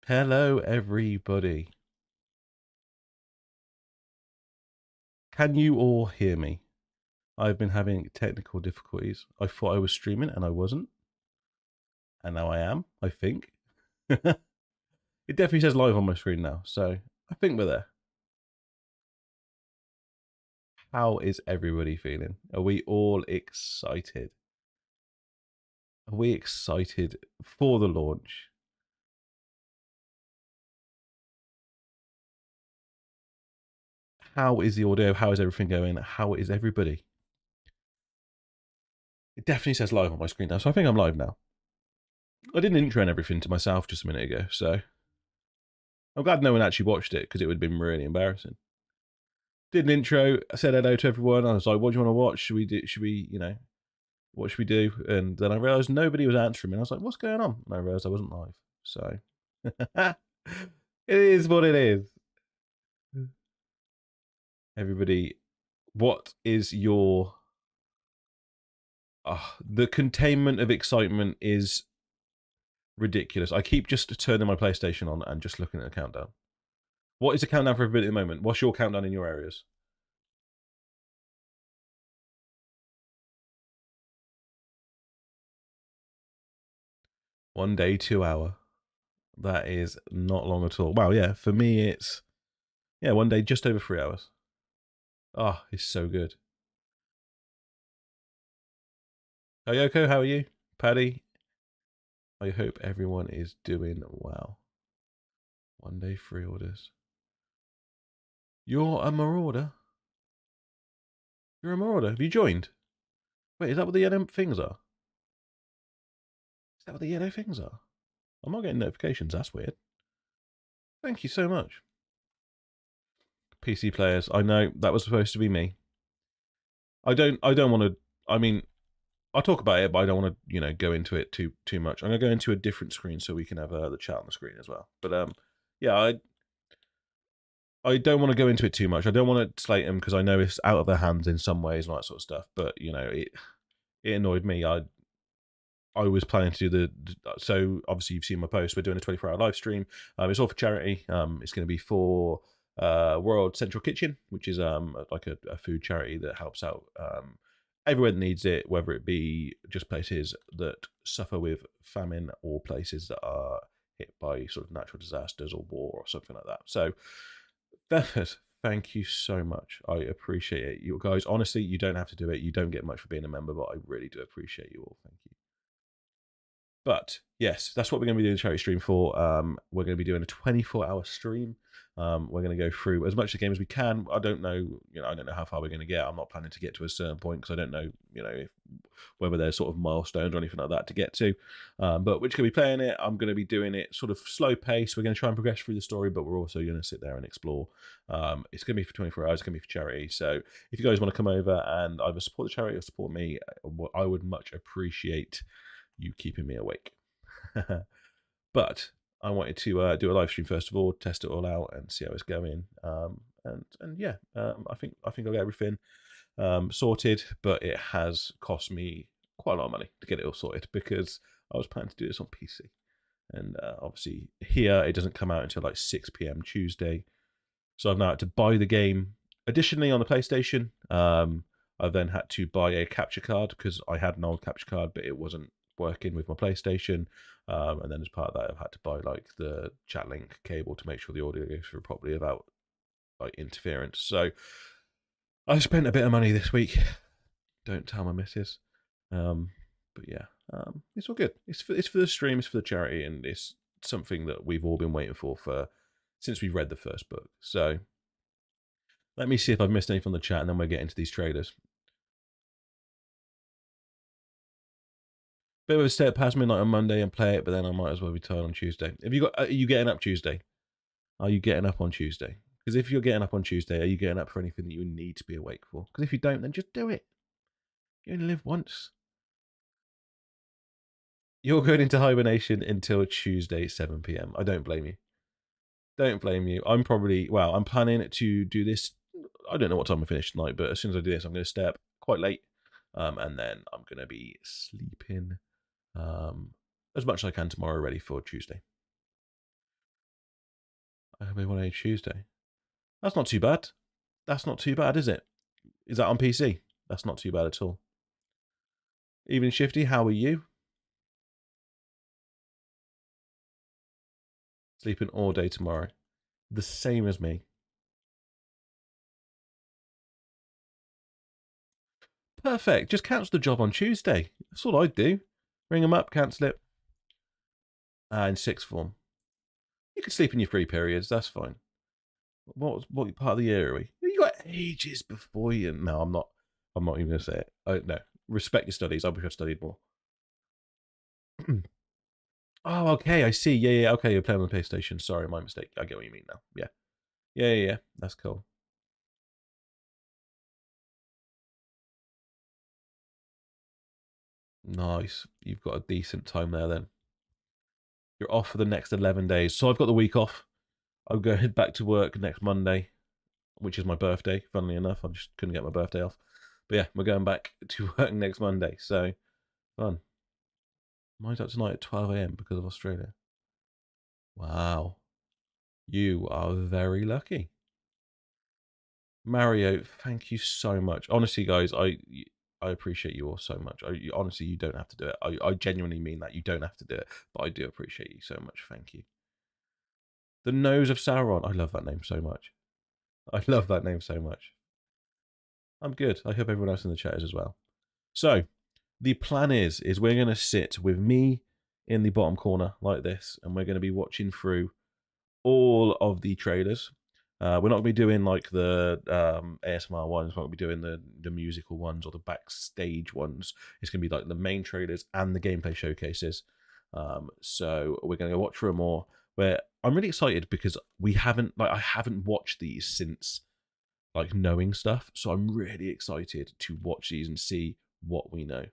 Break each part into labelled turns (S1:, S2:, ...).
S1: Hello, everybody. Can you all hear me? I've been having technical difficulties. I thought I was streaming and I wasn't. And now I am, I think. It definitely says live on my screen now, so I think we're there. How is everybody feeling? Are we all excited? Are we excited for the launch? How is the audio? How is everything going? How is everybody? It definitely says live on my screen now, so I think I'm live now. I did an intro and everything to myself just a minute ago, so I'm glad no one actually watched it because it would have been really embarrassing. Did an intro, I said hello to everyone. I was like, what do you want to watch? Should we do, what should we do? And then I realized nobody was answering me. And I was like, what's going on? And I realized I wasn't live. So it is what it is. Everybody, what is your the containment of excitement is ridiculous. I keep just turning my PlayStation on and just looking at the countdown. What is the countdown for everybody at the moment? What's your countdown in your areas? One day, 2 hour. That is not long at all. Wow, yeah. For me, it's one day, just over 3 hours. Oh, it's so good. Oyoko, how are you? Paddy, I hope everyone is doing well. One day, 3 orders. You're a marauder? You're a marauder? Have you joined? Wait, is that what the yellow things are? Is that what the yellow things are? I'm not getting notifications. That's weird. Thank you so much. PC players, I know that was supposed to be me. I don't want to. I mean, I'll talk about it, but I don't want to, go into it too much. I'm gonna go into a different screen so we can have the chat on the screen as well. But yeah, I don't want to go into it too much. I don't want to slate them because I know it's out of their hands in some ways and all that sort of stuff. But it annoyed me. I was planning to do so obviously you've seen my post. We're doing a 24-hour live stream. It's all for charity. It's going to be for World Central Kitchen, which is like a food charity that helps out everywhere that needs it, whether it be just places that suffer with famine or places that are hit by sort of natural disasters or war or something like that. So, Bethard, thank you so much. I appreciate it. You guys, honestly, you don't have to do it. You don't get much for being a member, but I really do appreciate you all. Thank you. But yes, that's what we're going to be doing the charity stream for. We're going to be doing a 24-hour stream. We're going to go through as much of the game as we can. I don't know, I don't know how far we're going to get. I'm not planning to get to a certain point because I don't know, whether there's sort of milestones or anything like that to get to. But we're just going to be playing it. I'm going to be doing it sort of slow pace. We're going to try and progress through the story, but we're also going to sit there and explore. It's going to be for 24 hours. It's going to be for charity. So if you guys want to come over and either support the charity or support me, I would much appreciate you keeping me awake. But I wanted to do a live stream first of all, test it all out, and see how it's going. And yeah, I think I'll get everything sorted, but it has cost me quite a lot of money to get it all sorted because I was planning to do this on PC, and obviously here it doesn't come out until like 6 p.m. Tuesday, so I've now had to buy the game. Additionally, on the PlayStation, I've then had to buy a capture card because I had an old capture card, but it wasn't working with my PlayStation. And then as part of that, I've had to buy like the chat link cable to make sure the audio goes through properly without like interference. So I spent a bit of money this week. Don't tell my missus. But yeah, it's all good. It's for the stream, it's for the charity, and it's something that we've all been waiting for since we read the first book. So let me see if I've missed anything on the chat, and then we'll get into these trailers. Bit of a stay up past midnight on Monday and play it, but then I might as well be tired on Tuesday. Are you getting up Tuesday? Are you getting up on Tuesday? Because if you're getting up on Tuesday, are you getting up for anything that you need to be awake for? Because if you don't, then just do it. You only live once. You're going into hibernation until Tuesday, 7 p.m. I don't blame you. Don't blame you. I'm planning to do this. I don't know what time I finish tonight, but as soon as I do this, I'm going to stay up quite late. And then I'm going to be sleeping as much as I can tomorrow, ready for Tuesday. Every Tuesday. That's not too bad. That's not too bad, is it? Is that on PC? That's not too bad at all. Evening Shifty, how are you? Sleeping all day tomorrow. The same as me. Perfect. Just cancel the job on Tuesday. That's all I'd do. Ring them up, cancel it. In sixth form. You can sleep in your free periods. That's fine. What part of the year are we? You got ages before you. No, I'm not. I'm not even going to say it. No. Respect your studies. I wish I studied more. Oh, okay. I see. Yeah. Okay, you're playing on the PlayStation. Sorry, my mistake. I get what you mean now. Yeah. Yeah. That's cool. Nice. You've got a decent time there then. You're off for the next 11 days. So I've got the week off. I'll go head back to work next Monday, which is my birthday, funnily enough. I just couldn't get my birthday off. But yeah, we're going back to work next Monday. So fun. Mine's out tonight at 12 a.m. because of Australia. Wow. You are very lucky. Mario, thank you so much. Honestly, guys, I appreciate you all so much. Honestly, you don't have to do it. I genuinely mean that. You don't have to do it. But I do appreciate you so much. Thank you. The Nose of Sauron. I love that name so much. I love that name so much. I'm good. I hope everyone else in the chat is as well. So, the plan is we're going to sit with me in the bottom corner like this, and we're going to be watching through all of the trailers. We're not going to be doing like the ASMR ones. We're not going to be doing the musical ones or the backstage ones. It's going to be like the main trailers and the gameplay showcases. So we're going to go watch through more. Where I'm really excited because I haven't watched these since like knowing stuff. So I'm really excited to watch these and see what we know.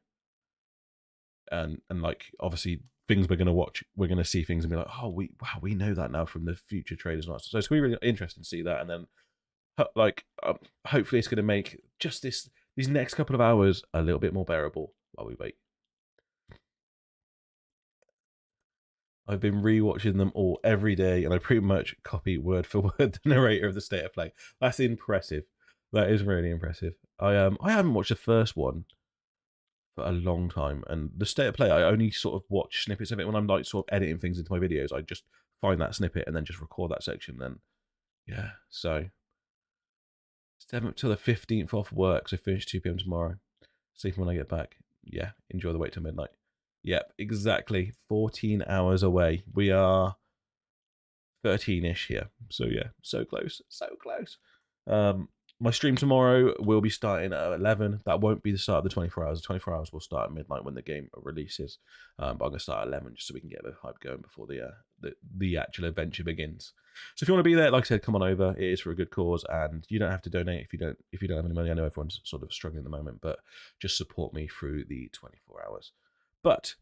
S1: And like obviously things we're going to watch, we're going to see things and be like, oh, we know that now from the future trailers. So it's going to be really interesting to see that. And then hopefully it's going to make just these next couple of hours a little bit more bearable while we wait. I've been rewatching them all every day, and I pretty much copy word for word the narrator of the State of Play. That's impressive. That is really impressive. I haven't watched the first one for a long time, and the State of Play I only sort of watch snippets of it when I'm like sort of editing things into my videos. I just find that snippet and then just record that section. Then yeah, so 7th till the 15th off work, so finish 2 p.m. tomorrow. Sleep when I get back. Yeah, enjoy the wait till midnight. Yep, exactly 14 hours away. We are 13-ish here. So yeah, so close. My stream tomorrow will be starting at 11. That won't be the start of the 24 hours. The 24 hours will start at midnight when the game releases. But I'm going to start at 11 just so we can get the hype going before the actual adventure begins. So if you want to be there, like I said, come on over. It is for a good cause, and you don't have to donate if you don't have any money. I know everyone's sort of struggling at the moment, but just support me through the 24 hours. But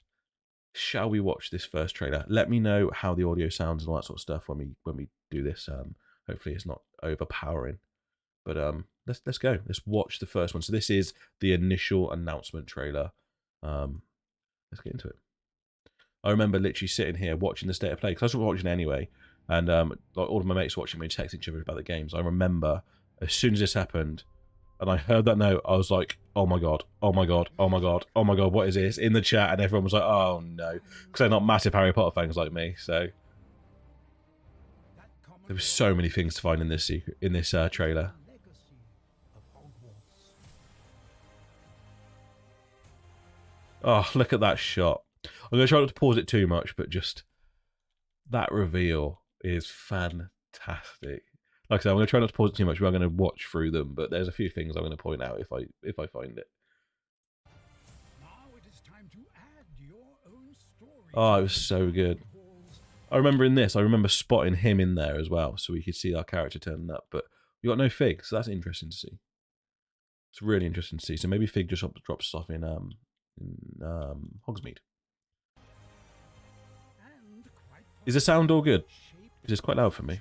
S1: shall we watch this first trailer? Let me know how the audio sounds and all that sort of stuff when we do this. Hopefully it's not overpowering. But let's go. Let's watch the first one. So this is the initial announcement trailer. Let's get into it. I remember literally sitting here watching the State of Play because I was watching anyway, and like all of my mates watching me texting each other about the games. I remember as soon as this happened, and I heard that note, I was like, oh my god, oh my god, oh my god, oh my god, what is this? In the chat, and everyone was like, oh no, because they're not massive Harry Potter fans like me. So there were so many things to find in this trailer. Oh, look at that shot. I'm going to try not to pause it too much, but just that reveal is fantastic. Like I said, I'm going to try not to pause it too much. We're going to watch through them, but there's a few things I'm going to point out if I find it. Oh, it was so good. I remember spotting him in there as well, so we could see our character turning up, but we got no Fig, so that's interesting to see. It's really interesting to see. So maybe Fig just drops us off in Hogsmeade. Is the sound all good? Because it's quite loud for me.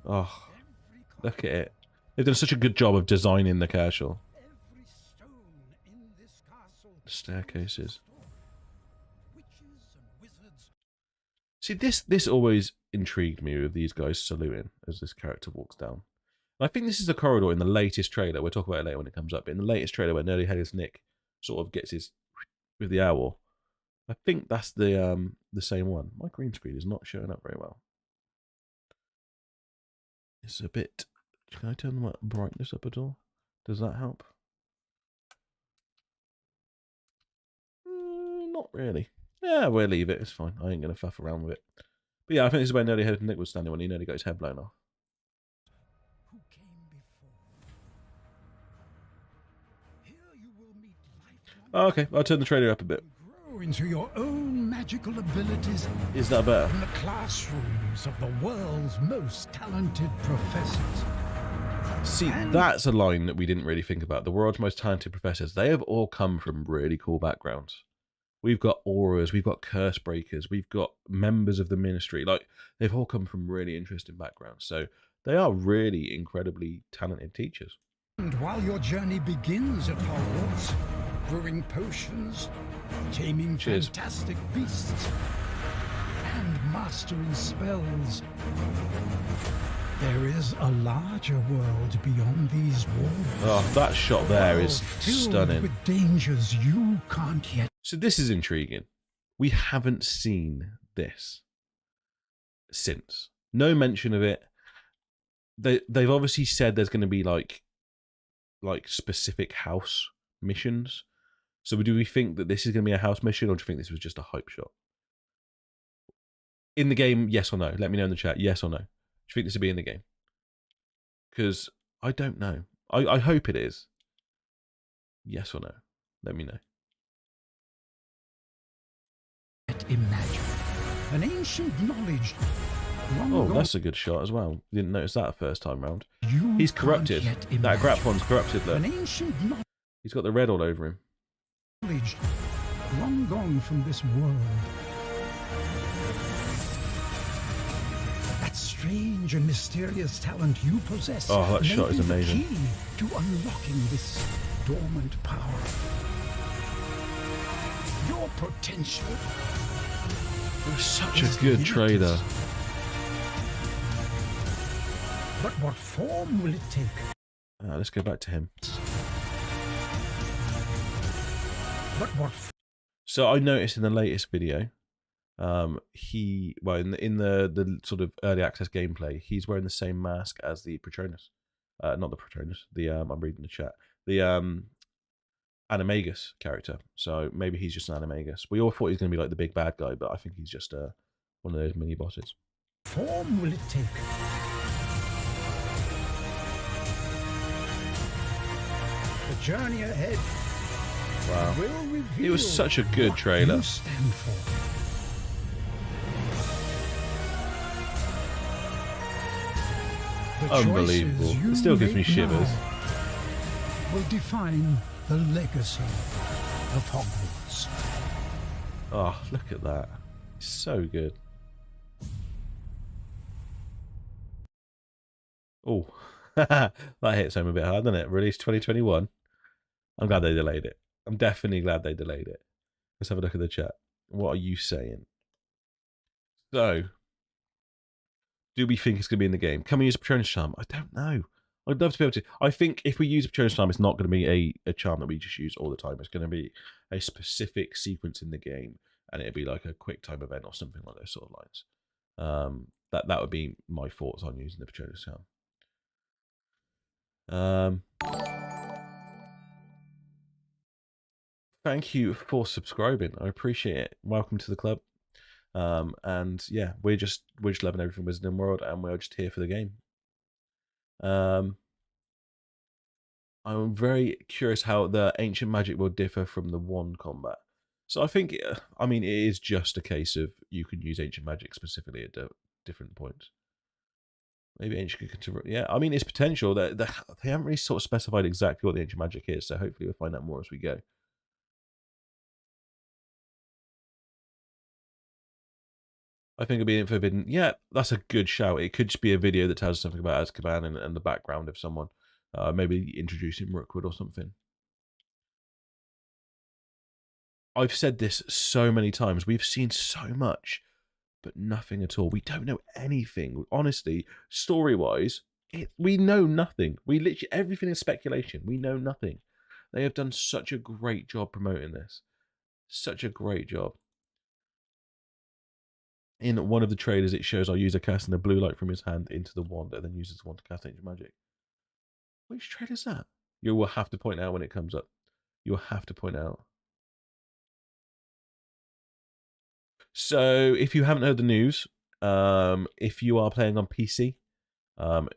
S1: Oh, look at it. They've done such a good job of designing the castle. The staircases. See, this always intrigued me with these guys saluting as this character walks down. And I think this is the corridor in the latest trailer. We'll talk about it later when it comes up. But in the latest trailer where Nerdy Headed Nick sort of gets his with the owl, I think that's the same one. My green screen is not showing up very well. It's a bit. Can I turn the brightness up at all? Does that help? Not really. Yeah, we'll leave it. It's fine. I ain't going to faff around with it. But yeah, I think this is where Nerdy Headed Nick was standing when he nearly got his head blown off.
S2: Who came before? Here you will meet lifelong.
S1: Oh, okay, I'll turn the trailer up a bit.
S2: Grow into your own magical abilities.
S1: Is that better?
S2: In the classrooms of the world's most talented professors.
S1: See, that's a line that we didn't really think about. The world's most talented professors, they have all come from really cool backgrounds. We've got auras, we've got curse breakers, we've got members of the ministry. Like, they've all come from really interesting backgrounds. So they are really incredibly talented teachers.
S2: And while your journey begins at Hogwarts, brewing potions, taming fantastic beasts, and mastering spells, there is a larger world beyond these walls.
S1: Oh, that shot there is stunning.
S2: With dangers you can't yet.
S1: So this is intriguing. We haven't seen this since. No mention of it. They've obviously said there's going to be like specific house missions. So do we think that this is going to be a house mission, or do you think this was just a hype shot? In the game, yes or no? Let me know in the chat, yes or no. Do you think this will be in the game? Because I don't know. I hope it is. Yes or no? Let me know.
S2: Imagine an ancient knowledge.
S1: Oh, that's a good shot as well. Didn't notice that first time round. He's corrupted. That Grappon's corrupted, look.
S2: An ancient
S1: He's got the red all over him.
S2: Knowledge long gone from this world. That strange and mysterious talent you possess.
S1: Oh, that shot is amazing.
S2: The key to unlocking this dormant power. Your potential.
S1: It was such a good trailer.
S2: But what form will it take?
S1: Let's go back to him.
S2: But what?
S1: So I noticed in the latest video, in the sort of early access gameplay, he's wearing the same mask as the Patronus. Not the Patronus. I'm reading the chat. The Animagus character. So maybe he's just an Animagus. We all thought he was going to be like the big bad guy, but I think he's just one of those mini bosses.
S2: Form will it take? The journey ahead.
S1: Wow.
S2: Will reveal
S1: It was such a good trailer.
S2: You stand for. The
S1: Unbelievable.
S2: choices you
S1: It still gives me
S2: make
S1: shivers.
S2: now will define the legacy of Hogwarts.
S1: Oh, look at that. It's so good. Oh, that hits home a bit hard, doesn't it? Released 2021. I'm glad they delayed it. I'm definitely glad they delayed it. Let's have a look at the chat. What are you saying? So, do we think it's going to be in the game? Can we use a Patronus charm? I don't know. I'd love to be able to. I think if we use a Patronus charm, it's not going to be a charm that we just use all the time. It's going to be a specific sequence in the game, and it'd be like a quick time event or something like those sort of lines. That would be my thoughts on using the Patronus charm. Thank you for subscribing. I appreciate it. Welcome to the club. And yeah, we're just loving everything Wizarding World, and we're just here for the game. I'm very curious how the ancient magic will differ from the wand combat. So I think, I mean, it is just a case of you can use ancient magic specifically at different points. Maybe ancient, yeah. I mean, it's potential. They haven't really sort of specified exactly what the ancient magic is, so hopefully we'll find out more as we go. I think it'll be forbidden. Yeah, that's a good shout. It could just be a video that tells us something about Azkaban and the background of someone. Maybe introducing Rookwood or something. I've said this so many times. We've seen so much, but nothing at all. We don't know anything. Honestly, story-wise, we know nothing. We literally, everything is speculation. We know nothing. They have done such a great job promoting this. Such a great job. In one of the trailers, it shows our user casting a blue light from his hand into the wand and then uses the wand to cast ancient magic. Which trailer is that? You will have to point out when it comes up. You will have to point out. So, if you haven't heard the news, if you are playing on PC,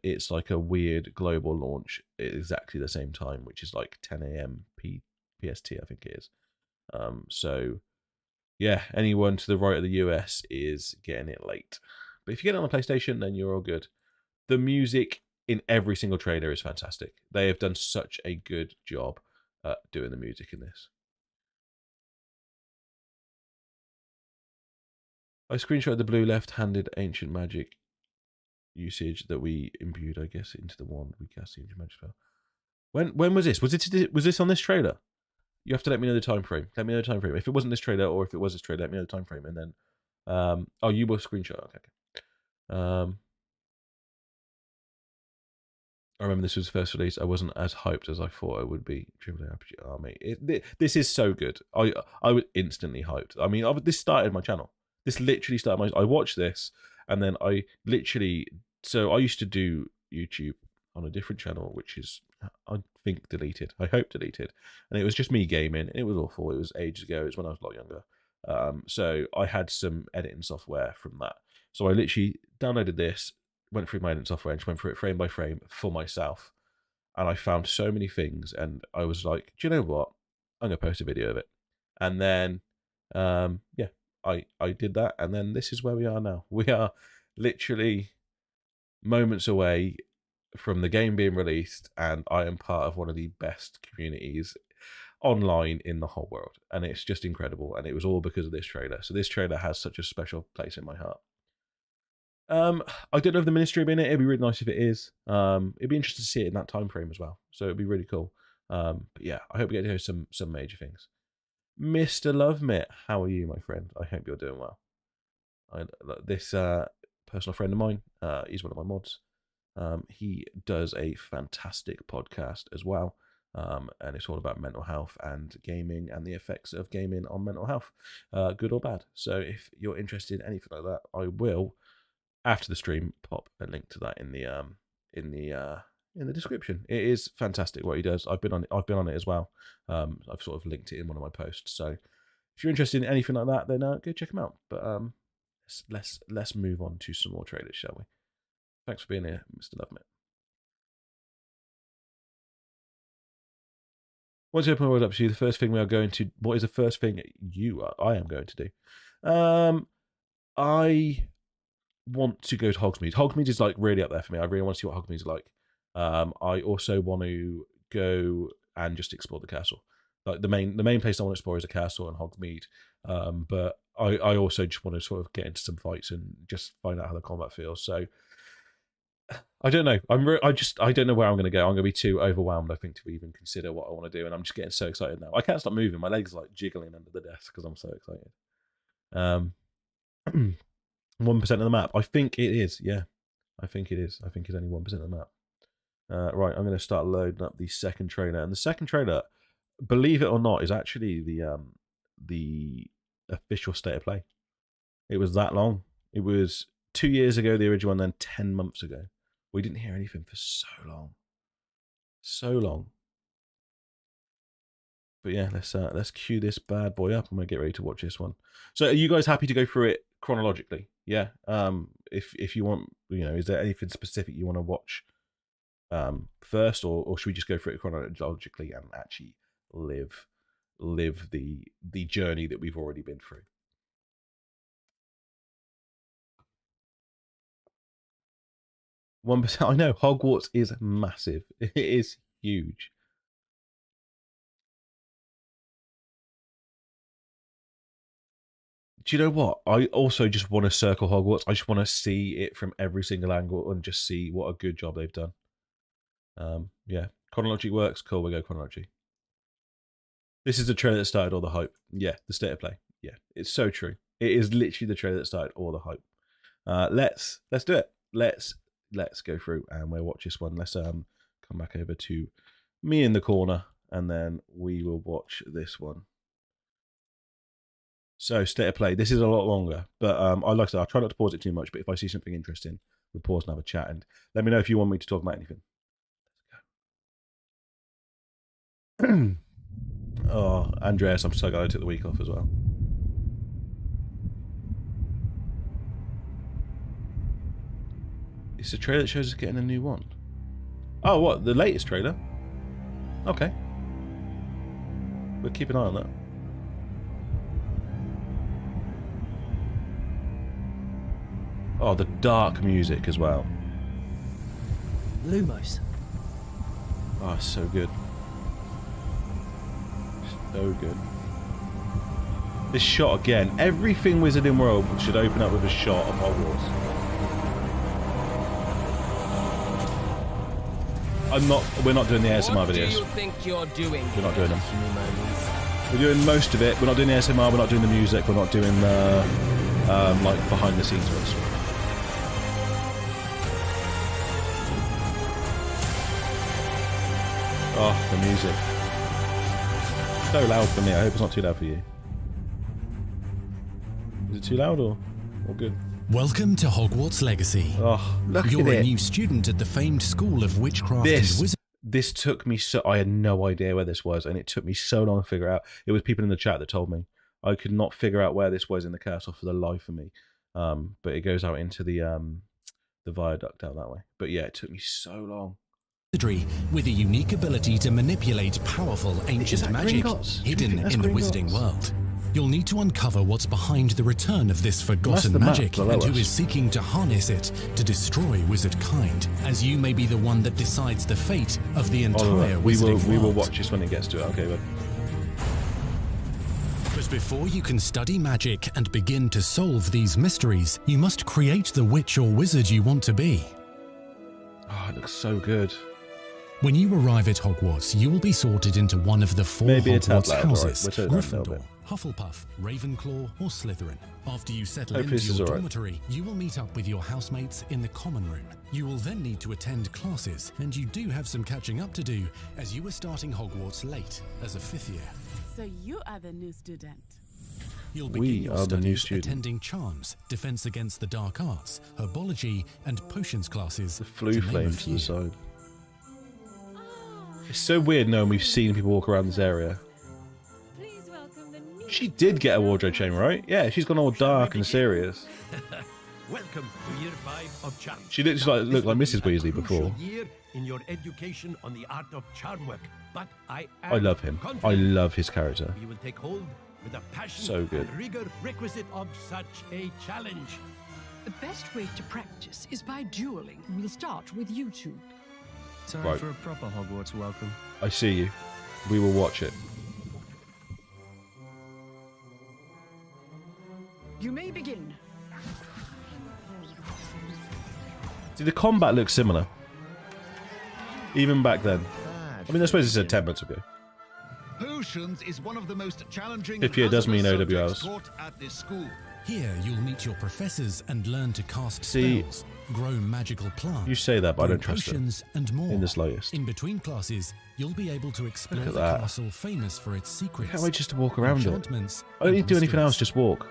S1: it's like a weird global launch at exactly the same time, which is like 10 a.m. PST, I think it is. So, yeah, anyone to the right of the US is getting it late. But if you get it on the PlayStation, then you're all good. The music in every single trailer is fantastic. They have done such a good job at doing the music in this. I screenshotted the blue left-handed ancient magic usage that we imbued, I guess, into the wand we cast the ancient magic spell. When was this? Was this on this trailer? You have to let me know the time frame. Let me know the time frame. If it wasn't this trailer or if it was this trailer, let me know the time frame. And then, oh, you will screenshot. Okay. I remember this was first released. I wasn't as hyped as I thought I would be. Triple A RPG Army. This is so good. I was instantly hyped. I mean, this started my channel. This literally started I watched this, and then I literally. So I used to do YouTube on a different channel, which is I think deleted. I hope deleted, and it was just me gaming. It was awful. It was ages ago. It was when I was a lot younger. So I had some editing software from that. So I literally downloaded this, went through my editing software, and just went through it frame by frame for myself. And I found so many things, and I was like, do you know what? I'm gonna post a video of it. And then, yeah, I did that, and then this is where we are now. We are literally moments away from the game being released, and I am part of one of the best communities online in the whole world, and it's just incredible. And it was all because of this trailer. So this trailer has such a special place in my heart. I don't know if the ministry will be in it. It'd be really nice if it is. It'd be interesting to see it in that time frame as well. So it'd be really cool. But yeah, I hope we get to hear some major things. Mr. Lovemit, how are you, my friend? I hope you're doing well. This personal friend of mine, he's one of my mods. He does a fantastic podcast as well. And it's all about mental health and gaming and the effects of gaming on mental health, good or bad. So if you're interested in anything like that, I will, after the stream, pop a link to that in the description. It is fantastic what he does. I've been on it as well. I've sort of linked it in one of my posts. So if you're interested in anything like that, then go check him out. But let's move on to some more trailers, shall we? Thanks for being here, Mr. Lovemit. Once you open the world up to you, the first thing we are going to. What is the first thing I am going to do? I want to go to Hogsmeade. Hogsmeade is like really up there for me. I really want to see what Hogsmeade is like. I also want to go and just explore the castle. Like the main place I want to explore is a castle and Hogsmeade. But I also just want to sort of get into some fights and just find out how the combat feels. So I don't know. I don't know where I'm going to go. I'm going to be too overwhelmed, I think, to even consider what I want to do. And I'm just getting so excited now. I can't stop moving. My legs are like jiggling under the desk because I'm so excited. 1% of the map. I think it is. Yeah, I think it is. I think it's only 1% of the map. Right, I'm going to start loading up the second trailer. And the second trailer, believe it or not, is actually the official state of play. It was that long. It was 2 years ago, the original one, then 10 months ago. We didn't hear anything for so long. So long. But yeah, let's cue this bad boy up. I'm gonna get ready to watch this one. So are you guys happy to go through it chronologically? Yeah. If you want, is there anything specific you want to watch first, or should we just go through it chronologically and actually live the journey that we've already been through? 1%. I know Hogwarts is massive. It is huge. Do you know what? I also just want to circle Hogwarts. I just want to see it from every single angle and just see what a good job they've done. Yeah, chronology works. Cool, we go chronology. This is the trailer that started all the hype. Yeah, the state of play. Yeah, it's so true. It is literally the trailer that started all the hype. Let's do it. Let's go through and we'll watch this one. Let's come back over to me in the corner, and then we will watch this one. So, state of play. This is a lot longer, but I like to. I'll try not to pause it too much. But if I see something interesting, we'll pause and have a chat. And let me know if you want me to talk about anything. Let's go. Oh, Andreas, I'm so glad I took the week off as well. It's a trailer that shows us getting a new one. Oh, what? The latest trailer? Okay. We'll keep an eye on that. Oh, the dark music as well.
S3: Lumos.
S1: Oh, so good. So good. This shot again. Everything Wizarding World should open up with a shot of Hogwarts. We're not doing the ASMR videos.
S3: What do you think you're doing?
S1: We're not doing them. We're doing most of it. We're not doing the ASMR. We're not doing the music. We're not doing the like behind the scenes ones. Oh, the music. So loud for me. I hope it's not too loud for you. Is it too loud or good?
S2: Welcome to Hogwarts Legacy.
S1: Oh, look at it.
S2: You're a new student at the famed School of Witchcraft and Wizardry.
S1: This took me so... I had no idea where this was, and it took me so long to figure out. It was people in the chat that told me. I could not figure out where this was in the castle for the life of me. But it goes out into the viaduct out that way. But yeah, it took me so long.
S2: With a unique ability to manipulate powerful ancient magic hidden in the Wizarding world. You'll need to uncover what's behind the return of this forgotten magic and who is seeking to harness it to destroy wizard kind, as you may be the one that decides the fate of the entire Wizarding world.
S1: We will watch this when it gets to it, okay, bud.
S2: But before you can study magic and begin to solve these mysteries, you must create the witch or wizard you want to be.
S1: Oh, it looks so good.
S2: When you arrive at Hogwarts, you will be sorted into one of the four Hogwarts houses, Gryffindor, Hufflepuff, Ravenclaw, or Slytherin. After you settle into your dormitory, you will meet up with your housemates in the common room. You will then need to attend classes, and you do have some catching up to do, as you are starting Hogwarts late, as a 5th year.
S4: So you are the new student.
S2: You'll begin your studies attending charms, defense against the dark arts, herbology, and potions classes.
S1: The flu flame to the side. It's so weird knowing we've seen people walk around this area.
S4: Please welcome the new...
S1: She did get a wardrobe change, right? Yeah, she's gone all dark and serious.
S5: Welcome to year 5 of charm.
S1: She did just look like Mrs. Weasley before.
S5: Year in your education on the art of charm work, but I
S1: love him. I love his character.
S5: You will take hold with the passion
S1: so good.
S5: and rigor requisite of such a challenge.
S6: The best way to practice is by dueling. We'll start with you two.
S7: Time for a proper Hogwarts welcome.
S1: I see you. We will watch it.
S6: You may begin.
S1: See, the combat looks similar. Even back then. I mean, I suppose it's a 10 months ago.
S8: Potions is one of the most challenging
S1: 5th year does mean OWLs.
S8: taught at this school.
S2: Here, you'll meet your professors and learn to cast spells, grow magical plants.
S1: You say that, but I don't trust
S2: potions and more.
S1: in the slightest.
S2: In between classes, you'll be able to explore the
S1: that.
S2: castle famous for its secrets.
S1: Can't wait just to walk around it.
S2: Enchantments
S1: I don't need to do
S2: and
S1: anything else, just walk.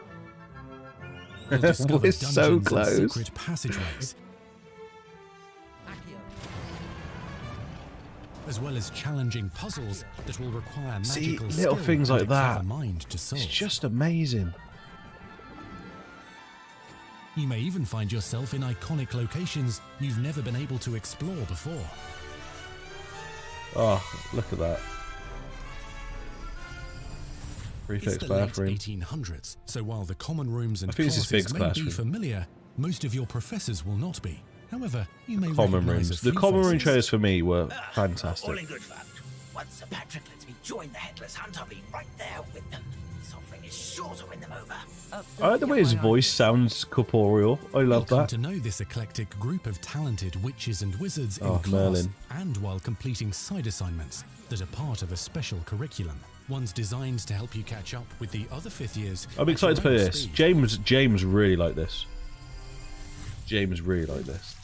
S2: You'll discover
S1: We're so
S2: dungeons and
S1: close.
S2: secret passageways, as well as challenging puzzles that will require magical
S1: little
S2: skill
S1: things
S2: and
S1: like
S2: a clever
S1: that.
S2: mind to solve.
S1: It's just amazing.
S2: You may even find yourself in iconic locations you've never been able to explore before.
S1: Oh, look at that.
S2: It's
S1: Prefix
S2: the late
S1: bathroom.
S2: 1800s, so while the common rooms and
S1: I think this is
S2: classes
S1: Fig's
S2: may
S1: classroom.
S2: be familiar, most of your professors will not be. However, you may
S1: Common
S2: recognize
S1: rooms.
S2: a
S1: The
S2: few
S1: common room
S2: faces.
S1: trailers for me were
S9: All
S1: fantastic.
S9: in good fun. Once Sir Patrick lets me join the Headless Hunt, I'll be right there with them. This offering is sure to win them over.
S1: I like the way his voice sounds corporeal. I love
S2: You'll come
S1: that.
S2: to know this eclectic group of talented witches and wizards in
S1: Oh,
S2: class
S1: Merlin.
S2: and while completing side assignments that are part of a special curriculum. one's designed to help you catch up with the other 5th years.
S1: I'm excited to play this. James really liked this. James really liked this.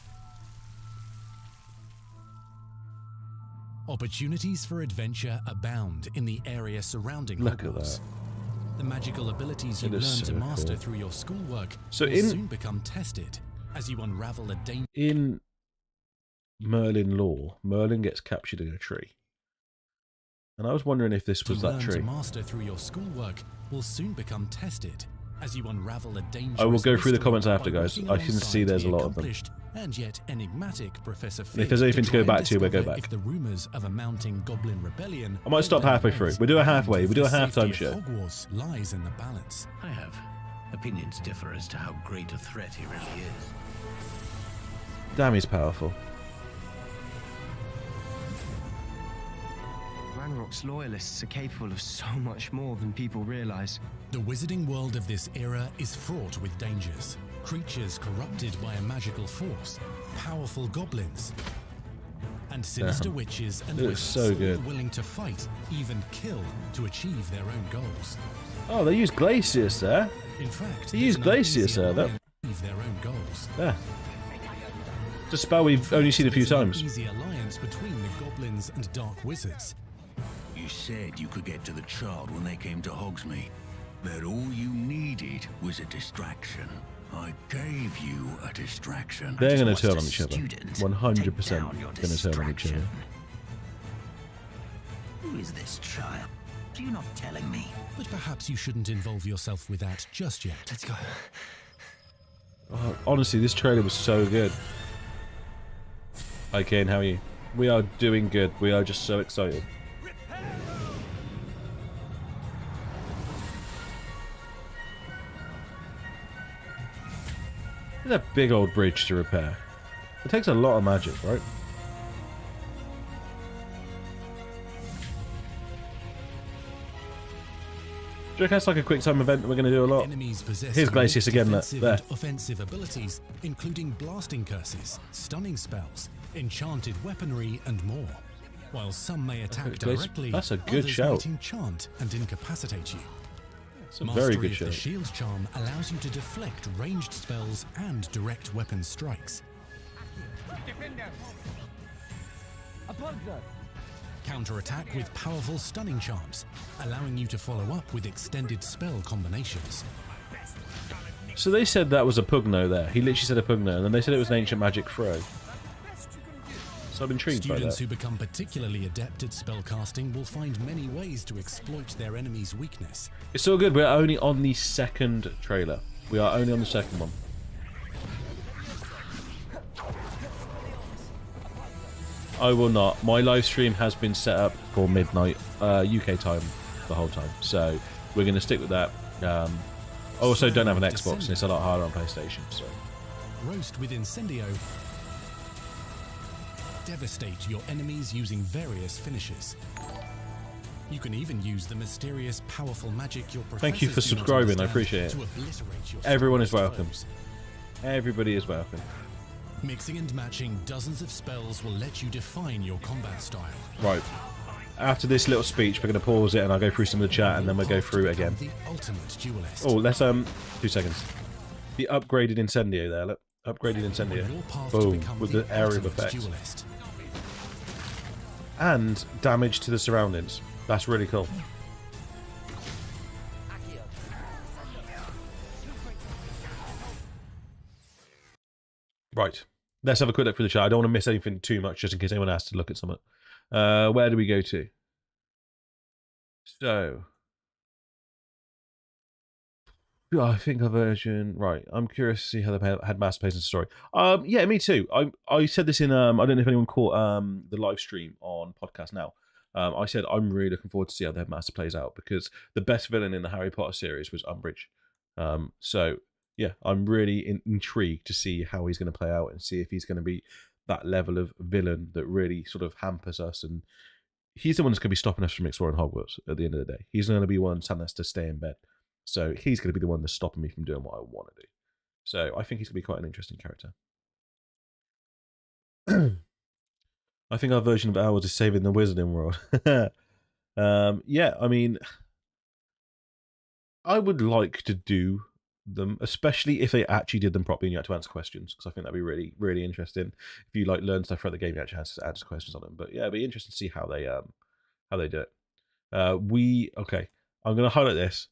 S2: Opportunities for adventure abound in the area surrounding
S1: Look
S2: Hogwarts.
S1: at that.
S2: The magical abilities you learn to master through your schoolwork will soon become tested as you unravel a danger.
S1: In Merlin lore, Merlin gets captured in a tree. And I was wondering if this was that tree.
S2: To master through your schoolwork will soon become tested as you unravel a dangerous.
S1: I will go through the comments after, guys. I can see there's a lot of them.
S2: And yet enigmatic Professor
S1: and if there's anything to go back to, we'll go back.
S2: If the rumors of a mounting goblin rebellion,
S1: I might stop halfway through. We'll do a halfway. We'll do a halftime show.
S2: Hogwarts lies in the balance.
S5: I have. Opinions differ as to how great a threat he really is.
S1: Damn, he's powerful.
S7: Ranrock's loyalists are capable of so much more than people realize.
S2: The wizarding world of this era is fraught with dangers. Creatures corrupted by a magical force, powerful goblins, and sinister witches and wizards willing to fight, even kill, to achieve their own goals.
S1: Oh, they use Glacius there.
S2: In fact,
S1: they use Glacius there.
S2: Achieve their own goals.
S1: Yeah. It's a spell we've only seen a few times.
S2: Easy alliance between the goblins and dark wizards.
S3: You said you could get to the child when they came to Hogsmeade. That all you needed was a distraction. I gave you a distraction.
S1: They're going to turn on each other. 100% going to turn on each other.
S9: Who is this child? Are you not telling me?
S2: But perhaps you shouldn't involve yourself with that just yet.
S7: Let's go.
S1: Oh, honestly, this trailer was so good. Hi, Kane, how are you? We are doing good. We are just so excited. There's a big old bridge to repair. It takes a lot of magic, right? Do you reckon that's like a quick time event that we're going to do a lot? Here's Glacius again. There.
S2: Offensive abilities, including blasting curses, stunning spells, enchanted weaponry, and more. While some may attack directly,
S1: that's a good shout.
S2: Might enchant and incapacitate you.
S1: It's a very good shout.
S2: The shield charm allows you to deflect ranged spells and direct weapon strikes. Counter-attack with powerful stunning charms, allowing you to follow up with extended spell combinations.
S1: So they said that was a Pugno there. He literally said a Pugno, and then they said it was an ancient magic throw. So I'm intrigued by that.
S2: Students who become particularly adept at spellcasting will find many ways to exploit their enemy's weakness.
S1: It's so good. We're only on the second trailer. We are only on the second one. I will not. My live stream has been set up for midnight UK time the whole time, so we're going to stick with that. I also don't have an Xbox, and it's a lot harder on PlayStation. So
S2: roast with Incendio. Devastate your enemies using various finishes. You can even use the mysterious, powerful magic your professors
S1: Thank you for subscribing. I appreciate it. Everyone is welcome. Everybody is welcome.
S2: Mixing and matching dozens of spells will let you define your combat style.
S1: Right. After this little speech, we're going to pause it and I'll go through some of the chat and then we'll go through it again.
S2: The ultimate duelist.
S1: Oh, let's 2 seconds. The upgraded Incendio there, look. Upgraded Incendio. Boom, with the area of effect.
S2: Duelist.
S1: And damage to the surroundings. That's really cool. Right. Let's have a quick look through the chat. I don't want to miss anything too much just in case anyone has to look at something. Where do we go to? So. I think a version. Right. I'm curious to see how the headmaster plays in the story. Yeah, me too. I said this in I don't know if anyone caught the live stream on podcast now. I said I'm really looking forward to see how the headmaster plays out because the best villain in the Harry Potter series was Umbridge. So yeah, I'm really intrigued to see how he's going to play out and see if he's going to be that level of villain that really sort of hampers us. And he's the one that's going to be stopping us from exploring Hogwarts at the end of the day. He's going to be one telling us to stay in bed. So he's going to be the one that's stopping me from doing what I want to do. So I think he's going to be quite an interesting character. I think our version of Owls is saving the wizarding world. Yeah, I mean, I would like to do them, especially if they actually did them properly and you had to answer questions, because I think that'd be really, really interesting. If you like learn stuff throughout the game, you actually have to answer questions on them. But yeah, it'd be interesting to see how they do it. Okay, I'm going to highlight this.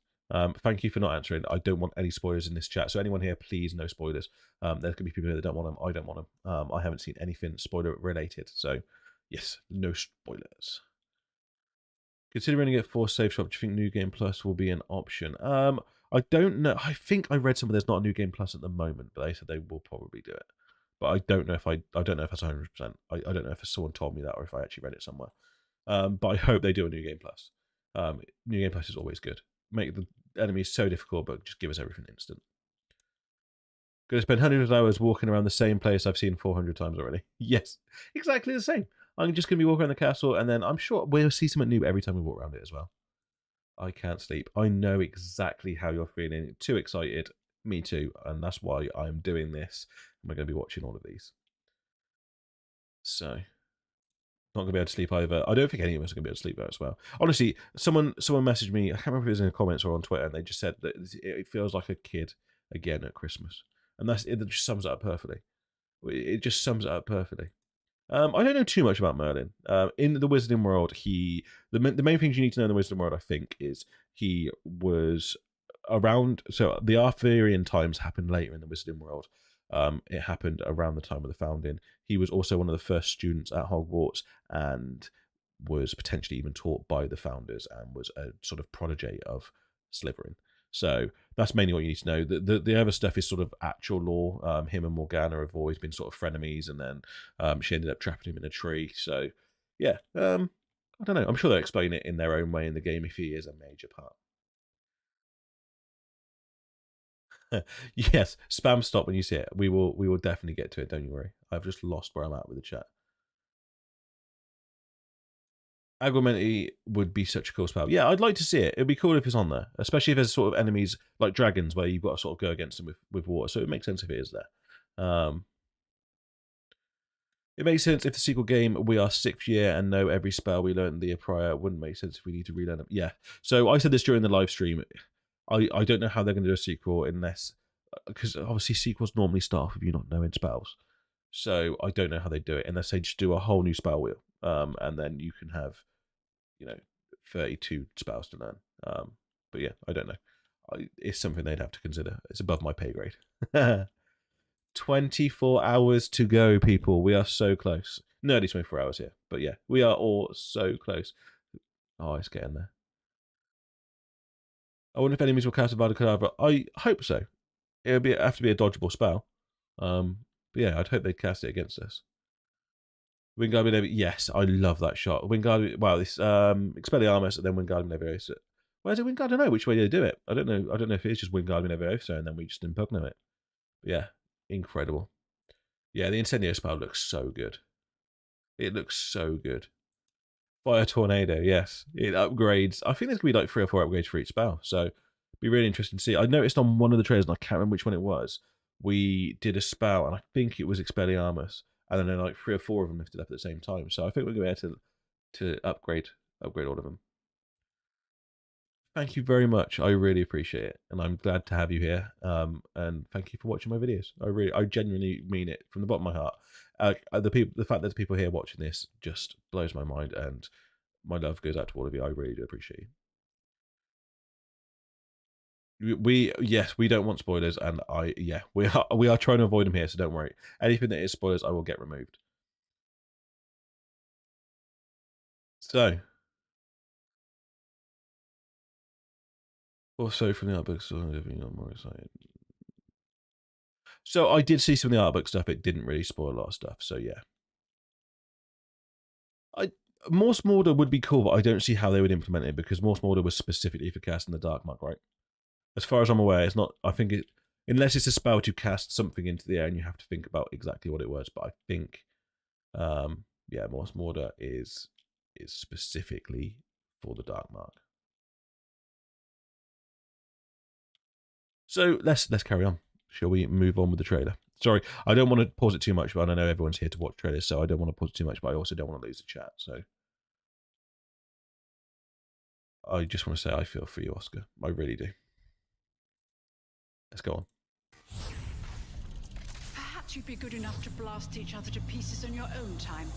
S1: Thank you for not answering. I don't want any spoilers in this chat. So anyone here, please, no spoilers. There could be people here that don't want them. I don't want them. I haven't seen anything spoiler related. So yes, no spoilers. Consider running it for Save Shop. Do you think New Game Plus will be an option? I don't know. I think I read somewhere there's not a New Game Plus at the moment, but they said they will probably do it. But I don't know if I don't know if that's 100%. I don't know if someone told me that or if I actually read it somewhere. But I hope they do a New Game Plus. New Game Plus is always good. Make the enemies so difficult, but just give us everything instant. Gonna spend hundreds of hours walking around the same place I've seen 400 times already. Yes, exactly the same. I'm just going to be walking around the castle, and then I'm sure we'll see something new every time we walk around it as well. I can't sleep. I know exactly how you're feeling. Too excited. Me too. And that's why I'm doing this. And we're going to be watching all of these. So, not going to be able to sleep either. I don't think any of us are going to be able to sleep there as well. Honestly, someone messaged me, I can't remember if it was in the comments or on Twitter, and they just said that it feels like a kid again at Christmas. And it just sums it up perfectly. It just sums it up perfectly. I don't know too much about Merlin. In the Wizarding World, the main things you need to know in the Wizarding World, I think, is he was around. So the Arthurian times happened later in the Wizarding World. It happened around the time of the founding. He was also one of the first students at Hogwarts and was potentially even taught by the founders and was a sort of protege of Slytherin. So that's mainly what you need to know. The other stuff is sort of actual lore. Him and Morgana have always been sort of frenemies, and then she ended up trapping him in a tree. So yeah, I don't know. I'm sure they'll explain it in their own way in the game if he is a major part. Yes, spam stop when you see it. We will definitely get to it. Don't you worry. I've just lost where I'm at with the chat. Agumenti would be such a cool spell. Yeah, I'd like to see it. It'd be cool if it's on there, especially if there's sort of enemies like dragons where you've got to sort of go against them with water. So it makes sense if it is there. It makes sense if the sequel game we are 6th year and know every spell we learned the year prior. It wouldn't make sense if we need to relearn them. Yeah. So I said this during the live stream. I don't know how they're going to do a sequel unless, because obviously sequels normally start with you not knowing spells. So I don't know how they do it unless they just do a whole new spell wheel. And then you can have, 32 spells to learn. But yeah, I don't know. It's something they'd have to consider. It's above my pay grade. 24 hours to go, people. We are so close. Nearly 24 hours here. But yeah, we are all so close. Oh, it's getting there. I wonder if enemies will cast Avada Kedavra. I hope so. It would have to be a dodgeable spell. But yeah, I'd hope they'd cast it against us. Wingardium Leviosa. Yes, I love that shot. Wingardium. Wow, this Expelliarmus and then Wingardium Leviosa. Where's it? I don't know which way they do it. I don't know. I don't know if it's just Wingardium Leviosa and then we just impugnate it. But yeah, incredible. Yeah, the Incendio spell looks so good. It looks so good. Fire Tornado. Yes, it upgrades. I think there's gonna be like 3 or 4 upgrades for each spell. So it'd be really interesting to see. I noticed on one of the trailers, and I can't remember which one it was. We did a spell, and I think it was Expelliarmus. And then like 3 or 4 of them lifted up at the same time. So I think we're going to be able to upgrade all of them. Thank you very much. I really appreciate it. And I'm glad to have you here. And thank you for watching my videos. I genuinely mean it from the bottom of my heart. The fact that there's people here watching this just blows my mind. And my love goes out to all of you. I really do appreciate you. Yes, we don't want spoilers, and we are trying to avoid them here, so don't worry. Anything that is spoilers, I will get removed. So, also from the art books, I'm more excited. So I did see some of the art book stuff. It didn't really spoil a lot of stuff. So yeah, Morse Mortar would be cool, but I don't see how they would implement it because Morse Mortar was specifically for casting the Dark Mark, right? As far as I'm aware, it's not. I think it, unless it's a spell to cast something into the air, and you have to think about exactly what it was. But I think, yeah, Morse Mortar is specifically for the Dark Mark. So let's carry on. Shall we move on with the trailer? Sorry, I don't want to pause it too much, but I know everyone's here to watch trailers, so I don't want to pause it too much, but I also don't want to lose the chat. So. I just want to say I feel for you, Oscar. I really do. Let's go on.
S6: Perhaps you'd be good enough to blast each other to pieces on your own time.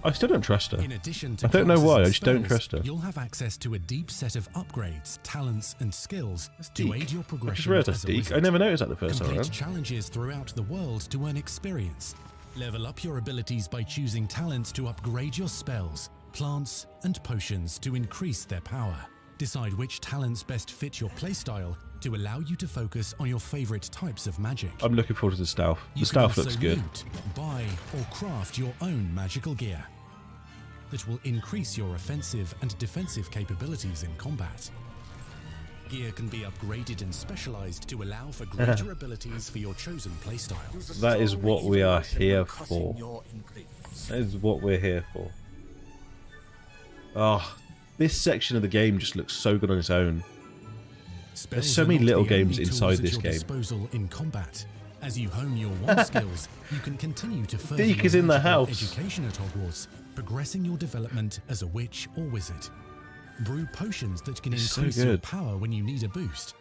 S1: I still don't trust her.
S2: In addition to
S1: I don't know why, I just
S2: spells,
S1: don't trust her.
S2: You'll have access to a deep set of upgrades, talents, and skills
S1: That's
S2: to
S1: Deke.
S2: aid your
S1: I just
S2: progression
S1: realised
S2: as
S1: that's
S2: a
S1: Deke.
S2: wizard.
S1: I never noticed that the first time
S2: Complete
S1: around.
S2: challenges throughout the world to earn experience. Level up your abilities by choosing talents to upgrade your spells, plants, and potions to increase their power. Decide which talents best fit your playstyle to allow you to focus on your favorite types of magic.
S1: I'm looking forward to the stealth.
S2: You
S1: The
S2: can
S1: stealth
S2: also
S1: looks good.
S2: loot, buy, or craft your own magical gear that will increase your offensive and defensive capabilities in combat. Gear can be upgraded and specialized to allow for greater abilities for your chosen playstyle.
S1: That is what we are here for. That is what we're here for. Oh, this section of the game just looks so good on its own. There's so many little games inside this game.
S2: Disposal in combat. As you hone your wand skills, you can continue to further
S1: Deke
S2: your
S1: is in the
S2: magical
S1: house.
S2: education at Hogwarts, progressing your development as a witch or wizard. Brew potions that can
S1: It's so
S2: increase your
S1: good.
S2: power when you need a boost.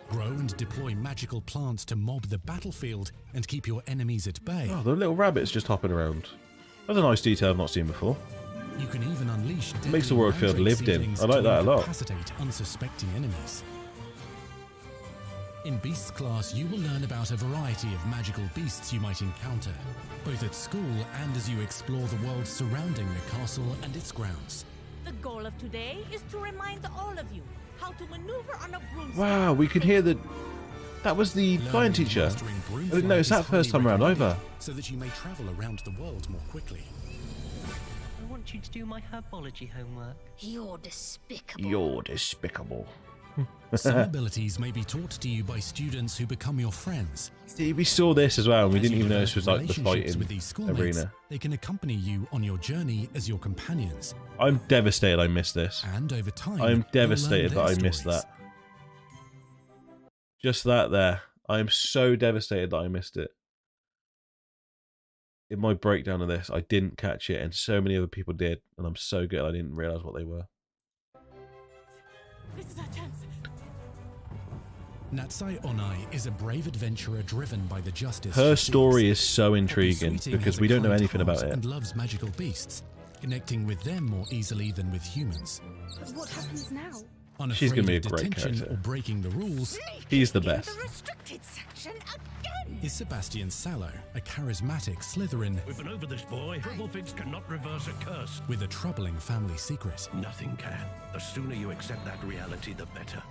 S2: Grow and deploy magical plants to mob the battlefield and keep your enemies at bay.
S1: Oh, the little rabbit's just hopping around. That's a nice detail I've not seen before.
S2: You can even unleash
S1: It makes the
S2: deadly
S1: world feel
S2: mandrake
S1: lived in.
S2: seedlings
S1: I like
S2: to
S1: that a lot.
S2: incapacitate unsuspecting enemies. In Beasts class, you will learn about a variety of magical beasts you might encounter, both at school and as you explore the world surrounding the castle and its grounds.
S4: The goal of today is to remind all of you how to maneuver on a broomstick.
S1: Wow, we could hear the... That was the flying
S2: Learning and
S1: teacher.
S2: mastering broom
S1: I didn't
S2: flight
S1: notice
S2: is
S1: that first
S2: highly
S1: time around
S2: recommended,
S1: either.
S2: so that you may travel around the world more quickly.
S10: I want you to do my herbology homework.
S11: You're despicable.
S1: You're despicable.
S2: Some abilities may be taught to you by students who become your friends.
S1: See, we saw this as well, and we
S2: As
S1: didn't
S2: you
S1: even know this was
S2: develop
S1: like the
S2: relationships
S1: fighting
S2: with these schoolmates,
S1: arena.
S2: They can accompany you on your journey as your companions.
S1: I'm devastated I missed this.
S2: And over time,
S1: I'm
S2: you'll
S1: devastated that
S2: learn
S1: I
S2: their
S1: missed
S2: stories.
S1: that. Just that there. I am so devastated that I missed it. In my breakdown of this, I didn't catch it, and so many other people did, and I'm so good I didn't realise what they were.
S4: This is our chance.
S2: Natsai Onai is a brave adventurer driven by the justice.
S1: Her
S2: she seeks.
S1: story is so
S2: Poppy
S1: intriguing
S2: Sweeting
S1: because
S2: has
S1: we
S2: a
S1: don't know
S2: kind
S1: anything
S2: heart
S1: about it.
S2: and loves magical beasts, connecting with them more easily than with humans.
S11: But what happens now?
S2: Unafraid
S1: She's gonna be a
S2: of
S1: great
S2: detention
S1: character.
S2: or breaking the rules,
S1: He's the
S11: In
S1: best.
S11: the restricted section again.
S2: is Sebastian Sallow, a charismatic Slytherin
S5: We've been over this, boy. Triple cannot reverse a curse.
S2: with a troubling family secret.
S5: Nothing can. The sooner you accept that reality, the better.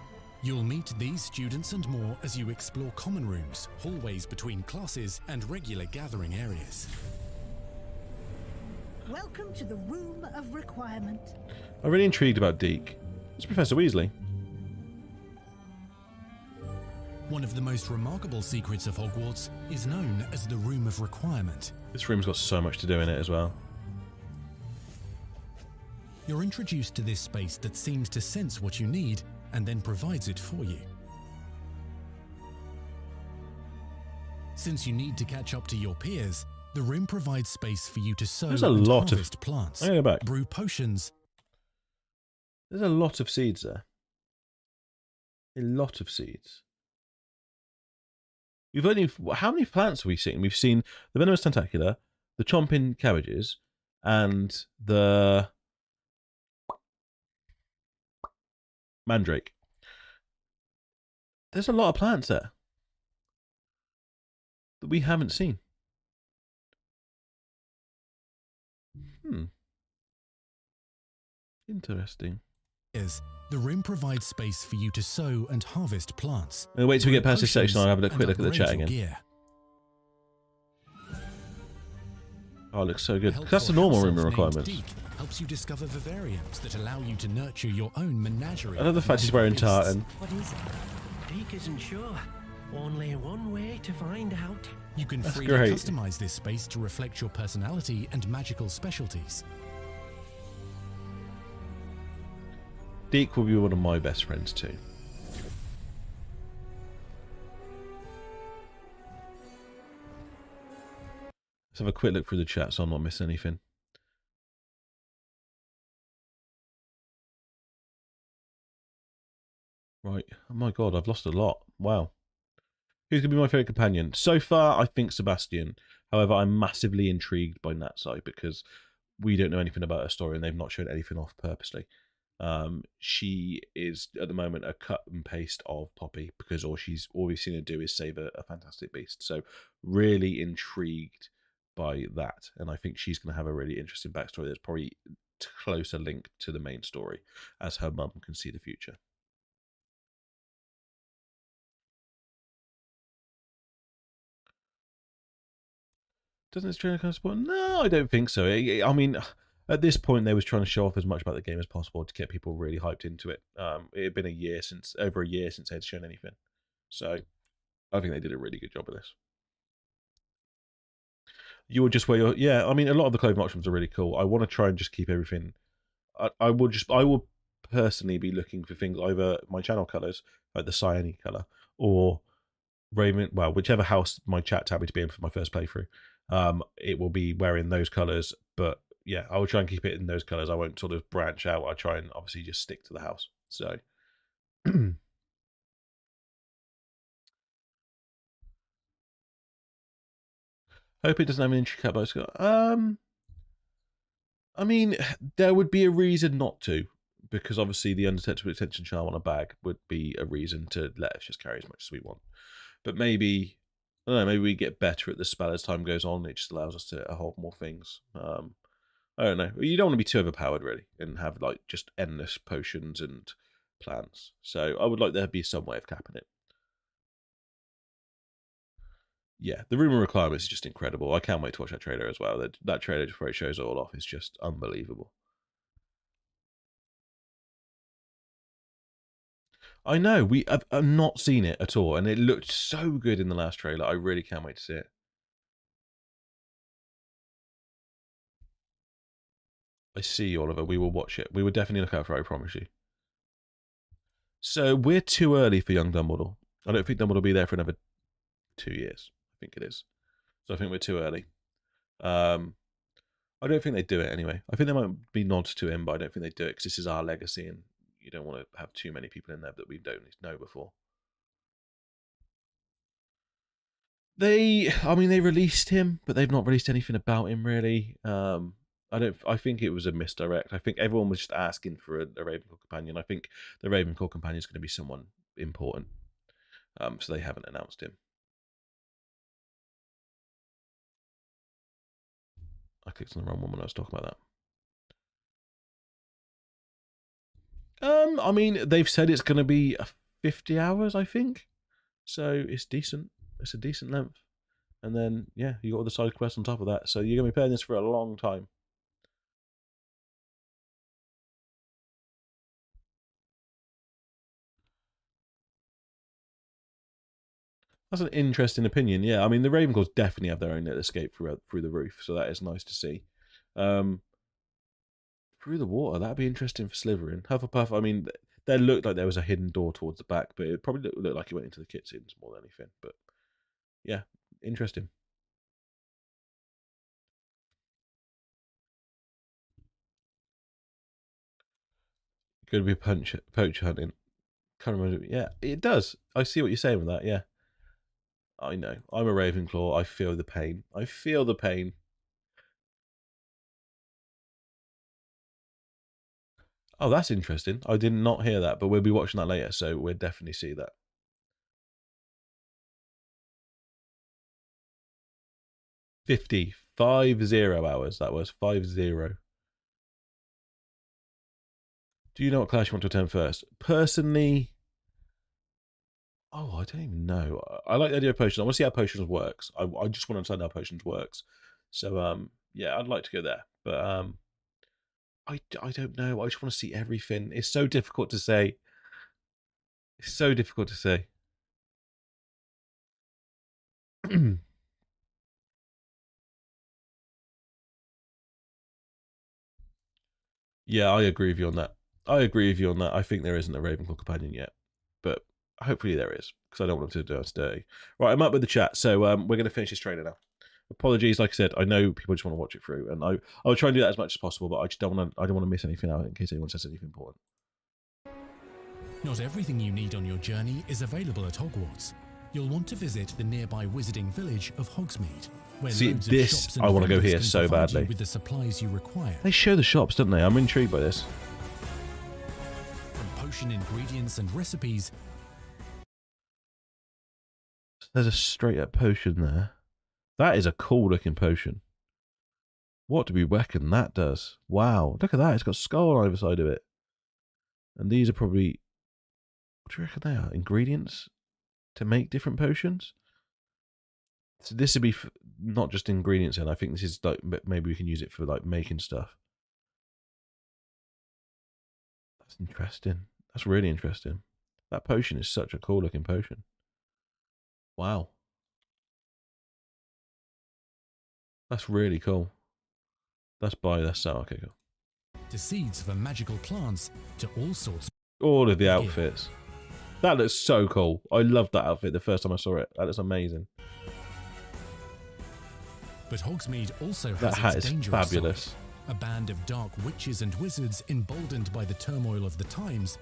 S2: You'll meet these students and more as you explore common rooms, hallways between classes, and regular gathering areas.
S11: Welcome to the Room of Requirement.
S1: I'm really intrigued about Deke. It's Professor Weasley.
S2: One of the most remarkable secrets of Hogwarts is known as the Room of Requirement.
S1: This room's got so much to do in it as well.
S2: You're introduced to this space that seems to sense what you need and then provides it for you. Since you need to catch up to your peers, the room provides space for you to sow
S1: There's a
S2: and
S1: lot of-
S2: harvest plants,
S1: I'm gonna go back.
S2: brew potions,
S1: There's a lot of seeds there. A lot of seeds. We've only... How many plants have we seen? We've seen the Venomous Tentacula, the Chomping Cabbages, and the... Mandrake. There's a lot of plants there that we haven't seen. Interesting.
S2: the room provides space for you to sow and harvest plants.
S1: I'll wait till we
S2: brew
S1: get past this section. I'll have a quick
S2: potions,
S1: look at the
S2: and
S1: chat
S2: upgrade
S1: again.
S2: your gear.
S1: Oh, it looks so good. 'Cause
S2: Helpful
S1: that's the normal
S2: house
S1: room
S2: elf named
S1: requirements.
S2: Deke helps you discover vivariums that allow you to nurture your own menagerie.
S1: I love the fact he's wearing tartan.
S10: What is it? Deke isn't sure. Only one way to find out.
S2: You can
S1: That's
S2: freely
S1: great.
S2: customize this space to reflect your personality and magical specialties.
S1: Deke will be one of my best friends too. Let's have a quick look through the chat so I'm not missing anything. Right. Oh my god, I've lost a lot. Wow. Who's going to be my favourite companion? So far, I think Sebastian. However, I'm massively intrigued by Natsai because we don't know anything about her story and they've not shown anything off purposely. She is, at the moment, a cut and paste of Poppy because all we've seen her do is save a fantastic beast. So really intrigued by that. And I think she's going to have a really interesting backstory that's probably closer linked to the main story as her mum can see the future. Doesn't this trailer kind of spoil? No, I don't think so. I mean, at this point, they was trying to show off as much about the game as possible to get people really hyped into it. It had been over a year since they had shown anything, so I think they did a really good job of this. You will just wear your I mean, a lot of the clothing options are really cool. I want to try and just keep everything. I will personally be looking for things either my channel colors, like the cyany color, or Raven. Well, whichever house my chat tabbed me to be in for my first playthrough. It will be wearing those colors, but yeah, I will try and keep it in those colors. I won't sort of branch out. I try and obviously just stick to the house. So hope it doesn't have an intricate bow. I mean, there would be a reason not to, because obviously the undetectable attention charm on a bag would be a reason to let us just carry as much as we want. But maybe, I don't know, maybe we get better at the spell as time goes on. It just allows us to hold more things. I don't know. You don't want to be too overpowered, really, and have like just endless potions and plans. So I would like there to be some way of capping it. Yeah, the room of requirements is just incredible. I can't wait to watch that trailer as well. That trailer, before it shows it all off, is just unbelievable. I know, we have not seen it at all, and it looked so good in the last trailer. I really can't wait to see it. I see you, Oliver. We will watch it. We will definitely look out for it, I promise you. So we're too early for young Dumbledore. I don't think Dumbledore will be there for another 2 years. I think it is. So I think we're too early. I don't think they do it anyway. I think there might be nods to him, but I don't think they do it because this is our legacy and you don't want to have too many people in there that we don't know before. They released him, but they've not released anything about him really. I think it was a misdirect. I think everyone was just asking for a Ravenclaw companion. I think the Ravenclaw companion is going to be someone important. So they haven't announced him. I clicked on the wrong one when I was talking about that. I mean, they've said it's going to be 50 hours, I think. So it's decent. It's a decent length. And then, yeah, you got all the side quests on top of that. So you're going to be playing this for a long time. That's an interesting opinion. Yeah, I mean, the Ravenclaws definitely have their own little escape through the roof. So that is nice to see. Through the water, that'd be interesting for Slytherin. Hufflepuff, I mean, there looked like there was a hidden door towards the back, but it probably looked like it went into the kitchens more than anything. But yeah, interesting. Could be poacher hunting. Can't remember. Yeah, it does. I see what you're saying with that. Yeah, I know. I'm a Ravenclaw. I feel the pain. I feel the pain. Oh, that's interesting. I did not hear that, but we'll be watching that later, so we'll definitely see that. 50 hours. That was 50. Do you know what class you want to attend first? Personally, I don't even know. I like the idea of potions. I want to see how potions works. I just want to understand how potions works. So yeah, I'd like to go there, but I don't know. I just want to see everything. It's so difficult to say. It's so difficult to say. Yeah, I agree with you on that. I think there isn't a Ravenclaw companion yet, but hopefully there is, because I don't want them to do us dirty. Right, I'm up with the chat, so we're going to finish this trailer now. Apologies, like I said, I know people just want to watch it through, and I'll try and do that as much as possible, but I don't want to miss anything out in case anyone says anything important.
S2: Not everything you need on your journey is available at Hogwarts. You'll want to visit the nearby wizarding village of Hogsmeade, where
S1: see
S2: loads
S1: this.
S2: of shops and
S1: I want to go
S2: vendors
S1: here
S2: can
S1: so
S2: provide you
S1: badly.
S2: with the supplies you require.
S1: They show the shops, don't they? I'm intrigued by this.
S2: From potion ingredients and recipes.
S1: There's a straight up potion there. That is a cool looking potion. What do we reckon that does? Wow, look at that. It's got skull on either side of it. And these are probably, what do you reckon they are? Ingredients to make different potions? So this would be not just ingredients, and I think this is like, maybe we can use it for like making stuff. That's interesting. That's really interesting. That potion is such a cool looking potion. Wow. That's really cool. Let's buy this. So okay, cool.
S2: To seeds for magical plants, to all sorts.
S1: All of the outfits. That looks so cool. I loved that outfit the first time I saw it. That looks amazing.
S2: But Hogsmeade also has
S1: that hat
S2: its
S1: is
S2: dangerous
S1: fabulous.
S2: side. A band of dark witches and wizards, emboldened by the turmoil of the times,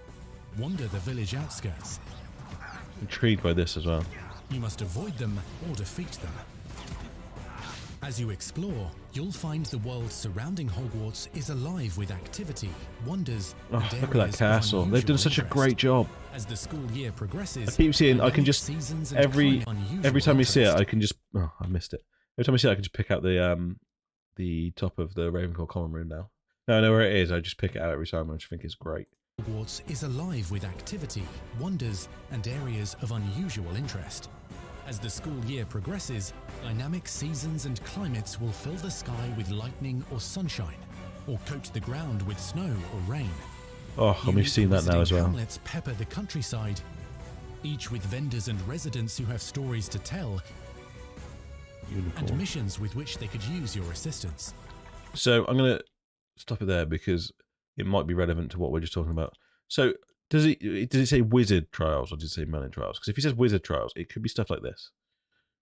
S2: wander the village outskirts.
S1: Intrigued by this as well.
S2: You must avoid them or defeat them. As you explore, you'll find the world surrounding Hogwarts is alive with activity, wonders, and
S1: Look at that
S2: areas of
S1: castle. They've done such a
S2: interest.
S1: great job.
S2: As the school year progresses,
S1: I keep seeing, I can just,
S2: seasons and
S1: every
S2: unusual
S1: time you see it,
S2: interest.
S1: I can just, oh, I missed it. Every time I see it, I can just pick out the top of the Ravenclaw common room now. No, I know where it is. I just pick it out every time. I just think it's great.
S2: Hogwarts is alive with activity, wonders, and areas of unusual interest. As the school year progresses, dynamic seasons and climates will fill the sky with lightning or sunshine, or coat the ground with snow or rain.
S1: Oh, and we've seen that now as well.
S2: Hamlets pepper the countryside, each with vendors and residents who have stories to tell, and missions with which they could use your assistance.
S1: So I'm going to stop it there because it might be relevant to what we're just talking about. So does it say wizard trials or does it say Merlin trials? Because if he says wizard trials, it could be stuff like this.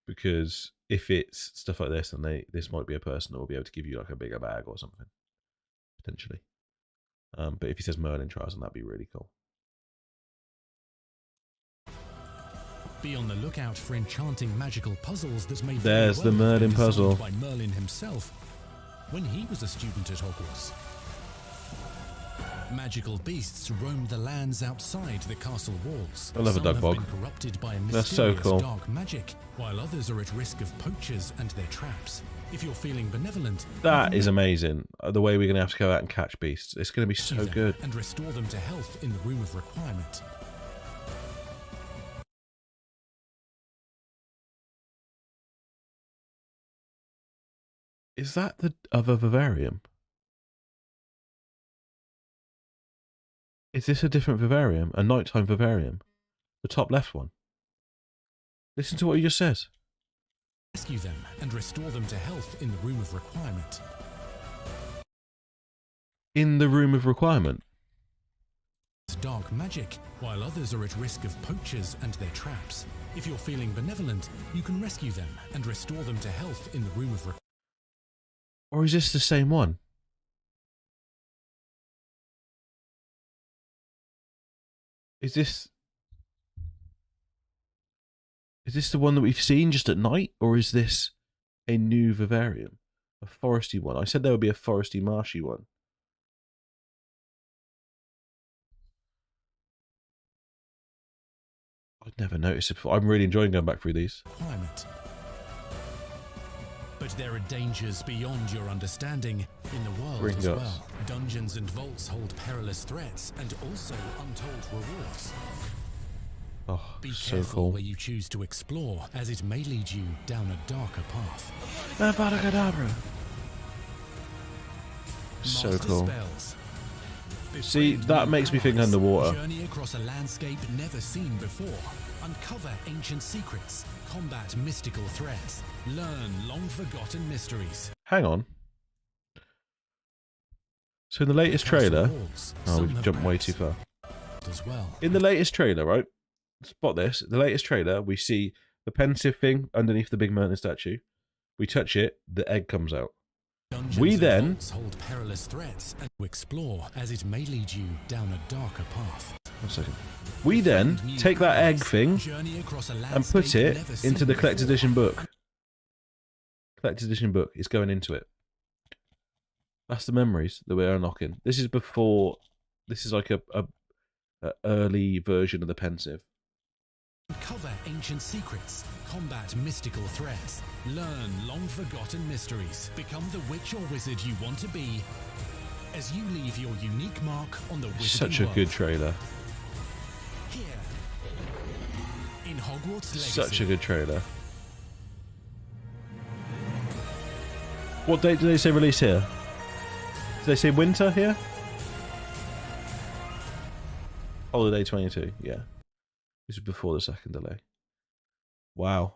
S1: Because if it's stuff like this, then this might be a person that will be able to give you like a bigger bag or something, potentially. But if he says Merlin trials, then that'd be really cool.
S2: Be on the lookout for enchanting magical puzzles that may
S1: There's the Merlin puzzle
S2: by Merlin himself when he was a student at Hogwarts. Magical beasts roam the lands outside the castle walls.
S1: I love a
S2: Some
S1: dog
S2: have
S1: bog.
S2: been corrupted by a
S1: That's so
S2: mysterious
S1: cool.
S2: dark magic, while others are at risk of poachers and their traps. If you're feeling benevolent,
S1: That is amazing. The way we're going to have to go out and catch beasts. It's going to be so good.
S2: and restore them to health in the room of requirement.
S1: Is that the other vivarium? Is this a different vivarium? A nighttime vivarium? The top left one? Listen to what he just says.
S2: Rescue them and restore them to health in the room of requirement.
S1: In the room of requirement?
S2: Dark magic, while others are at risk of poachers and their traps. If you're feeling benevolent, you can rescue them and restore them to health in the room of requirement.
S1: Or is this the same one? Is this the one that we've seen just at night? Or is this a new vivarium? A foresty one? I said there would be a foresty marshy one. I'd never noticed it before. I'm really enjoying going back through these.
S2: But there are dangers beyond your understanding in the world
S1: Ring
S2: as
S1: guts.
S2: well. Dungeons and vaults hold perilous threats and also untold rewards.
S1: Oh,
S2: Be
S1: so
S2: careful
S1: cool.
S2: where you choose to explore, as it may lead you down a darker path.
S1: Avada Kedavra. So
S2: Master
S1: cool.
S2: spells.
S1: See,
S2: Befriend
S1: that
S2: new
S1: makes me think
S2: allies.
S1: underwater.
S2: Journey across a landscape never seen before. Uncover ancient secrets. Combat mystical threats. Learn long-forgotten mysteries.
S1: Hang on. So in the latest trailer... Oh, we've jumped way too far.
S2: As well.
S1: In the latest trailer, right? Spot this. The latest trailer, we see the pensive thing underneath the big Merlin statue. We touch it, the egg comes out.
S2: Dungeons
S1: We
S2: and
S1: then...
S2: vaults hold perilous threats and to explore, as it may lead you down a darker path.
S1: 1 second. We then take that egg thing and put it into the collector's edition book. Collector's edition book is going into it. That's the memories that we're unlocking. This is before. This is like a early version of the pensive.
S2: Uncover ancient secrets, combat mystical threats, learn long-forgotten mysteries, become the witch or wizard you want to be as you leave your unique mark on the wizarding
S1: Such a
S2: world.
S1: good trailer.
S2: Here, in Hogwarts Legacy.
S1: Such a good trailer. What date do they say release here? Do they say winter here? Holiday 22, yeah. This is before the second delay. Wow.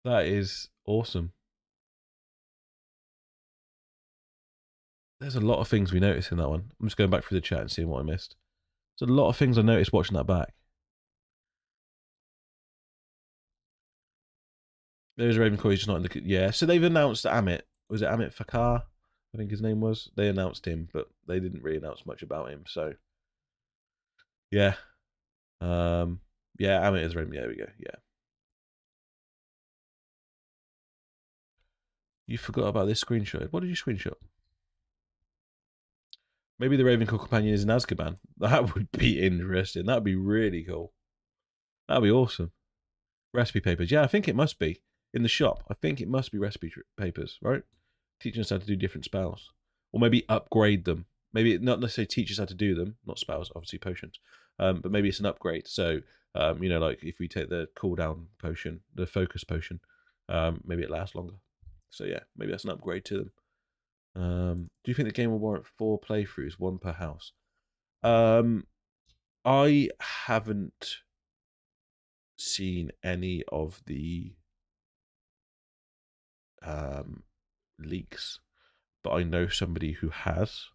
S1: That is awesome. There's a lot of things we noticed in that one. I'm just going back through the chat and seeing what I missed. There's a lot of things I noticed watching that back. There's Ravenclaw, he's just not in the... Yeah, so they've announced Amit. Was it Amit Fakar? I think his name was. They announced him, but they didn't really announce much about him, so... Yeah. Yeah, Amit is Ravenclaw. There we go, yeah. You forgot about this screenshot. What did you screenshot? Maybe the Ravenclaw companion is in Azkaban. That would be interesting. That would be really cool. That would be awesome. Recipe papers. Yeah, I think it must be. In the shop. I think it must be recipe papers, right? Teaching us how to do different spells. Or maybe upgrade them. Maybe not necessarily teach us how to do them. Not spells, obviously potions. But maybe it's an upgrade. So, you know, like if we take the cooldown potion, the focus potion, maybe it lasts longer. So yeah, maybe that's an upgrade to them. Do you think the game will warrant 4 playthroughs, 1 per house? I haven't seen any of the leaks, but I know somebody who has,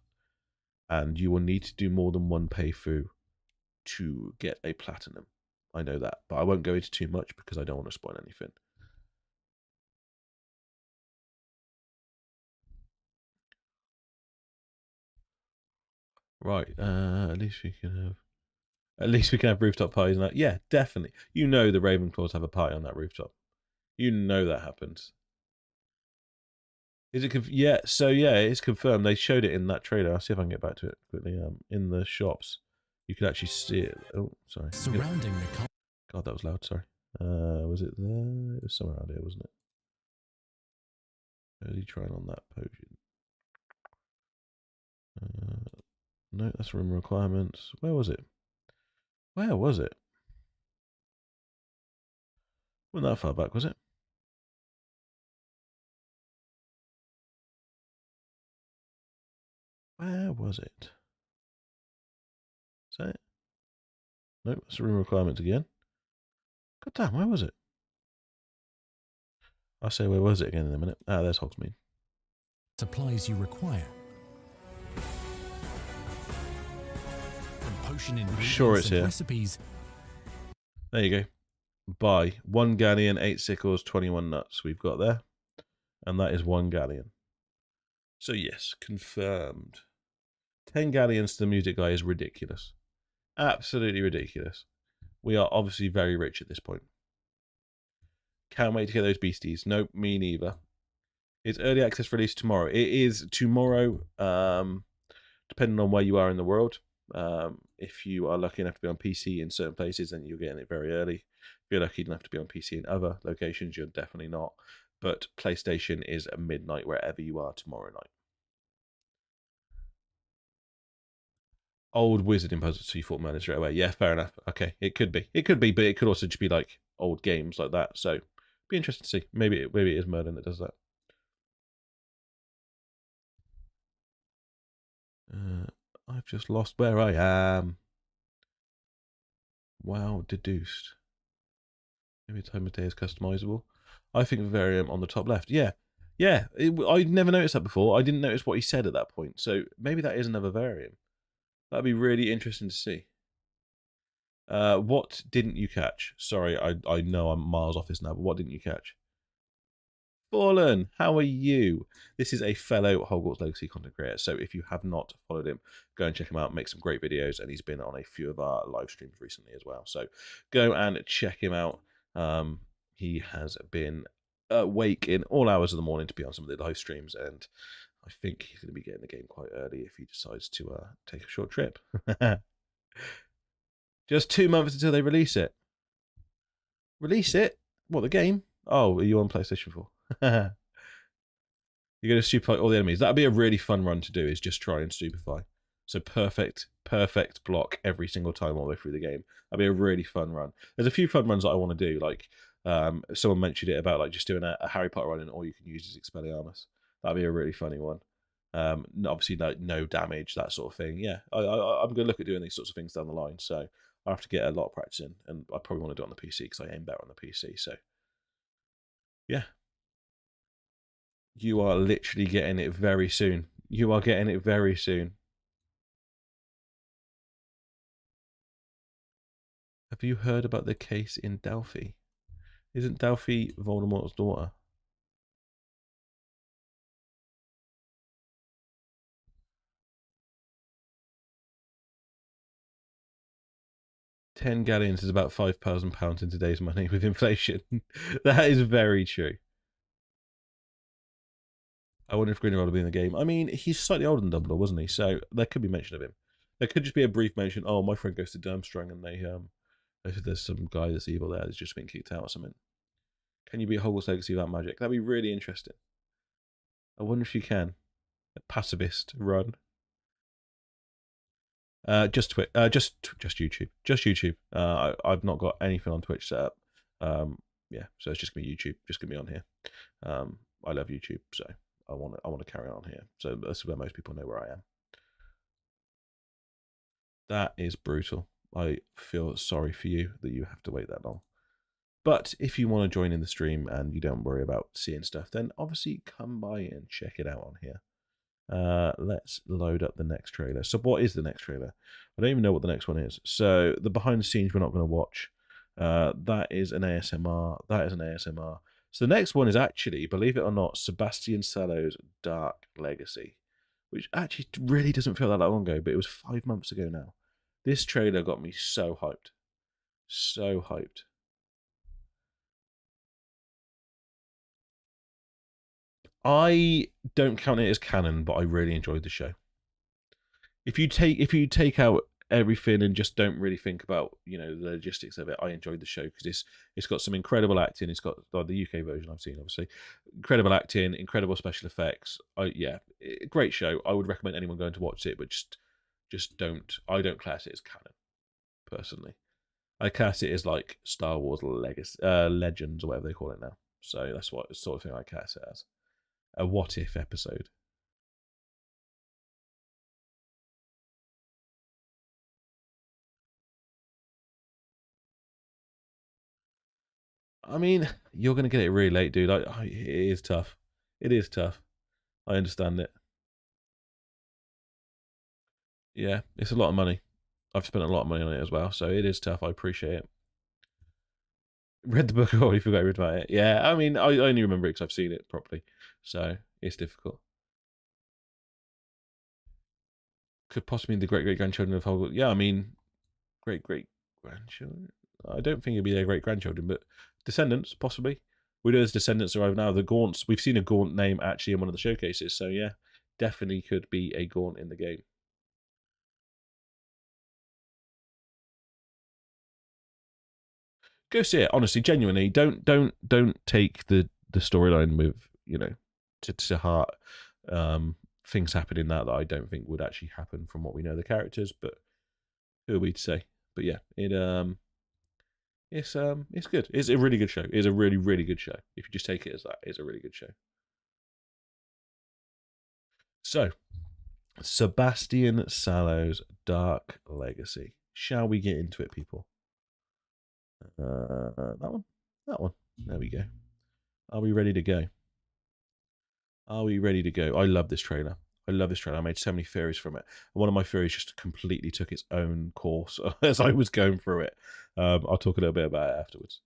S1: and you will need to do more than 1 playthrough to get a platinum. I know that, but I won't go into too much because I don't want to spoil anything. Right, at least we can have rooftop parties and that. Yeah, definitely. You know the Ravenclaws have a party on that rooftop. You know that happens. Is it? Yeah. So yeah, it's confirmed. They showed it in that trailer. I'll see if I can get back to it quickly. In the shops, you could actually see it. Oh, sorry.
S2: Surrounding the
S1: God, that was loud. Sorry. Was it there? It was somewhere around here, wasn't it? Early trying on that potion. No, that's room requirements. Where was it? Where was it? Wasn't that far back, was it? Where was it? Is that it? Nope, that's room requirements again. God damn, where was it? I'll say where was it again in a minute. Ah, there's Hogsmeade.
S2: Supplies you require. From potion
S1: I'm sure it's here.
S2: Recipes.
S1: There you go. Buy 1 galleon, 8 sickles, 21 nuts. We've got there. And that is 1 galleon. So yes, confirmed. 10 galleons to the music guy is ridiculous. Absolutely ridiculous. We are obviously very rich at this point. Can't wait to get those beasties. Nope, me neither. It's early access release tomorrow. It is tomorrow, depending on where you are in the world. If you are lucky enough to be on PC in certain places, then you're getting it very early. If you're lucky enough to be on PC in other locations, you're definitely not. But PlayStation is at midnight wherever you are tomorrow night. Old wizard imposter, so you thought murder straight away. Yeah, fair enough. Okay, it could be. It could be, but it could also just be like old games like that. So, be interesting to see. Maybe it is Merlin that does that. I've just lost where I am. Wow, deduced. Maybe time of day is customizable. I think Vivarium on the top left. Yeah. Yeah, I never noticed that before. I didn't notice what he said at that point. So maybe that is another Vivarium. That'd be really interesting to see. What didn't you catch? Sorry, I know I'm miles off this now, but what didn't you catch? Fallen, how are you? This is a fellow Hogwarts Legacy content creator, so if you have not followed him, go and check him out, make some great videos, and he's been on a few of our live streams recently as well. So go and check him out. He has been awake in all hours of the morning to be on some of the live streams, and I think he's going to be getting the game quite early if he decides to take a short trip. Just 2 months until they release it. Release it? What, the game? Oh, are you on PlayStation 4? You're going to stupefy all the enemies. That'd be a really fun run to do, is just try and stupefy. So perfect block every single time all the way through the game. That'd be a really fun run. There's a few fun runs that I want to do, like someone mentioned it about like just doing a Harry Potter run and all you can use is Expelliarmus. That'd be a really funny one. Obviously, no damage, that sort of thing. Yeah, I'm going to look at doing these sorts of things down the line. So I have to get a lot of practice in, and I probably want to do it on the PC because I aim better on the PC. So yeah, you are literally getting it very soon. You are getting it very soon. Have you heard about the case in Delphi? Isn't Delphi Voldemort's daughter? £10 galleons is about £5,000 in today's money with inflation. That is very true. I wonder if Grindelwald will be in the game. I mean, he's slightly older than Dumbledore, wasn't he? So there could be mention of him. There could just be a brief mention. Oh, my friend goes to Durmstrang, and they said there's some guy that's evil there that's just been kicked out or something. Can you be a Hogwarts Legacy without magic? That'd be really interesting. I wonder if you can. A pacifist run. Just Twitch. Just YouTube. Just YouTube. I've not got anything on Twitch set up. Yeah, so it's just gonna be YouTube. Just gonna be on here. I love YouTube, so I want to carry on here. So that's where most people know where I am. That is brutal. I feel sorry for you that you have to wait that long. But if you want to join in the stream and you don't worry about seeing stuff, then obviously come by and check it out on here. Let's load up the next trailer. So what is the next trailer? I don't even know what the next one is. So the behind the scenes we're not going to watch. That is an ASMR. That is an ASMR. So the next one is actually, believe it or not, Sebastian Sallow's Dark Legacy, which actually really doesn't feel that long ago, but it was 5 months ago now. This trailer got me so hyped. So hyped. I don't count it as canon, but I really enjoyed the show. If you take out everything and just don't really think about the logistics of it, I enjoyed the show because it's got some incredible acting. It's got the UK version I've seen, obviously, incredible acting, incredible special effects. Great show. I would recommend anyone going to watch it, but just don't. I don't class it as canon, personally. I class it as like Star Wars Legacy, Legends, or whatever they call it now. So that's what sort of thing I class it as. A what if episode. I mean, you're going to get it really late, dude. It is tough. It is tough. I understand it. Yeah, it's a lot of money. I've spent a lot of money on it as well, so it is tough. I appreciate it. Read the book, I already forgot about it. Yeah, I mean, I only remember it because I've seen it properly, so it's difficult. Could possibly be the great-great-grandchildren of Hogwarts. Yeah, I mean, great-great-grandchildren? I don't think it'd be their great-grandchildren, but descendants, possibly. We know there's descendants arrive now. The Gaunts, we've seen a Gaunt name actually in one of the showcases, so yeah, definitely could be a Gaunt in the game. Go see it, honestly, genuinely. Don't take the storyline with to heart. Things happen in that I don't think would actually happen from what we know of the characters, but who are we to say? But yeah, it's good. It's a really good show. It's a really, really good show. If you just take it as that, it's a really good show. So, Sebastian Sallow's Dark Legacy. Shall we get into it, people? That one. There we go. Are we ready to go? Are we ready to go? I love this trailer. I made so many theories from it. One of my theories just completely took its own course as I was going through it. I'll talk a little bit about it afterwards.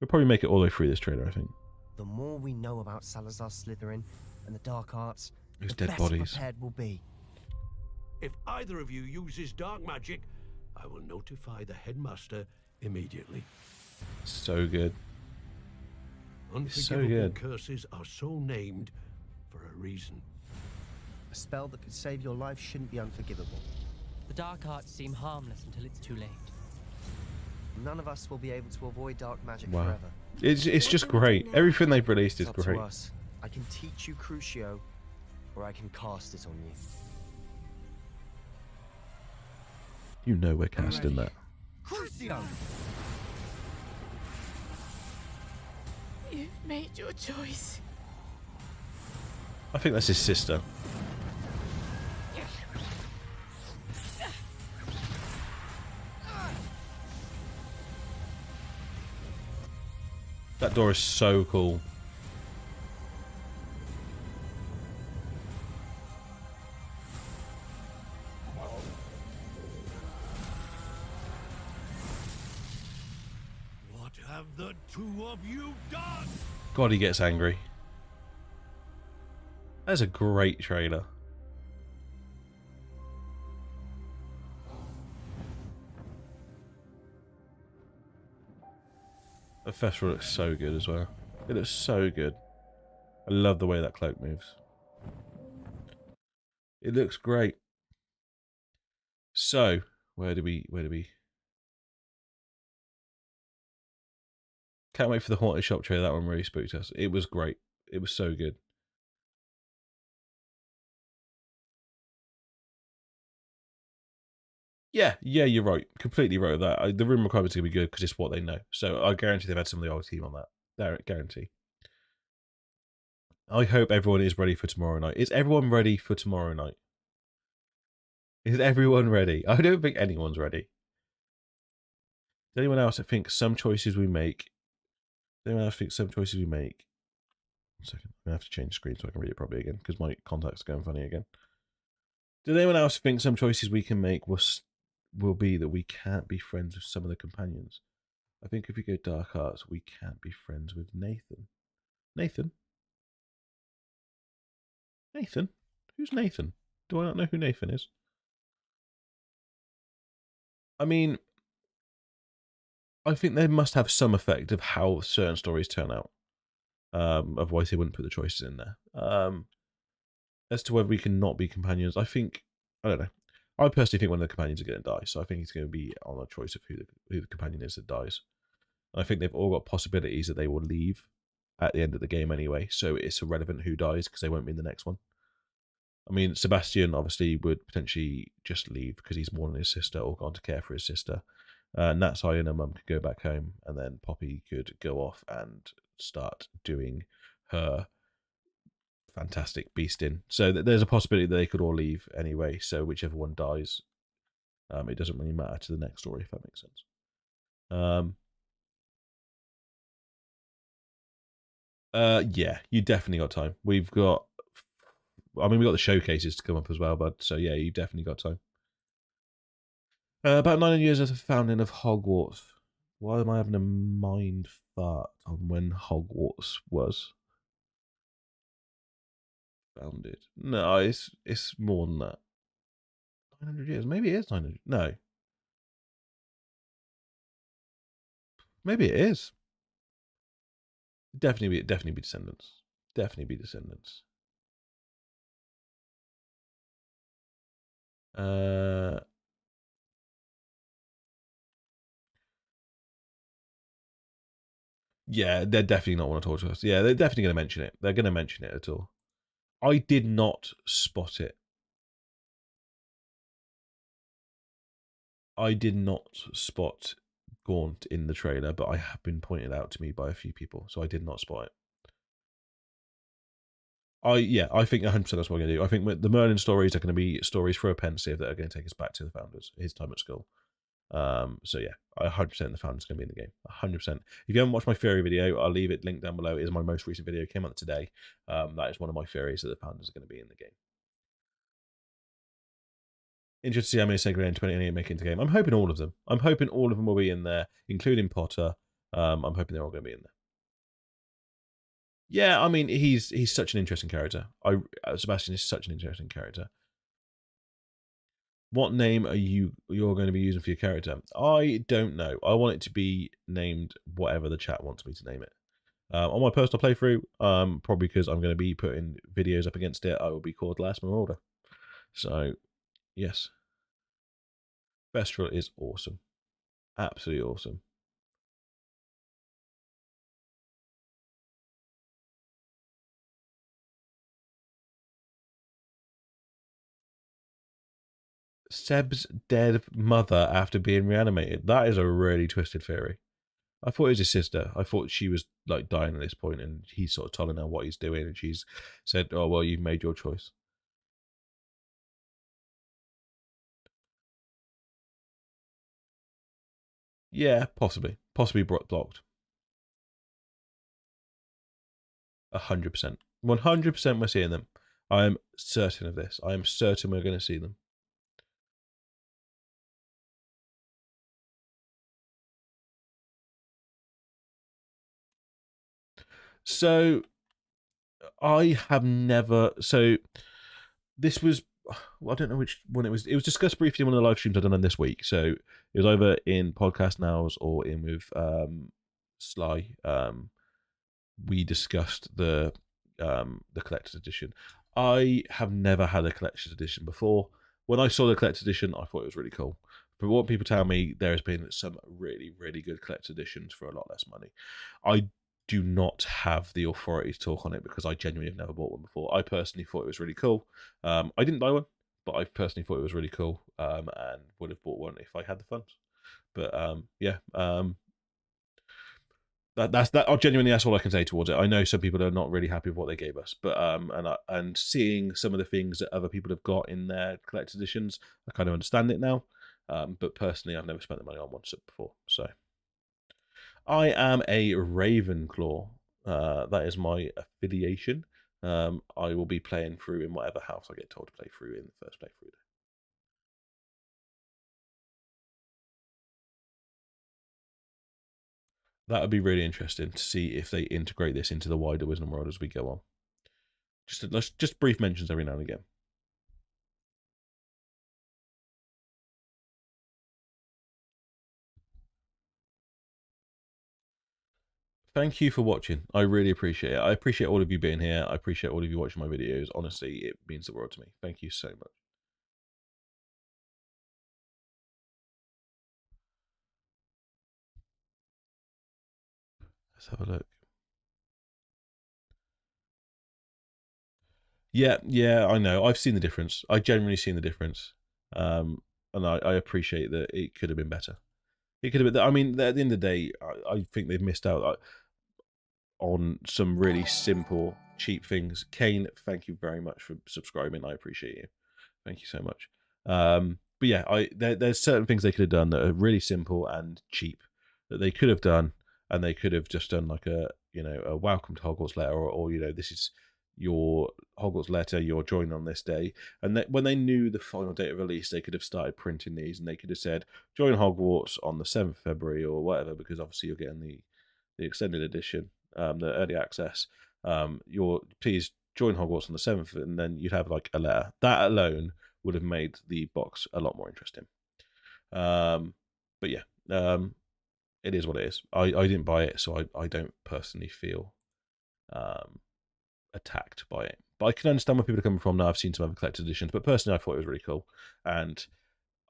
S1: We'll probably make it all the way through this trailer, I think.
S7: The more we know about Salazar Slytherin and the dark arts,
S1: Those
S7: the
S1: dead
S7: best
S1: bodies.
S7: prepared we'll be.
S5: If either of you uses dark magic, I will notify the headmaster immediately.
S1: So good.
S5: Unforgivable
S1: So good.
S5: curses are so named for a reason.
S7: A spell that could save your life shouldn't be unforgivable.
S12: The dark arts seem harmless until it's too late.
S7: None of us will be able to avoid dark magic
S1: Wow.
S7: forever.
S1: It's just great. Everything they've released is
S7: It's up
S1: great.
S7: to us. I can teach you Crucio, or I can cast it on you.
S1: You know we're casting that.
S7: Crucio!
S11: You've made your choice.
S1: I think that's his sister. That door is so cool.
S5: What have the two of you done?
S1: God, he gets angry. That's a great trailer. The festival looks so good as well. It looks so good. I love the way that cloak moves. It looks great. So, where do we... Can't wait for the Haunted Shop trailer. That one really spooked us. It was great. It was so good. Yeah, you're right. Completely right with that. The room requirements are going to be good because it's what they know. So I guarantee they've had some of the old team on that. Guarantee. I hope everyone is ready for tomorrow night. Is everyone ready for tomorrow night? Is everyone ready? I don't think anyone's ready. Does anyone else think some choices we make... One second. I'm going to have to change the screen so I can read it properly again because my contact's going funny again. Does anyone else think some choices we can make will be that we can't be friends with some of the companions? I think if we go dark arts, we can't be friends with Nathan. Nathan? Nathan? Who's Nathan? Do I not know who Nathan is? I mean, I think they must have some effect of how certain stories turn out. Otherwise they wouldn't put the choices in there. As to whether we can not be companions, I don't know. I personally think one of the companions are going to die, so I think it's going to be on a choice of who the companion is that dies. And I think they've all got possibilities that they will leave at the end of the game anyway, so it's irrelevant who dies because they won't be in the next one. I mean, Sebastian obviously would potentially just leave because he's mourning his sister or gone to care for his sister. Natsai and her mum could go back home, and then Poppy could go off and start doing her fantastic beasting. So there's a possibility that they could all leave anyway, so whichever one dies, it doesn't really matter to the next story, if that makes sense. Yeah, you definitely got time. We've got the showcases to come up as well, but so yeah, you definitely got time. About 900 years after the founding of Hogwarts. Why am I having a mind fart on when Hogwarts was founded? No, it's more than that. 900 years. Maybe it is 900. No. Maybe it is. Definitely be descendants. Definitely be descendants. Yeah, they're definitely not want to talk to us. Yeah, they're definitely going to mention it. They're going to mention it at all. I did not spot it. I did not spot Gaunt in the trailer, but I have been pointed out to me by a few people, so I did not spot it. I think 100% that's what we're going to do. I think the Merlin stories are going to be stories for a pensive that are going to take us back to the founders, his time at school. So yeah, 100% the founder's going to be in the game. 100%. If you haven't watched my theory video, I'll leave it linked down below. It is my most recent video. It came out today. That is one of my theories that the founders are going to be in the game. Interested to see how many Sacred End 2028 make into the game. I'm hoping all of them. I'm hoping all of them will be in there, including Potter. I'm hoping they're all going to be in there. Yeah, I mean, he's such an interesting character. Sebastian is such an interesting character. What name you're going to be using for your character? I don't know. I want it to be named whatever the chat wants me to name it. On my personal playthrough, probably because I'm going to be putting videos up against it, I will be called Last Marauder. So, yes. Bestial is awesome. Absolutely awesome. Seb's dead mother after being reanimated. That is a really twisted theory. I thought it was his sister. I thought she was like dying at this point, and he's sort of telling her what he's doing, and she's said, "Oh well, you've made your choice." Yeah, possibly blocked. 100%, 100%. We're seeing them. I am certain of this. I am certain we're going to see them. So I have never. So this was. Well, I don't know which one it was. It was discussed briefly in one of the live streams I've done this week. So it was either in Podcast Nows or in with Sly. We discussed the collector's edition. I have never had a collector's edition before. When I saw the collector's edition, I thought it was really cool. But what people tell me, there has been some really, really good collector's editions for a lot less money. I do not have the authority to talk on it because I genuinely have never bought one before. I personally thought it was really cool. I didn't buy one, but I personally thought it was really cool, and would have bought one if I had the funds. But yeah, that's genuinely, that's all I can say towards it. I know some people are not really happy with what they gave us, but and seeing some of the things that other people have got in their collector's editions, I kind of understand it now. But personally, I've never spent the money on one before. So I am a Ravenclaw. That is my affiliation. I will be playing through in whatever house I get told to play through in the first playthrough. That would be really interesting to see if they integrate this into the wider Wisdom World as we go on. Just brief mentions every now and again. Thank you for watching. I really appreciate it. I appreciate all of you being here. I appreciate all of you watching my videos. Honestly, it means the world to me. Thank you so much. Let's have a look. Yeah, I know. I've seen the difference. I genuinely seen the difference. And I appreciate that it could have been better. It could have been. I mean, at the end of the day, I think they've missed out on some really simple, cheap things. Kane, thank you very much for subscribing. I appreciate you. Thank you so much. But yeah, there's certain things they could have done that are really simple and cheap that they could have done, and they could have just done like a welcome to Hogwarts letter, or this is your Hogwarts letter, you're joining on this day. And when they knew the final date of release, they could have started printing these, and they could have said join Hogwarts on the 7th of February or whatever, because obviously you're getting the extended edition, the early access. Please join Hogwarts on the 7th, and then you'd have like a letter. That alone would have made the box a lot more interesting. But yeah, it is what it is. I didn't buy it, so I don't personally feel attacked by it. But I can understand where people are coming from now. I've seen some other collector's editions, but personally I thought it was really cool, and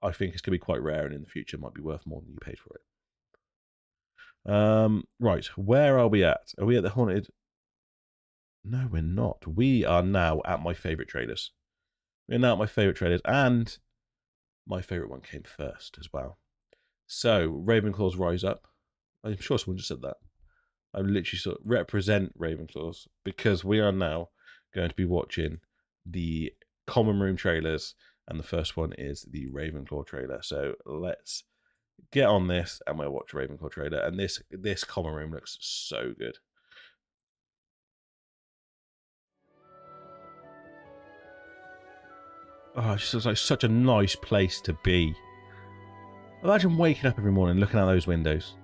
S1: I think it's going to be quite rare, and in the future might be worth more than you paid for it. Right, where are we at? Are we at the Haunted? No, we're not. We are now at my favourite trailers. We're now at my favourite trailers, and my favourite one came first as well. So, Ravenclaws Rise Up. I'm sure someone just said that. I'm literally sort of represent Ravenclaws, because we are now going to be watching the Common Room trailers, and the first one is the Ravenclaw trailer. So let's get on this, and we'll watch a Ravenclaw trailer. And this Common Room looks so good. Oh, it just looks like such a nice place to be. Imagine waking up every morning looking out those windows.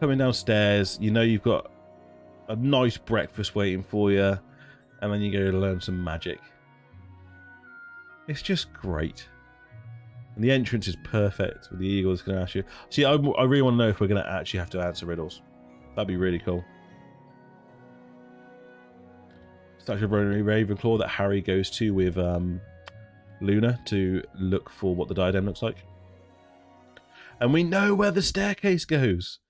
S1: Coming downstairs, you know you've got a nice breakfast waiting for you, and then you go to learn some magic. It's just great. And the entrance is perfect with the eagles going to ask you. See, I really want to know if we're going to actually have to answer riddles. That'd be really cool. Statue of Ravenclaw that Harry goes to with Luna to look for what the diadem looks like. And we know where the staircase goes.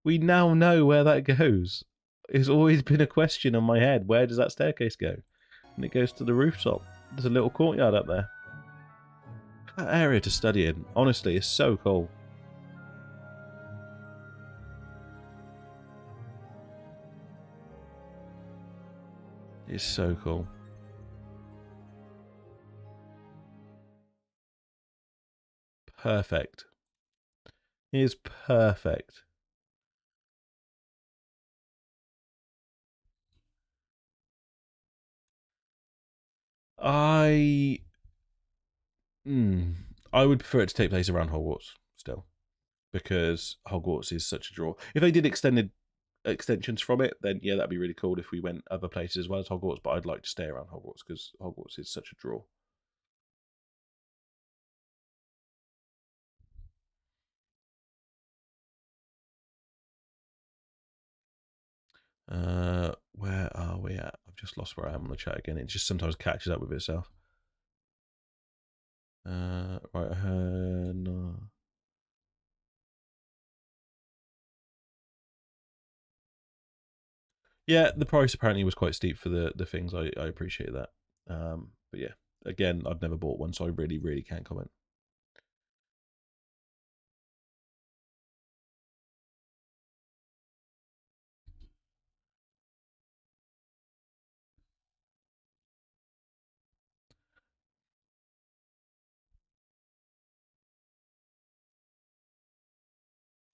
S1: We now know where that goes. It's always been a question in my head. Where does that staircase go? And it goes to the rooftop. There's a little courtyard up there. That area to study in, honestly, is so cool. It's so cool. Perfect. It is perfect. I would prefer it to take place around Hogwarts still, because Hogwarts is such a draw. If they did extensions from it, then yeah, that'd be really cool if we went other places as well as Hogwarts, but I'd like to stay around Hogwarts because Hogwarts is such a draw. Where are we at? I've just lost where I am on the chat again. It just sometimes catches up with itself. Right, no. Yeah, the price apparently was quite steep for the things. I appreciate that. But yeah, again, I've never bought one, so I really can't comment.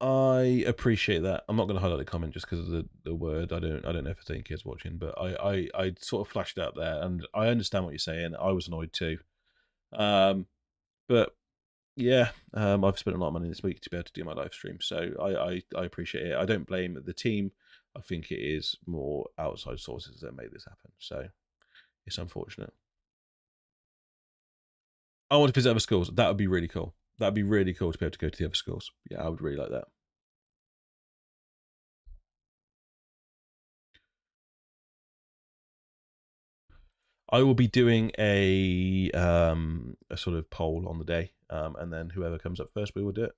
S1: I appreciate that. I'm not going to highlight the comment just because of the word. I don't know if it's any kids watching, but I sort of flashed out there, and I understand what you're saying. I was annoyed too. But yeah, I've spent a lot of money this week to be able to do my live stream, so I appreciate it. I don't blame the team. I think it is more outside sources that made this happen. So it's unfortunate. I want to visit other schools. That would be really cool. That'd be really cool to be able to go to the other schools. Yeah, I would really like that. I will be doing a sort of poll on the day, and then whoever comes up first, we will do it.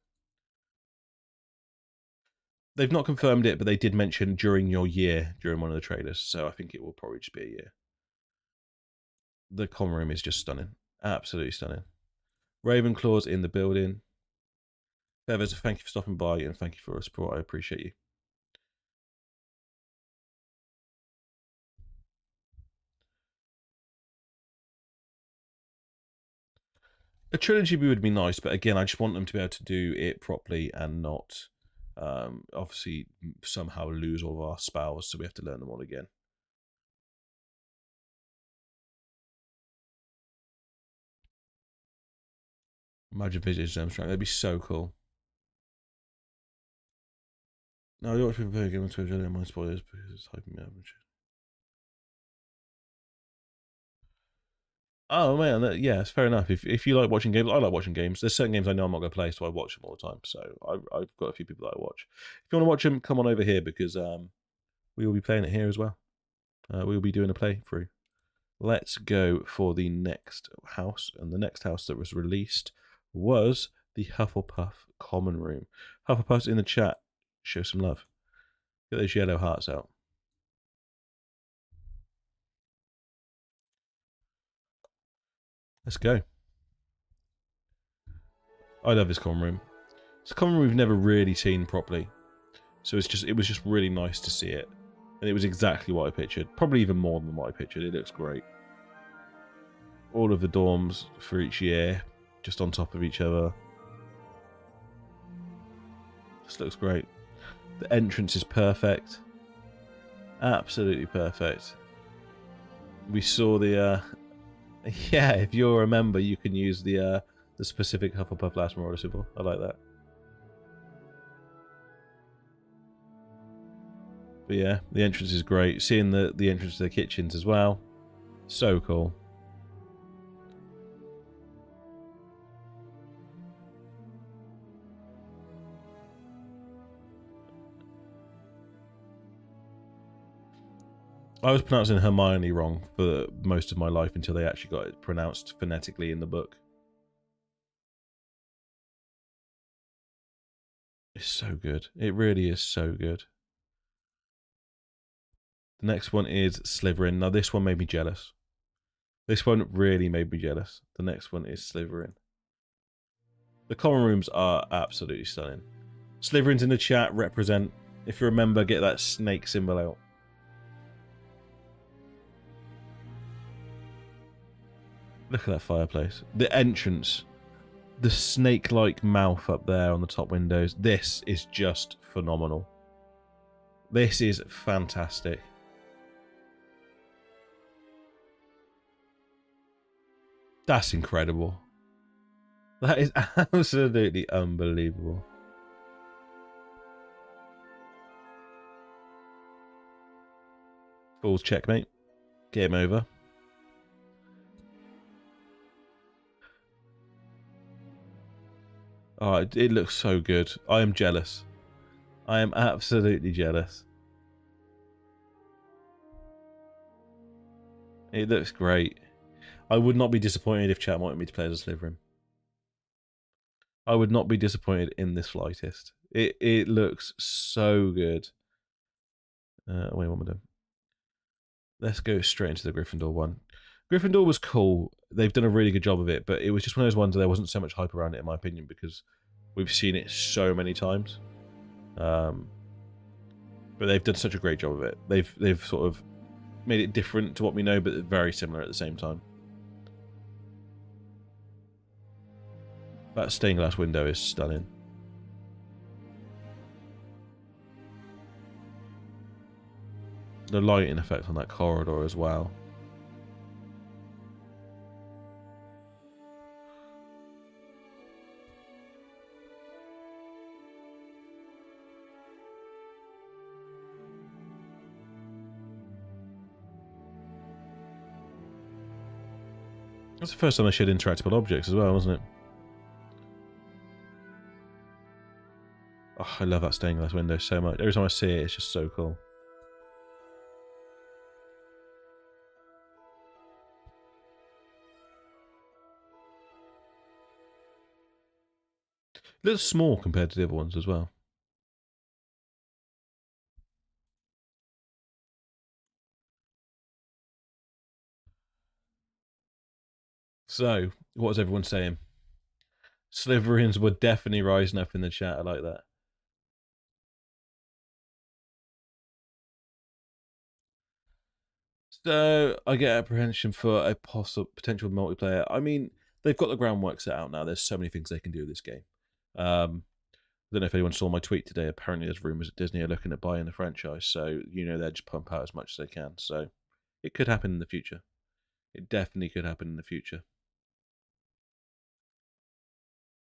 S1: They've not confirmed it, but they did mention during your year, during one of the trailers, so I think it will probably just be a year. The common room is just stunning. Absolutely stunning. Ravenclaw's in the building. Feathers, thank you for stopping by, and thank you for your support. I appreciate you. A trilogy would be nice, but again, I just want them to be able to do it properly and not obviously somehow lose all of our spells, so we have to learn them all again. Imagine Vintage Gemstone. That'd be so cool. No, I don't watch video game on Twitch. I don't mind spoilers because it's hyping me up and shit. Oh man, yeah, it's fair enough. If you like watching games, I like watching games. There's certain games I know I'm not going to play, so I watch them all the time. So I've got a few people that I watch. If you want to watch them, come on over here because we will be playing it here as well. We will be doing a playthrough. Let's go for the next house, and the next house that was released was the Hufflepuff Common Room. Hufflepuff's in the chat. Show some love. Get those yellow hearts out. Let's go. I love this common room. It's a common room we've never really seen properly, so it was just really nice to see it, and it was exactly what I pictured. Probably even more than what I pictured. It looks great. All of the dorms for each year, just on top of each other. This looks great. The entrance is perfect. Absolutely perfect. We saw the yeah, if you're a member, you can use the specific Hufflepuff Last Marauder symbol. I like that. But yeah, the entrance is great. Seeing the entrance to the kitchens as well. So cool. I was pronouncing Hermione wrong for most of my life until they actually got it pronounced phonetically in the book. It's so good. It really is so good. The next one is Slytherin. Now this one made me jealous. This one really made me jealous. The next one is Slytherin. The common rooms are absolutely stunning. Slytherins in the chat represent. If you remember, get that snake symbol out. Look at that fireplace. The entrance. The snake-like mouth up there on the top windows. This is just phenomenal. This is fantastic. That's incredible. That is absolutely unbelievable. Fool's checkmate. Game over. Oh, it looks so good. I am jealous. I am absolutely jealous. It looks great. I would not be disappointed if chat wanted me to play as a Slytherin. I would not be disappointed in this flightist. It looks so good. Wait, what am I doing? Let's go straight into the Gryffindor one. Gryffindor was cool. They've done a really good job of it, but it was just one of those ones where there wasn't so much hype around it, in my opinion, because we've seen it so many times. But they've done such a great job of it. They've sort of made it different to what we know, but very similar at the same time. That stained glass window is stunning. The lighting effect on that corridor as well. That's the first time they showed interactable objects as well, wasn't it? Oh, I love that stained glass window so much. Every time I see it, it's just so cool. It looks small compared to the other ones as well. So, what is everyone saying? Slytherins were definitely rising up in the chat. I like that. So, I get apprehension for a potential multiplayer. I mean, they've got the groundwork set out now. There's so many things they can do with this game. I don't know if anyone saw my tweet today. Apparently, there's rumours that Disney are looking at buying the franchise. So, you know, they'll just pump out as much as they can. So, it could happen in the future. It definitely could happen in the future.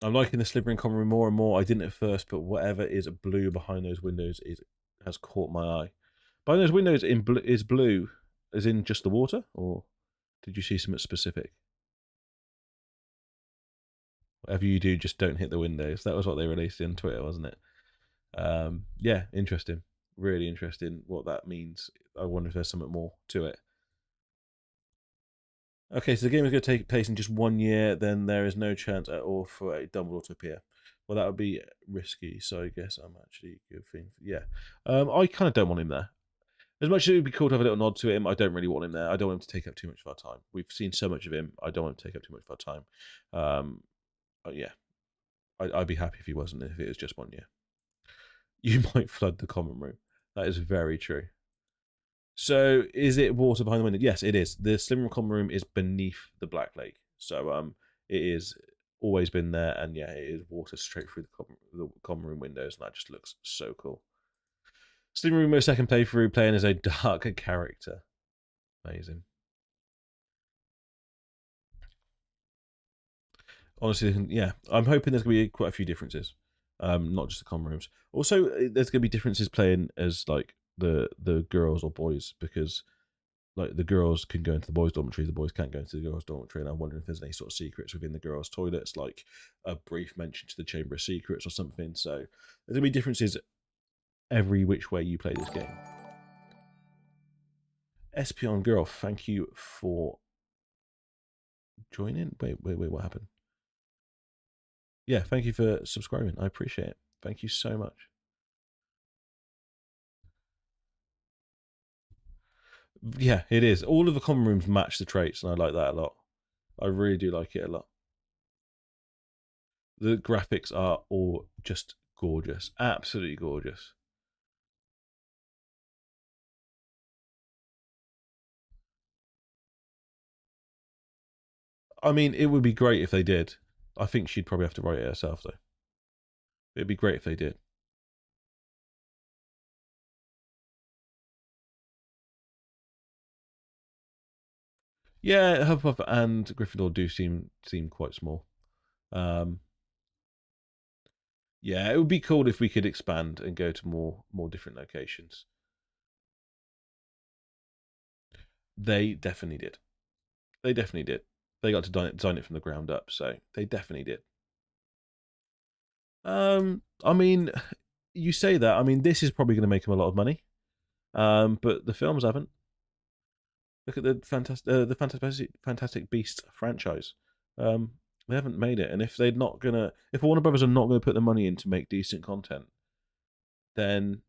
S1: I'm liking the Slytherin common room more and more. I didn't at first, but whatever is blue behind those windows has caught my eye. Behind those windows is blue, as in just the water, or did you see something specific? Whatever you do, just don't hit the windows. That was what they released on Twitter, wasn't it? Yeah, interesting. Really interesting what that means. I wonder if there's something more to it. Okay, so the game is going to take place in just 1 year, then there is no chance at all for a Dumbledore to appear. Well, that would be risky, so I guess I'm actually a good thing. Yeah. I kind of don't want him there. As much as it would be cool to have a little nod to him, I don't really want him there. I don't want him to take up too much of our time. We've seen so much of him, I don't want him to take up too much of our time. Yeah. I'd be happy if he wasn't, if it was just 1 year. You might flood the common room. That is very true. So, is it water behind the window? Yes, it is. The Slytherin common room is beneath the Black Lake. So, it is always been there, and yeah, it is water straight through the common room windows, and that just looks so cool. Slytherin room, my second playthrough, playing as a darker character. Amazing. Honestly, yeah, I'm hoping there's going to be quite a few differences. Not just the common rooms. Also, there's going to be differences playing as, like, the girls or boys, because like the girls can go into the boys' dormitory, the boys can't go into the girls' dormitory, and I'm wondering if there's any sort of secrets within the girls' toilets, like a brief mention to the Chamber of Secrets or something. So there's gonna be differences every which way you play this game. Espion Girl, thank you for joining. Wait, what happened? Yeah, thank you for subscribing. I appreciate it. Thank you so much. Yeah, it is. All of the common rooms match the traits, and I like that a lot. I really do like it a lot. The graphics are all just gorgeous. Absolutely gorgeous. I mean, it would be great if they did. I think she'd probably have to write it herself, though. It'd be great if they did. Yeah, Hufflepuff and Gryffindor do seem quite small. Yeah, it would be cool if we could expand and go to more different locations. They definitely did. They definitely did. They got to design it from the ground up, so they definitely did. I mean, you say that. I mean, this is probably going to make them a lot of money. But the films haven't. Look at the Fantastic Beasts franchise. They haven't made it, and if Warner Brothers are not gonna put the money in to make decent content, then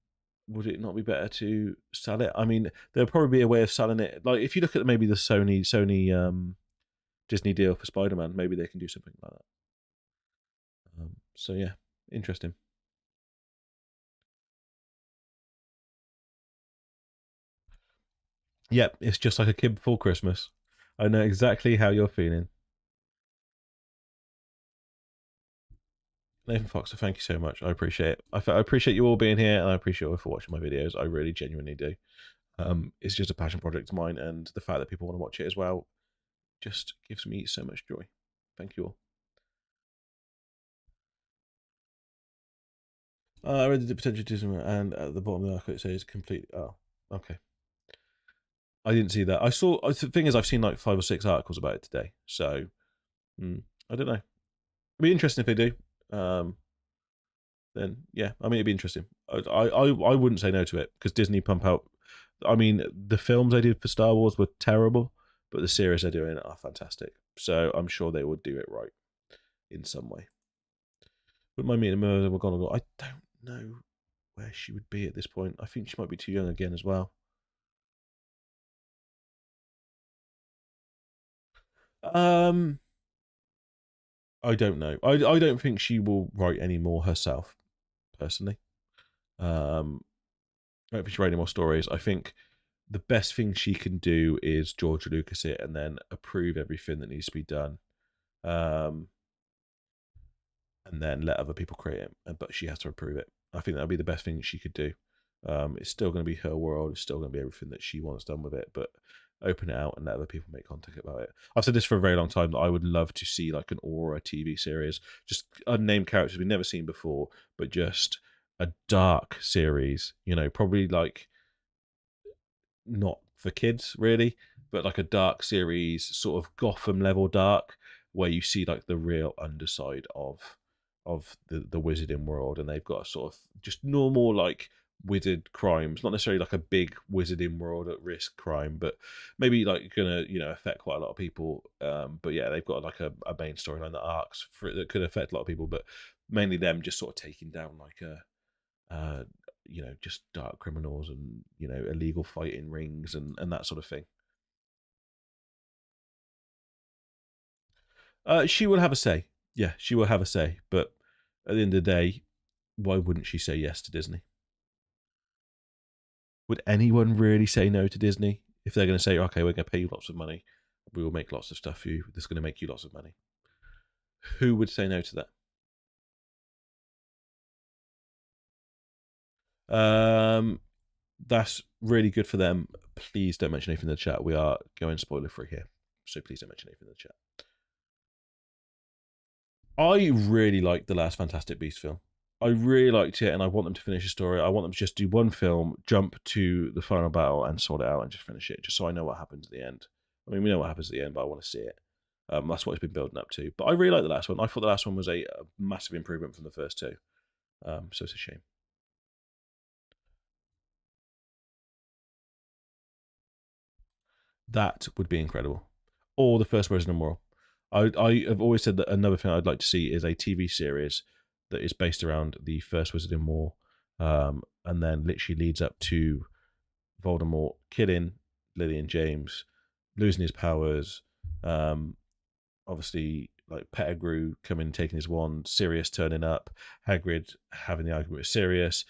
S1: would it not be better to sell it? I mean, there'll probably be a way of selling it. Like if you look at maybe the Sony Disney deal for Spider-Man, maybe they can do something like that. So yeah, interesting. Yep, it's just like a kid before Christmas. I know exactly how you're feeling. Nathan Fox, thank you so much. I appreciate it. I appreciate you all being here, and I appreciate you all for watching my videos. I really genuinely do. It's just a passion project of mine, and the fact that people want to watch it as well just gives me so much joy. Thank you all. I read the potential tourism, and at the bottom of the article it says complete. Oh, okay. I didn't see that. The thing is, I've seen like 5 or 6 articles about it today, so I don't know. It'd be interesting if they do. Then yeah, I mean it'd be interesting. I wouldn't say no to it, because Disney pump out. I mean, the films they did for Star Wars were terrible, but the series they're doing are fantastic. So I'm sure they would do it right in some way. Wouldn't mind meeting McGonagall. I don't know where she would be at this point. I think she might be too young again as well. I don't know. I don't think she will write any more herself, personally. I don't think she'll write any more stories. I think the best thing she can do is George Lucas it and then approve everything that needs to be done. And then let other people create it. But she has to approve it. I think that would be the best thing she could do. It's still going to be her world. It's still going to be everything that she wants done with it. But open it out and let other people make content about it. I've said this for a very long time, that I would love to see like an Aura TV series, just unnamed characters we've never seen before, but just a dark series, you know, probably like not for kids really, but like a dark series, sort of Gotham level dark, where you see like the real underside of the wizarding world, and they've got a sort of just normal like wizard crimes, not necessarily like a big wizarding world at risk crime, but maybe like gonna, you know, affect quite a lot of people. But yeah, they've got like a main storyline that arcs for it that could affect a lot of people, but mainly them just sort of taking down like you know, just dark criminals and, you know, illegal fighting rings and that sort of thing. She will have a say. Yeah, she will have a say, but at the end of the day, why wouldn't she say yes to Disney? Would anyone really say no to Disney if they're going to say, okay, we're going to pay you lots of money, we will make lots of stuff for you that's going to make you lots of money? Who would say no to that? That's really good for them. Please don't mention anything in the chat. We are going spoiler free here, so please don't mention anything in the chat. I really like the last Fantastic Beasts film. I really liked it, and I want them to finish the story. I want them to just do one film, jump to the final battle, and sort it out, and just finish it, just so I know what happens at the end. I mean, we know what happens at the end, but I want to see it. That's what it's been building up to. But I really like the last one. I thought the last one was a massive improvement from the first two. So it's a shame. That would be incredible. Or the first Wizard and Moral. I have always said that another thing I'd like to see is a TV series that is based around the first Wizard and Moral, and then literally leads up to Voldemort killing Lily and James, losing his powers, obviously like Pettigrew coming, taking his wand, Sirius turning up, Hagrid having the argument with Sirius,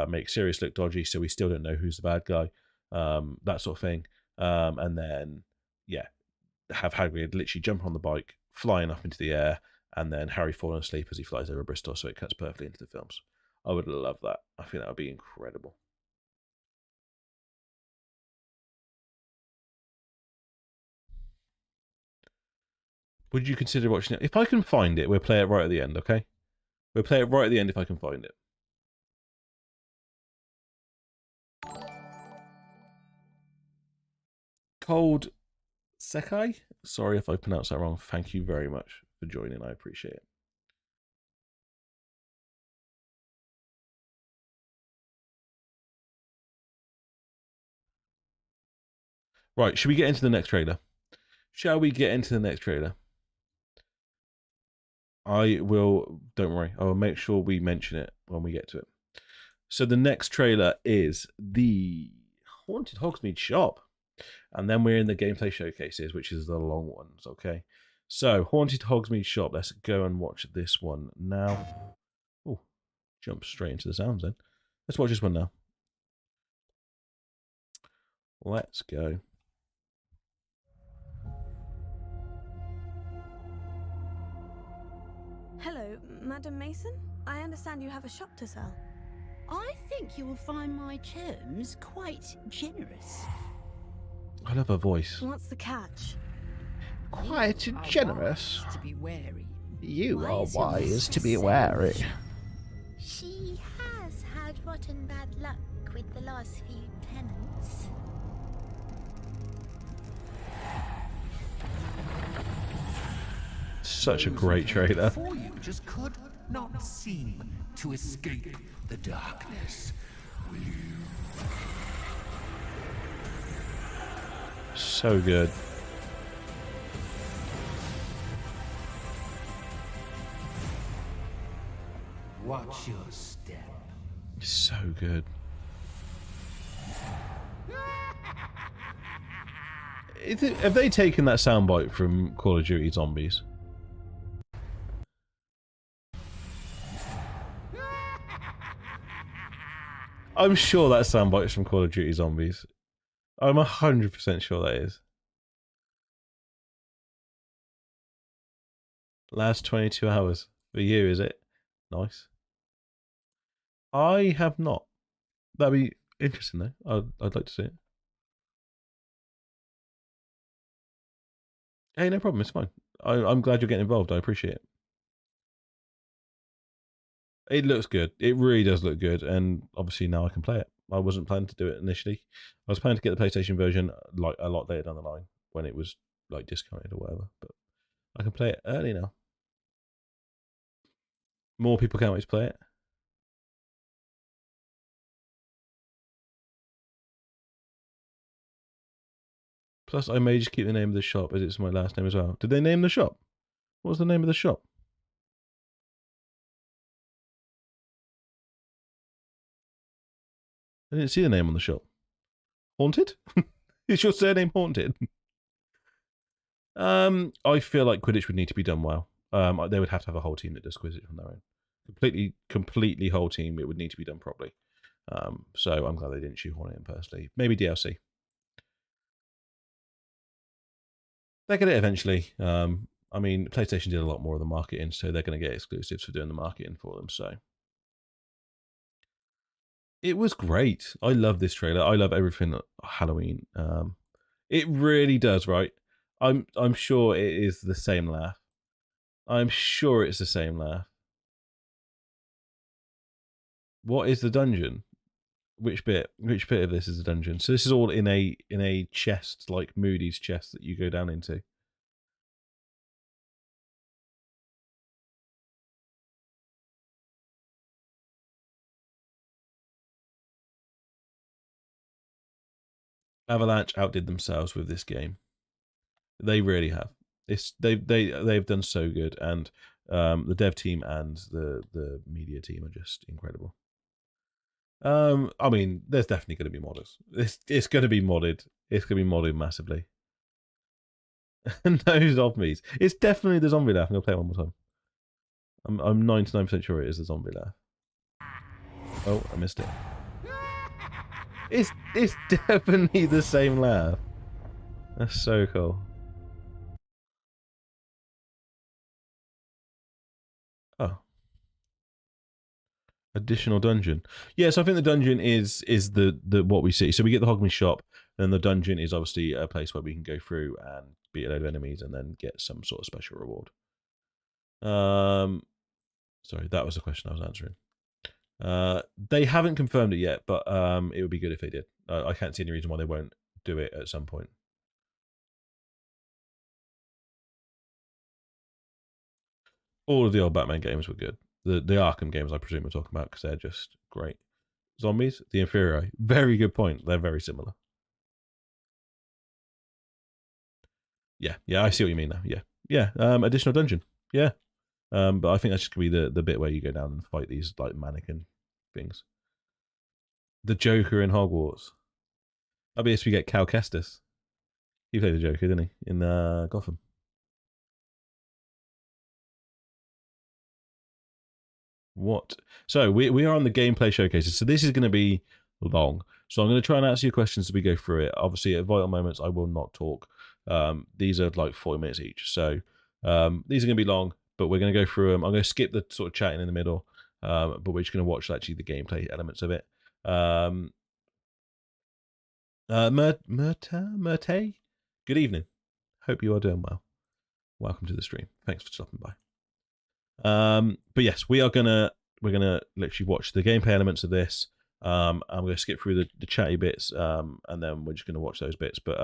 S1: make Sirius look dodgy, so we still don't know who's the bad guy, that sort of thing. And then, yeah, have Hagrid literally jump on the bike, flying up into the air, and then Harry falling asleep as he flies over Bristol, so it cuts perfectly into the films. I would love that. I think that would be incredible. Would you consider watching it? If I can find it, we'll play it right at the end, okay? We'll play it right at the end if I can find it. Cold Sekai? Sorry if I pronounced that wrong. Thank you very much for joining. I appreciate it. Right, should we get into the next trailer? Shall we get into the next trailer? I will, don't worry, I will make sure we mention it when we get to it. So the next trailer is the Haunted Hogsmeade Shop. And then we're in the gameplay showcases, which is the long ones, okay? So, Haunted Hogsmeade Shop. Let's go and watch this one now. Oh, jump straight into the sounds then. Let's watch this one now. Let's go.
S4: Hello, Madam Mason. I understand you have a shop to sell.
S13: I think you will find my terms quite generous.
S1: I love her voice.
S4: What's the catch?
S14: Quite generous.
S13: To be wary.
S14: You are wise to be wary.
S11: She has had rotten bad luck with the last few tenants.
S1: Such a great trailer.
S3: For you just could not seem to escape the darkness, will you?
S1: So good.
S3: Watch your step.
S1: So good. Have they taken that soundbite from Call of Duty Zombies? I'm sure that soundbite is from Call of Duty Zombies. I'm 100% sure that is. Last 22 hours for you, is it? Nice. I have not. That'd be interesting, though. I'd like to see it. Hey, no problem. It's fine. I'm glad you're getting involved. I appreciate it. It looks good. It really does look good. And obviously now I can play it. I wasn't planning to do it initially. I was planning to get the PlayStation version like a lot later down the line when it was like discounted or whatever. But I can play it early now. More people can't wait to play it. Plus, I may just keep the name of the shop as it's my last name as well. Did they name the shop? What was the name of the shop? I didn't see the name on the shop. Haunted? Is your surname Haunted? I feel like Quidditch would need to be done well. They would have to have a whole team that does Quidditch on their own. Completely whole team. It would need to be done properly. So I'm glad they didn't shoehorn it in personally. Maybe DLC. They get it eventually. I mean, PlayStation did a lot more of the marketing, so they're going to get exclusives for doing the marketing for them. So it was great. I love this trailer. I love everything Halloween. It really does, right? I'm sure it is the same laugh. I'm sure it's the same laugh. What is the dungeon? Which bit? Which bit of this is the dungeon? So this is all in a chest, like Moody's chest that you go down into. Avalanche outdid themselves with this game. They really have. They've done so good, and the dev team and the media team are just incredible. I mean, there's definitely going to be modders. It's going to be modded. It's going to be modded massively. No zombies. It's definitely the zombie laugh. I'm going to play it one more time. I'm 99% sure it is the zombie laugh. Oh, I missed it. It's definitely the same laugh. That's so cool. Oh. Additional dungeon. Yeah, so I think the dungeon is the what we see. So we get the Hogwarts shop, and the dungeon is obviously a place where we can go through and beat a load of enemies and then get some sort of special reward. Sorry, that was the question I was answering. They haven't confirmed it yet, but it would be good if they did. I can't see any reason why they won't do it at some point. All of the old Batman games were good. The Arkham games, I presume, we're talking about, because they're just great. Zombies, the Inferior, very good point. They're very similar. Yeah, I see what you mean now. Yeah. Additional dungeon. Yeah. But I think that's just gonna be the bit where you go down and fight these like mannequin things. The Joker in Hogwarts. I guess we get Cal Kestis. He played the Joker, didn't he? In Gotham. What? So we are on the gameplay showcases. So this is going to be long. So I'm going to try and answer your questions as we go through it. Obviously, at vital moments, I will not talk. These are like 40 minutes each. So these are going to be long, but we're going to go through them. I'm going to skip the sort of chatting in the middle, but we're just going to watch actually the gameplay elements of it. Murte, good evening. Hope you are doing well. Welcome to the stream. Thanks for stopping by. But yes, we're gonna literally watch the gameplay elements of this. I'm gonna skip through the chatty bits, and then we're just gonna watch those bits. But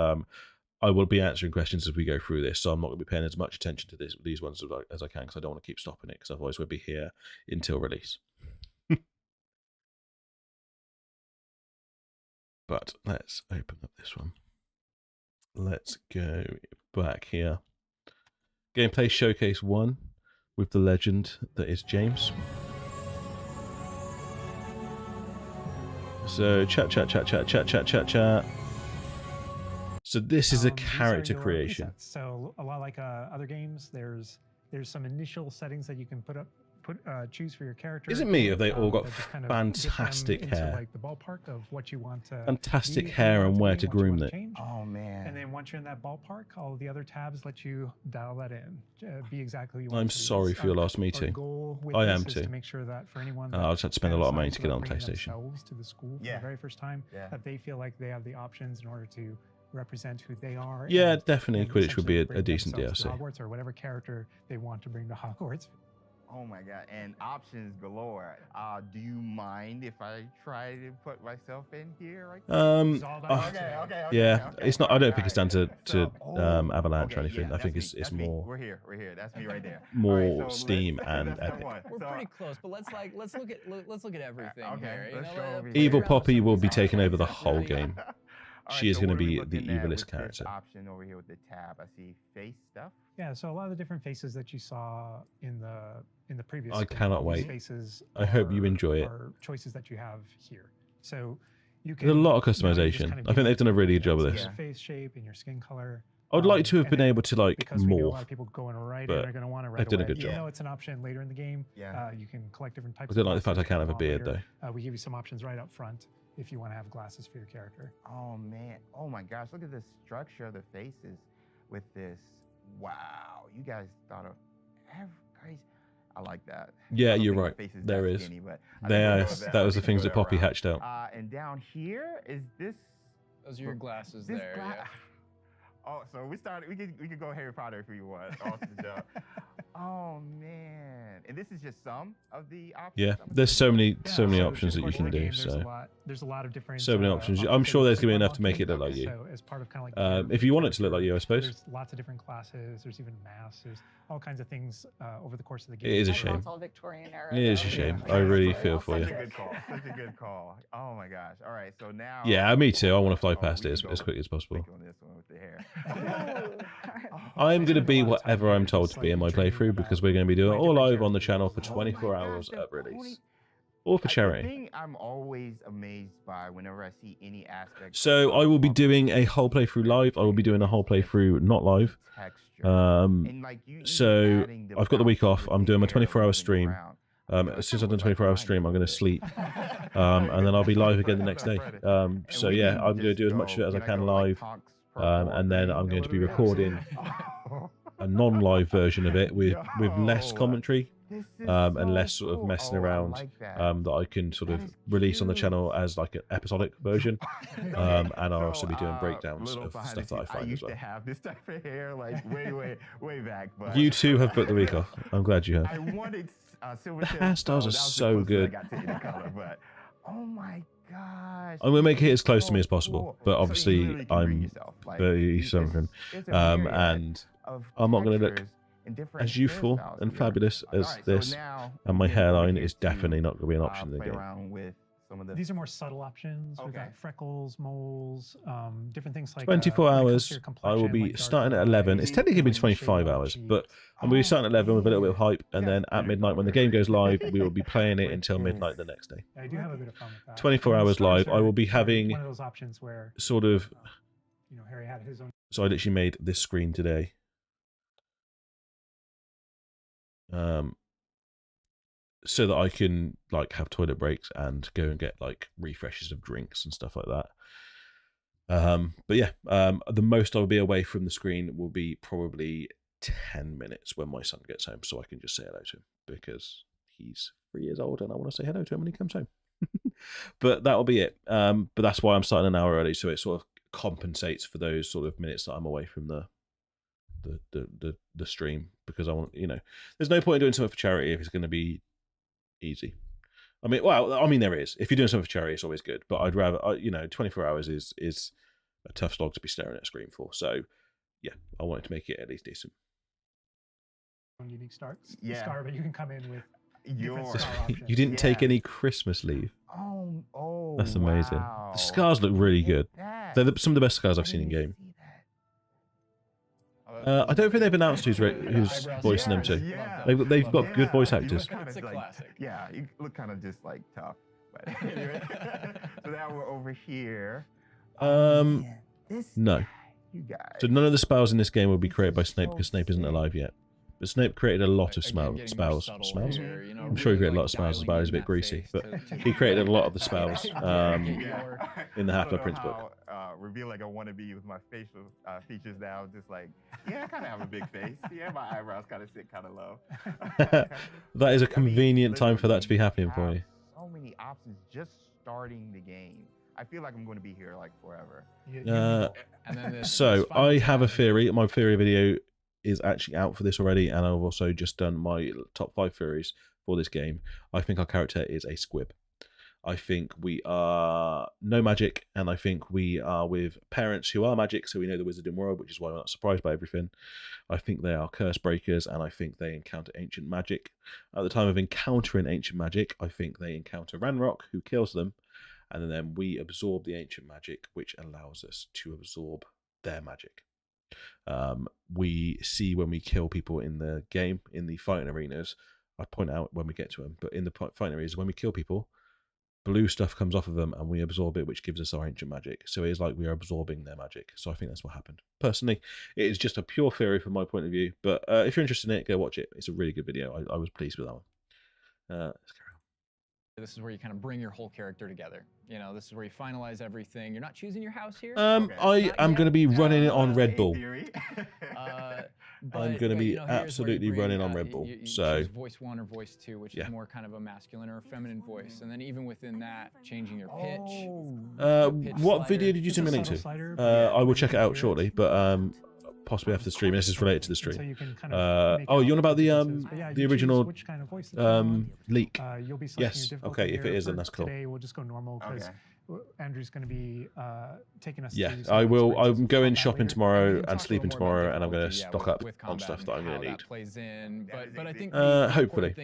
S1: I will be answering questions as we go through this, so I'm not gonna be paying as much attention to these ones as I can, because I don't want to keep stopping it, because otherwise we'll be here until release. But let's open up this one. Let's go back here. Gameplay Showcase 1 with the legend that is James. So chat. So this is a character creation.
S15: So a lot like other games, there's some initial settings that you can choose for your character.
S1: Isn't me if they all got fantastic hair?
S15: Like the ballpark of what you want to
S1: fantastic hair and where to groom it.
S15: Oh man! And then once you're in that ballpark, all the other tabs let you dial that in, be exactly who you want.
S1: I'm sorry for your last meeting. I am too.
S15: To make sure that for anyone
S1: I'll just have to spend a lot of money to get on PlayStation.
S15: To the school for the very first time, that they feel like they have the options in order to represent who they are.
S1: Yeah, definitely. Quidditch would be a decent DLC.
S15: Hogwarts, or whatever character they want to bring to Hogwarts.
S16: Oh my god, and options galore. Do you mind if I try to put myself in here?
S15: Okay.
S1: Yeah, it's not. I don't think it's down to Avalanche or anything. I think it's more.
S16: We're here. That's me right there.
S1: More
S16: right, so
S1: Steam and Epic.
S12: We're pretty close, but let's look at everything here.
S16: Let's go over here.
S1: Evil Poppy will be taking over the whole game. She is going to be the evilest character.
S16: Option over here with the tab. I see face stuff.
S15: Yeah, so a lot of the different faces that you saw in the previous.
S1: I cannot wait.
S15: Faces
S1: I hope you enjoy it.
S15: Are choices that you have here. So you can.
S1: There's a lot of customization. I think they've done a really good job of this.
S15: Your face shape and your skin color.
S1: I would like to have been able to like
S15: more. A
S1: morph.
S15: lot of people going right,
S1: but
S15: and they're going to want to right
S1: they've done a
S15: away.
S1: good job.
S15: You know, it's an option later in the game.
S16: Yeah.
S15: You can collect different types.
S1: I don't like the fact I can't have a beard though.
S15: We give you some options right up front if you want to have glasses for your character.
S16: Oh man! Oh my gosh! Look at the structure of the faces with this. Wow! You guys thought of crazy. I like that.
S1: Yeah, you're right. There is. That was the things that Poppy hatched out.
S16: And down here is this.
S12: Those are your glasses there. Yeah.
S16: Oh, so we started. We could go Harry Potter if you want. Off the jump. Oh man! And this is just some of the options.
S1: Yeah, there's so many options that you can do.
S15: There's a lot of different.
S1: So many options. I'm sure there's gonna be enough to make it look like you.
S15: So as part of kind of like
S1: if you want it to look like you, I suppose.
S15: There's lots of different classes. There's even masks. There's all kinds of things over the course of the game.
S1: It is a shame.
S17: It's all Victorian era.
S1: It is a shame. I really feel for you.
S16: Such a good call. Such a good call. Oh my gosh! All right, so now.
S1: Yeah, me too. I want to fly past it as quickly as possible. I'm going to be whatever I'm told to be in my playthrough because we're going to be doing it all live on the channel for 24 hours at release. All for charity.
S16: The thing I'm always amazed by whenever I see any aspect.
S1: So I will be doing a whole playthrough live. I will be doing a whole playthrough not live. So I've got the week off. I'm doing my 24-hour stream. As soon as I've done 24-hour stream, I'm going to sleep. And then I'll be live again the next day. So yeah, I'm going to do as much of it as I can live. And then I'm going to be recording a non-live version of it with less commentary and less sort of messing around that I can sort of release on the channel as like an episodic version. And I'll also be doing breakdowns of stuff that I find as well.
S16: I used to have this type of hair like way back. But
S1: You too have booked the week off. I'm glad you have.
S16: I wanted silver.
S1: The hairstyles are so good.
S16: But oh my gosh.
S1: I'm going to make it as close to me as possible, but obviously I'm 30-something, and I'm not going to look as youthful and fabulous as this, and my hairline is definitely not going to be an option in the game.
S15: These are more subtle options. We've got freckles, moles, different things like
S1: 24 hours. I will be starting at 11. It's technically been 25 hours, but I'm going to be starting at 11 with a little bit of hype, and then at midnight when the game goes live, we will be playing it until midnight the next day.
S15: I do have a bit of fun with that.
S1: 24 hours live. I will be having
S15: one of those options where
S1: sort of.
S15: Harry had his own.
S1: So I literally made this screen today. So that I can like have toilet breaks and go and get like refreshes of drinks and stuff like that. But yeah, the most I'll be away from the screen will be probably 10 minutes when my son gets home, so I can just say hello to him because he's 3 years old and I want to say hello to him when he comes home. But that'll be it. But that's why I'm starting an hour early, so it sort of compensates for those sort of minutes that I'm away from the stream, because I want, there's no point in doing something for charity if it's going to be easy. I mean there is. If you're doing something for charity, it's always good, but I'd rather 24 hours is a tough slog to be staring at a screen for. So yeah, I wanted to make it at least decent.
S15: Unique star, but you can come in with
S1: you didn't take any Christmas leave.
S16: Oh,
S1: that's amazing.
S16: Wow.
S1: The scars look really good. They're some of the best scars I've seen in game. I don't think they've announced who's voicing them too. They've got good voice actors.
S12: It's a classic.
S16: Yeah, you look kind of just like tough. But anyway, so now we're over here.
S1: No.
S16: You guys.
S1: So none of the spells in this game will be created by Snape because Snape isn't alive yet. But Snape created a lot of spells. I'm sure he created a lot of spells as well. He's a bit greasy, but he created a lot of the spells in the Half-Blood Prince book.
S16: Reveal like I want to be with my facial features now. Just like, yeah, I kind of have a big face. Yeah, my eyebrows kind of sit kind of low.
S1: That is a convenient time for that to be happening for you.
S16: So many options just starting the game. I feel like I'm going to be here like forever.
S1: So I have a theory. My theory video is actually out for this already, and I've also just done my top 5 theories for this game. I think our character is a squib. I think we are no magic, and I think we are with parents who are magic, so we know the wizarding world, which is why we're not surprised by everything. I think they are curse breakers, and I think they encounter ancient magic. At the time of encountering ancient magic, I think they encounter Ranrock, who kills them, and then we absorb the ancient magic, which allows us to absorb their magic. We see when we kill people in the game, in the fighting arenas, I point out when we get to them, but in the fighting arenas, when we kill people, blue stuff comes off of them and we absorb it, which gives us our ancient magic. So it is like we are absorbing their magic. So I think that's what happened. Personally, it is just a pure theory from my point of view, but if you're interested in it, go watch it. It's a really good video. I was pleased with that one. Let's carry on.
S12: This is where you kind of bring your whole character together. This is where you finalize everything. You're not choosing your house here.
S1: I am going to be running it on Red Bull. I'm going to be absolutely running on Red Bull.
S12: You
S1: so
S12: choose voice 1 or voice 2, which is more kind of a masculine or a feminine voice, and then even within that, changing your pitch.
S1: What video did you send me a link to? I will check it out shortly, but possibly after the stream. This is related to the stream.
S15: So you can kind of
S1: oh, you on about the
S15: the
S1: original
S15: kind of voice
S1: leak?
S15: You'll be
S1: Yes. Okay, if it is, then that's cool.
S15: Today we'll just go normal because Andrew's going to be taking us.
S1: Yeah, I will. I'm going shopping tomorrow and sleeping tomorrow, and I'm going to stock up on stuff that I'm going to need.
S12: Plays in, but I think
S1: hopefully.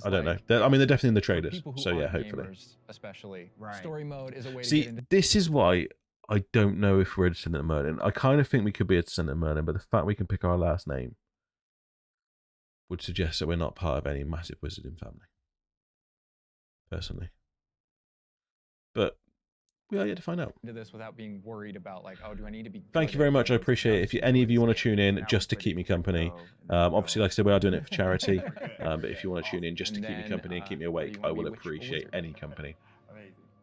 S1: I don't know. I mean, they're definitely in the traders, so yeah, hopefully.
S12: Especially story mode is a way to
S1: See,
S12: get into.
S1: this is why I don't know if we're a descendant of Merlin. I kind of think we could be a descendant of Merlin, but the fact we can pick our last name would suggest that we're not part of any massive wizarding family. Personally. But we are yet to find out.
S12: Into this without being worried about like, oh, do I need to be?
S1: Thank you very much. I appreciate it. If any of you want to tune in just to keep me company, obviously, like I said, we are doing it for charity. But if you want to tune in just to keep me company and keep me awake, I will appreciate any company.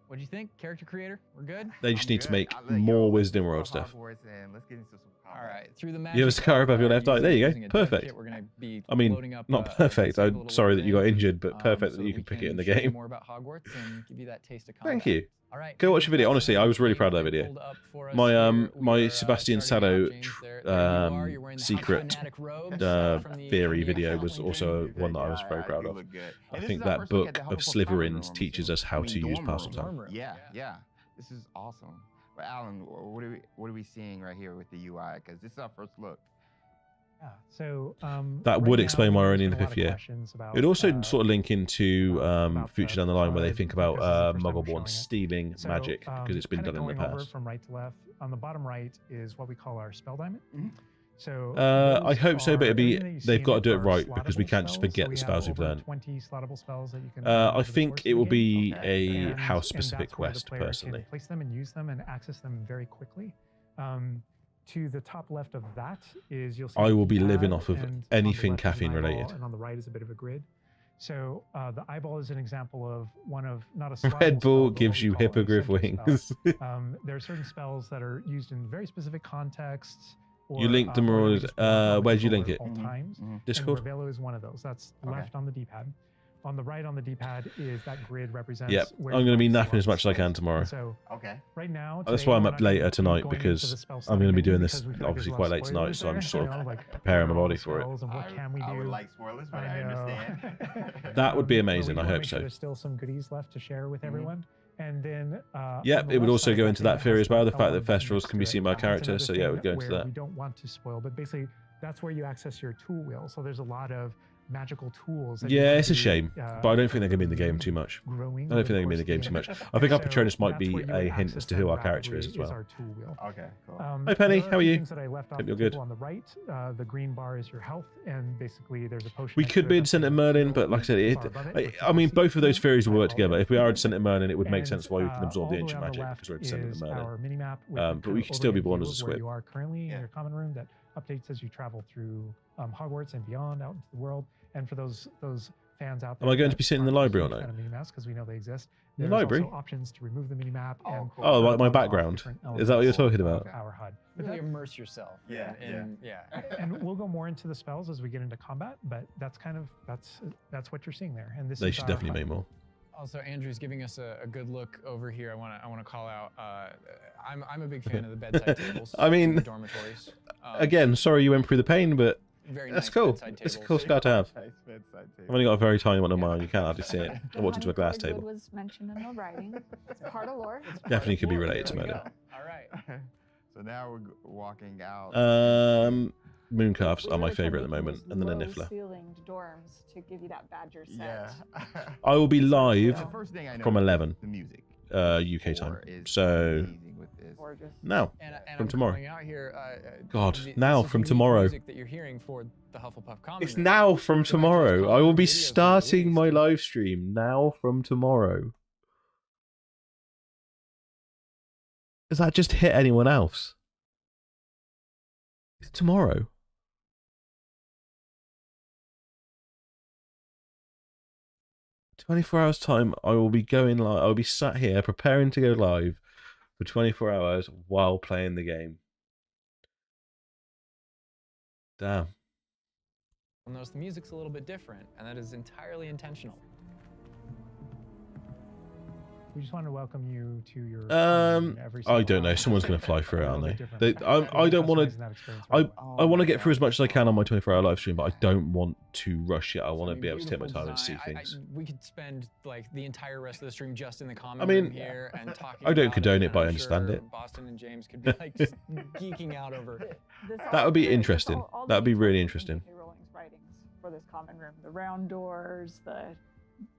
S12: What do you think, character creator? We're good.
S1: They just need to make more Wizarding World stuff.
S12: All right, through the
S1: You have a scar above your left eye. There you go. Perfect. I mean, not perfect. I'm sorry that you got injured, but perfect that you can pick it in the game.
S12: More about Hogwarts and give you that taste of
S1: Thank you. All right. Go watch the video. Honestly, I was really proud of that video. My Sebastian Sallow secret theory video was also one that I was very proud of. I think that book of Slytherins teaches us how to use Parcel Time.
S16: Yeah. This is awesome. But Alan, what are we seeing right here with the UI? Because this is our first look.
S15: Yeah, so
S1: that would explain why we're only in the 5th year.
S15: It
S1: would also sort of link into future down the line where they think about Muggleborn stealing magic because it's been done in the past.
S15: From right to left, on the bottom right is what we call our spell diamond. So
S1: I hope so, but they've got to do it right because we can't just forget the spells we've learned.
S15: 20 slottable spells that you can
S1: I think it will be a house-specific quest, personally.
S15: Place them and use them and access them very quickly. To the top left of that is you'll see
S1: I will be living off of anything caffeine related.
S15: And on the right is a bit of a grid. So the eyeball is an example of one of not a
S1: Red Bull gives you hippogriff wings.
S15: There are certain spells that are used in very specific contexts.
S1: You linked the Marauders. Where'd you link it? Discord?
S15: And Ravello is one of those. That's left on the D-pad. On the right on the D-pad is that grid represents.
S1: Yep, I'm going to be napping as much as I can tomorrow.
S15: So right now,
S1: that's why I'm up later tonight because I'm going to be doing this obviously quite late tonight, so I'm just sort of preparing my body for it.
S16: I would like spoilers, but I understand.
S1: That would be amazing. I hope so.
S15: There's still some goodies left to share with everyone. And then
S1: yep, it would also go into that theory as well, the fact that festivals can be seen by character, so yeah, it would go into that.
S15: We don't want to spoil, but basically that's where you access your tool wheel. So there's a lot of magical tools.
S1: Yeah, it's a shame, but I don't think they're going to be in the game too much. I don't think they're going to be in the game too much. I think our Patronus might be a hint as to who our character is as well.
S16: Okay, cool.
S1: Hi Penny, how are you?
S15: Hope
S1: you're good.
S15: On the right, the green bar is your health, and basically there's a potion.
S1: We could be a descendant of Merlin, but like I said, I mean, both of those theories will work together. If we are a descendant of Merlin, it would make sense why we can absorb the ancient magic because we're a descendant of Merlin. But we can still be born as a squib.
S15: You are currently in your common room that updates as you travel through Hogwarts and beyond out into the world. And for those fans out there,
S1: am I going to be sitting in the library or not?
S15: Because we know they exist.
S1: The library.
S15: Also options to remove the mini map.
S1: Oh, like my background. Is that what you're talking about?
S15: Our HUD.
S12: Really immerse yourself. Yeah.
S15: And we'll go more into the spells as we get into combat, but that's kind of that's what you're seeing there. And this
S1: they should definitely make more.
S12: Also, Andrew's giving us a good look over here. I want to call out. I'm a big fan of the bedside tables.
S1: I mean,
S12: in dormitories.
S1: Again, sorry you went through the pain, but that's cool. It's a cool start to have.
S16: Nice bedside table.
S1: I've only got a very tiny one of mine. You can't hardly see it. I walked into a glass table.
S17: Was mentioned in the writing. It's part of lore.
S1: Definitely could be related to Merlin.
S12: All right.
S16: So now we're walking out.
S1: Mooncalves are my favorite at the moment, and then a Niffler.
S17: Ceilinged dorms to give you that badger set.
S16: Yeah.
S1: I will be live
S16: from
S1: from 11
S16: the music.
S1: UK time. So now from tomorrow. God, now from tomorrow. It's now from tomorrow. I will be starting my live stream now from tomorrow. Does that just hit anyone else? It's tomorrow. In 24 hours time, I will be going live. I will be sat here preparing to go live for 24 hours while playing the game. Damn.
S12: Notice the music's a little bit different, and that is entirely intentional.
S15: We just want to welcome you to your.
S1: I don't know. Someone's going to fly through it, aren't they? I don't want to. I want to get through as much as I can on my 24-hour live stream, but I don't want to rush it. I want to be able to take my time and see things.
S12: We could spend like the entire rest of the stream just in the comment room here and talking.
S1: I don't condone it, but I
S12: I'm
S1: understand
S12: sure
S1: it.
S12: Boston and James could be like just geeking out over it.
S1: That would be interesting. That would be really interesting.
S17: Rowling's writings for this common room. The round doors, the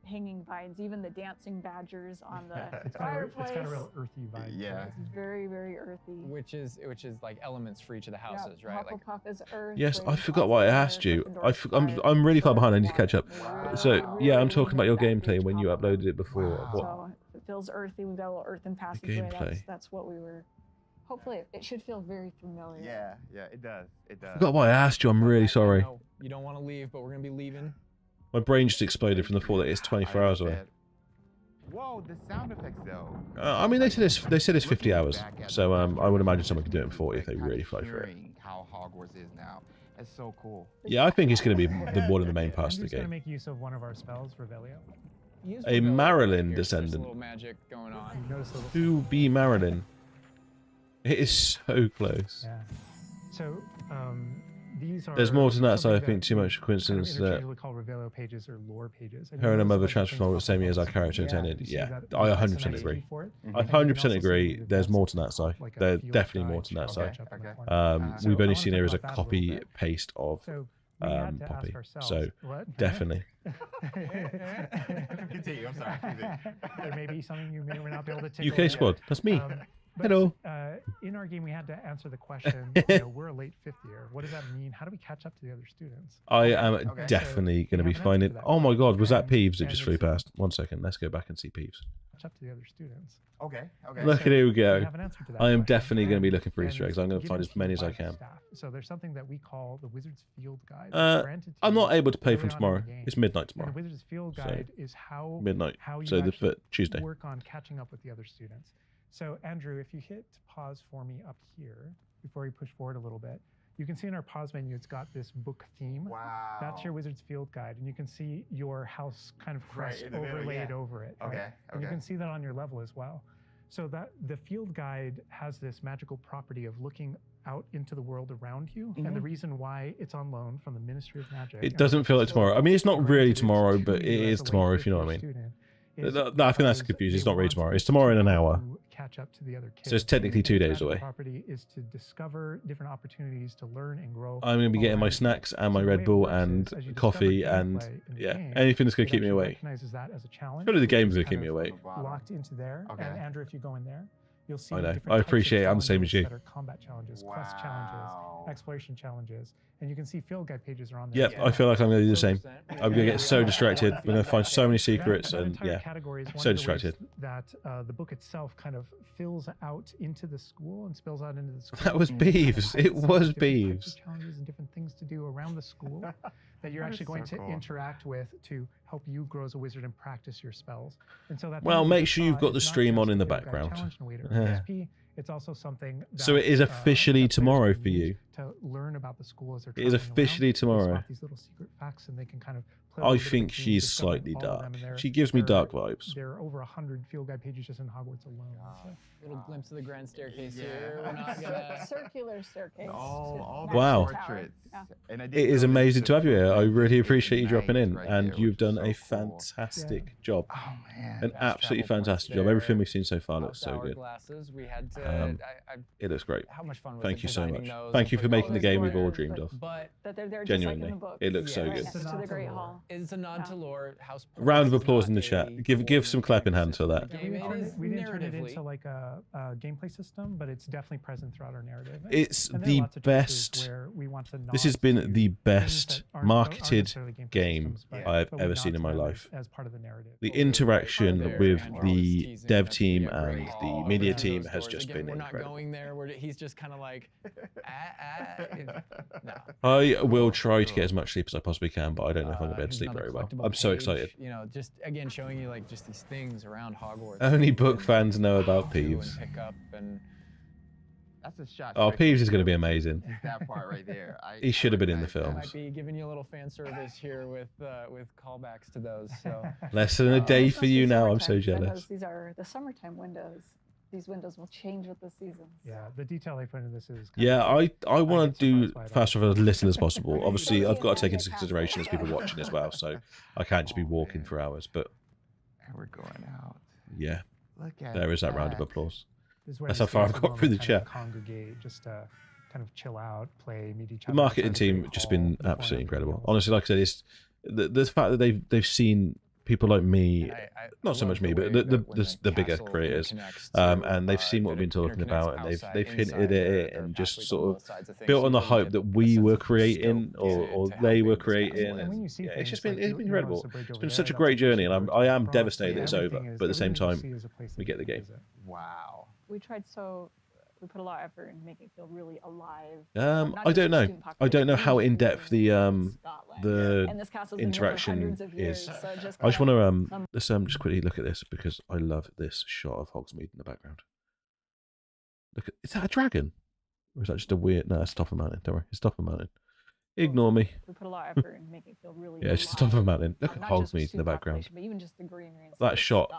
S17: hanging vines, even the dancing badgers on the fireplace.
S15: It's got a real earthy vibe.
S16: Yeah.
S17: It's very, very earthy.
S12: Which is like elements for each of the houses, right? Like
S17: Hufflepuff is earth.
S1: Yes, I forgot what I asked you. I'm really far behind. I need to catch up. So yeah, I'm talking about your gameplay when you uploaded it before. What?
S17: So it feels earthy. We've got a little earthen passageway. That's what we were. Hopefully, it should feel very familiar.
S16: Yeah, it does. It does.
S1: I forgot what I asked you. I'm really sorry.
S12: You don't want to leave, but we're gonna be leaving.
S1: My brain just exploded from the thought that it's 24 hours away.
S16: Whoa, the sound effects though.
S1: I mean, they said it's 50 hours, so I would imagine someone could do it in 40 if they really fly through it.
S16: How Hogwarts is now. It's so cool.
S1: Yeah, I think it's going to be one of the main parts of the
S15: Andrew's going to
S1: game.
S15: make use of one of our spells, Revelio.
S1: A Marilyn descendant.
S12: Little magic going on.
S1: To be Marilyn. It is so close.
S15: Yeah. So these are.
S1: There's more to that, so I think too much coincidence that
S15: called Revelio pages or lore pages.
S1: her and her mother transformed the same year as our character intended. Yeah, I 100% agree. I 100% agree. There's more to that side. There's definitely more to that side. We've only seen her as a copy paste of Poppy, so definitely.
S16: Continue. I'm sorry.
S15: There may be something you may or may not be able to take.
S1: UK squad. That's me. Hello.
S15: In our game, we had to answer the question, we're a late fifth year. What does that mean? How do we catch up to the other students?
S1: I am definitely going to be finding... Oh my god, was that Peeves that just flew past? 1 second, let's go back and see Peeves.
S15: Catch up to the other students.
S16: Okay.
S1: Look at here we go.
S15: We have an answer to that
S1: I am
S15: question.
S1: definitely going to be looking for
S15: And
S1: Easter eggs. I'm going to
S15: given
S1: find as
S15: to you
S1: many as
S15: by
S1: I
S15: the
S1: can.
S15: staff. So there's something that we call the Wizard's Field Guide. granted to
S1: I'm
S15: you
S1: not able to play from
S15: early on in
S1: tomorrow.
S15: the game.
S1: It's midnight
S15: And
S1: tomorrow.
S15: the Wizard's Field Guide is how
S1: midnight.
S15: How you
S1: So
S15: actually
S1: Tuesday.
S15: work on catching up with the other students. So Andrew, if you hit pause for me up here before we push forward a little bit, you can see in our pause menu it's got this book theme.
S16: Wow.
S15: That's your Wizard's Field Guide, and you can see your house kind of crest overlaid over it. Right? And you can see that on your level as well. So that the field guide has this magical property of looking out into the world around you, and the reason why it's on loan from the Ministry of Magic.
S1: It doesn't feel like tomorrow. I mean, it's not really tomorrow, but it is tomorrow, if you know what I mean. I think that's confused. It's not really tomorrow. It's tomorrow in an hour.
S15: Catch up to the other kids.
S1: So it's technically 2 days away.
S15: Property is to discover different opportunities to learn and grow.
S1: I'm going to be getting my snacks and my Red Bull and coffee and anything that's going to keep me awake.
S15: That as a challenge.
S1: Surely the game's going to keep me awake.
S15: Locked into there. And Andrew, if you go in there, you'll see.
S1: I know. I appreciate it. I'm the same as you.
S15: That are combat challenges, quest challenges, exploration challenges, and you can see field guide pages are on
S1: Yep,
S15: there.
S1: I feel like I'm going to do the same. I'm going to get so distracted. I'm going to find so many secrets and so distracted.
S15: That the book itself kind of fills out into the school and spills out into the school.
S1: That was Beeves. It was Beeves.
S15: Challenges and different things to do around the school that you're actually going to interact with to help you grow as a wizard and practice your spells. And so that
S1: well, make sure you've got the stream on in the background.
S15: It's also something that,
S1: so it is officially tomorrow for you.
S15: To learn about the school as they're
S1: it is officially tomorrow.
S15: These little secret facts and they can kind of
S1: I think she's slightly dark. She gives me dark vibes.
S15: There are over 100 field guide pages just in Hogwarts alone. So.
S12: Little glimpse of the grand staircase here. We're not gonna...
S17: Circular staircase.
S1: Wow. It is amazing to have you here. I really appreciate you dropping in, and you've done a fantastic job.
S16: Oh man,
S1: an absolutely fantastic job. Everything we've seen so far looks so good.
S12: We had to,
S1: it looks great.
S12: How much fun was
S1: Thank you so much. Thank you for making the game we've all dreamed of.
S17: But they're
S1: genuinely, it looks so good.
S17: Next to the Great Hall.
S12: It's a nod to lore. House.
S1: Round of applause in the chat. Give some clapping hands for that.
S15: We didn't turn it into like a gameplay system, but it's definitely present throughout our narrative.
S1: It's the best. This has been the best marketed game I've ever seen in my life.
S15: As part of the narrative.
S1: The interaction with the dev team and the media team has just been incredible.
S12: We're not going there. He's just kind of like, no.
S1: I will try to get as much sleep as I possibly can, but I don't know if I'm going to be able to sleep very well. I'm so excited.
S12: You know, just again showing you like just these things around Hogwarts.
S1: Only book fans know about Peeves.
S12: Pick up and
S16: That's a shot.
S1: Oh, Peeves is going to be amazing.
S16: That part right there.
S1: He should have been in the
S12: I
S1: films.
S12: might be giving you a little fan service here with callbacks to those. So
S1: Less than a day for you now. I'm so jealous.
S17: These are the summertime windows. These windows will change with the seasons.
S15: Yeah, the detail they put in this is.
S1: Yeah, I want to do fast travel as little as possible. Obviously, I've got to take into consideration there's people watching as well, so I can't just be walking for hours. But
S16: we're going out.
S1: Yeah,
S16: look at
S1: there is that round of applause.
S15: That's
S1: how far I've got through the chat.
S15: Congregate, just to kind of chill out, play, meet each
S1: The
S15: other.
S1: marketing team have just been absolutely incredible. Honestly, like I said, it's the fact that they've seen people like me, not so much me, but the bigger creators, and they've seen what we've been talking about, and they've hinted at it, and just sort of built on the hype that we were creating or they were creating, and yeah, it's been incredible. It's been such a great journey, and I am devastated that it's over, but at the same time, we get the game.
S16: Wow.
S17: We put a lot of effort in making it feel really alive.
S1: I don't know. I don't know how in depth the interaction is. I just want to let's just quickly look at this because I love this shot of Hogsmeade in the background. Look at, is that a dragon, or is that just a weird? No, it's top of a mountain. Don't worry, it's top of a mountain. Ignore me.
S17: We put a lot of effort in making it feel really.
S1: Yeah, it's just top of a mountain. Look at Hogsmeade in the background.
S17: But even just the greenery.
S1: That shot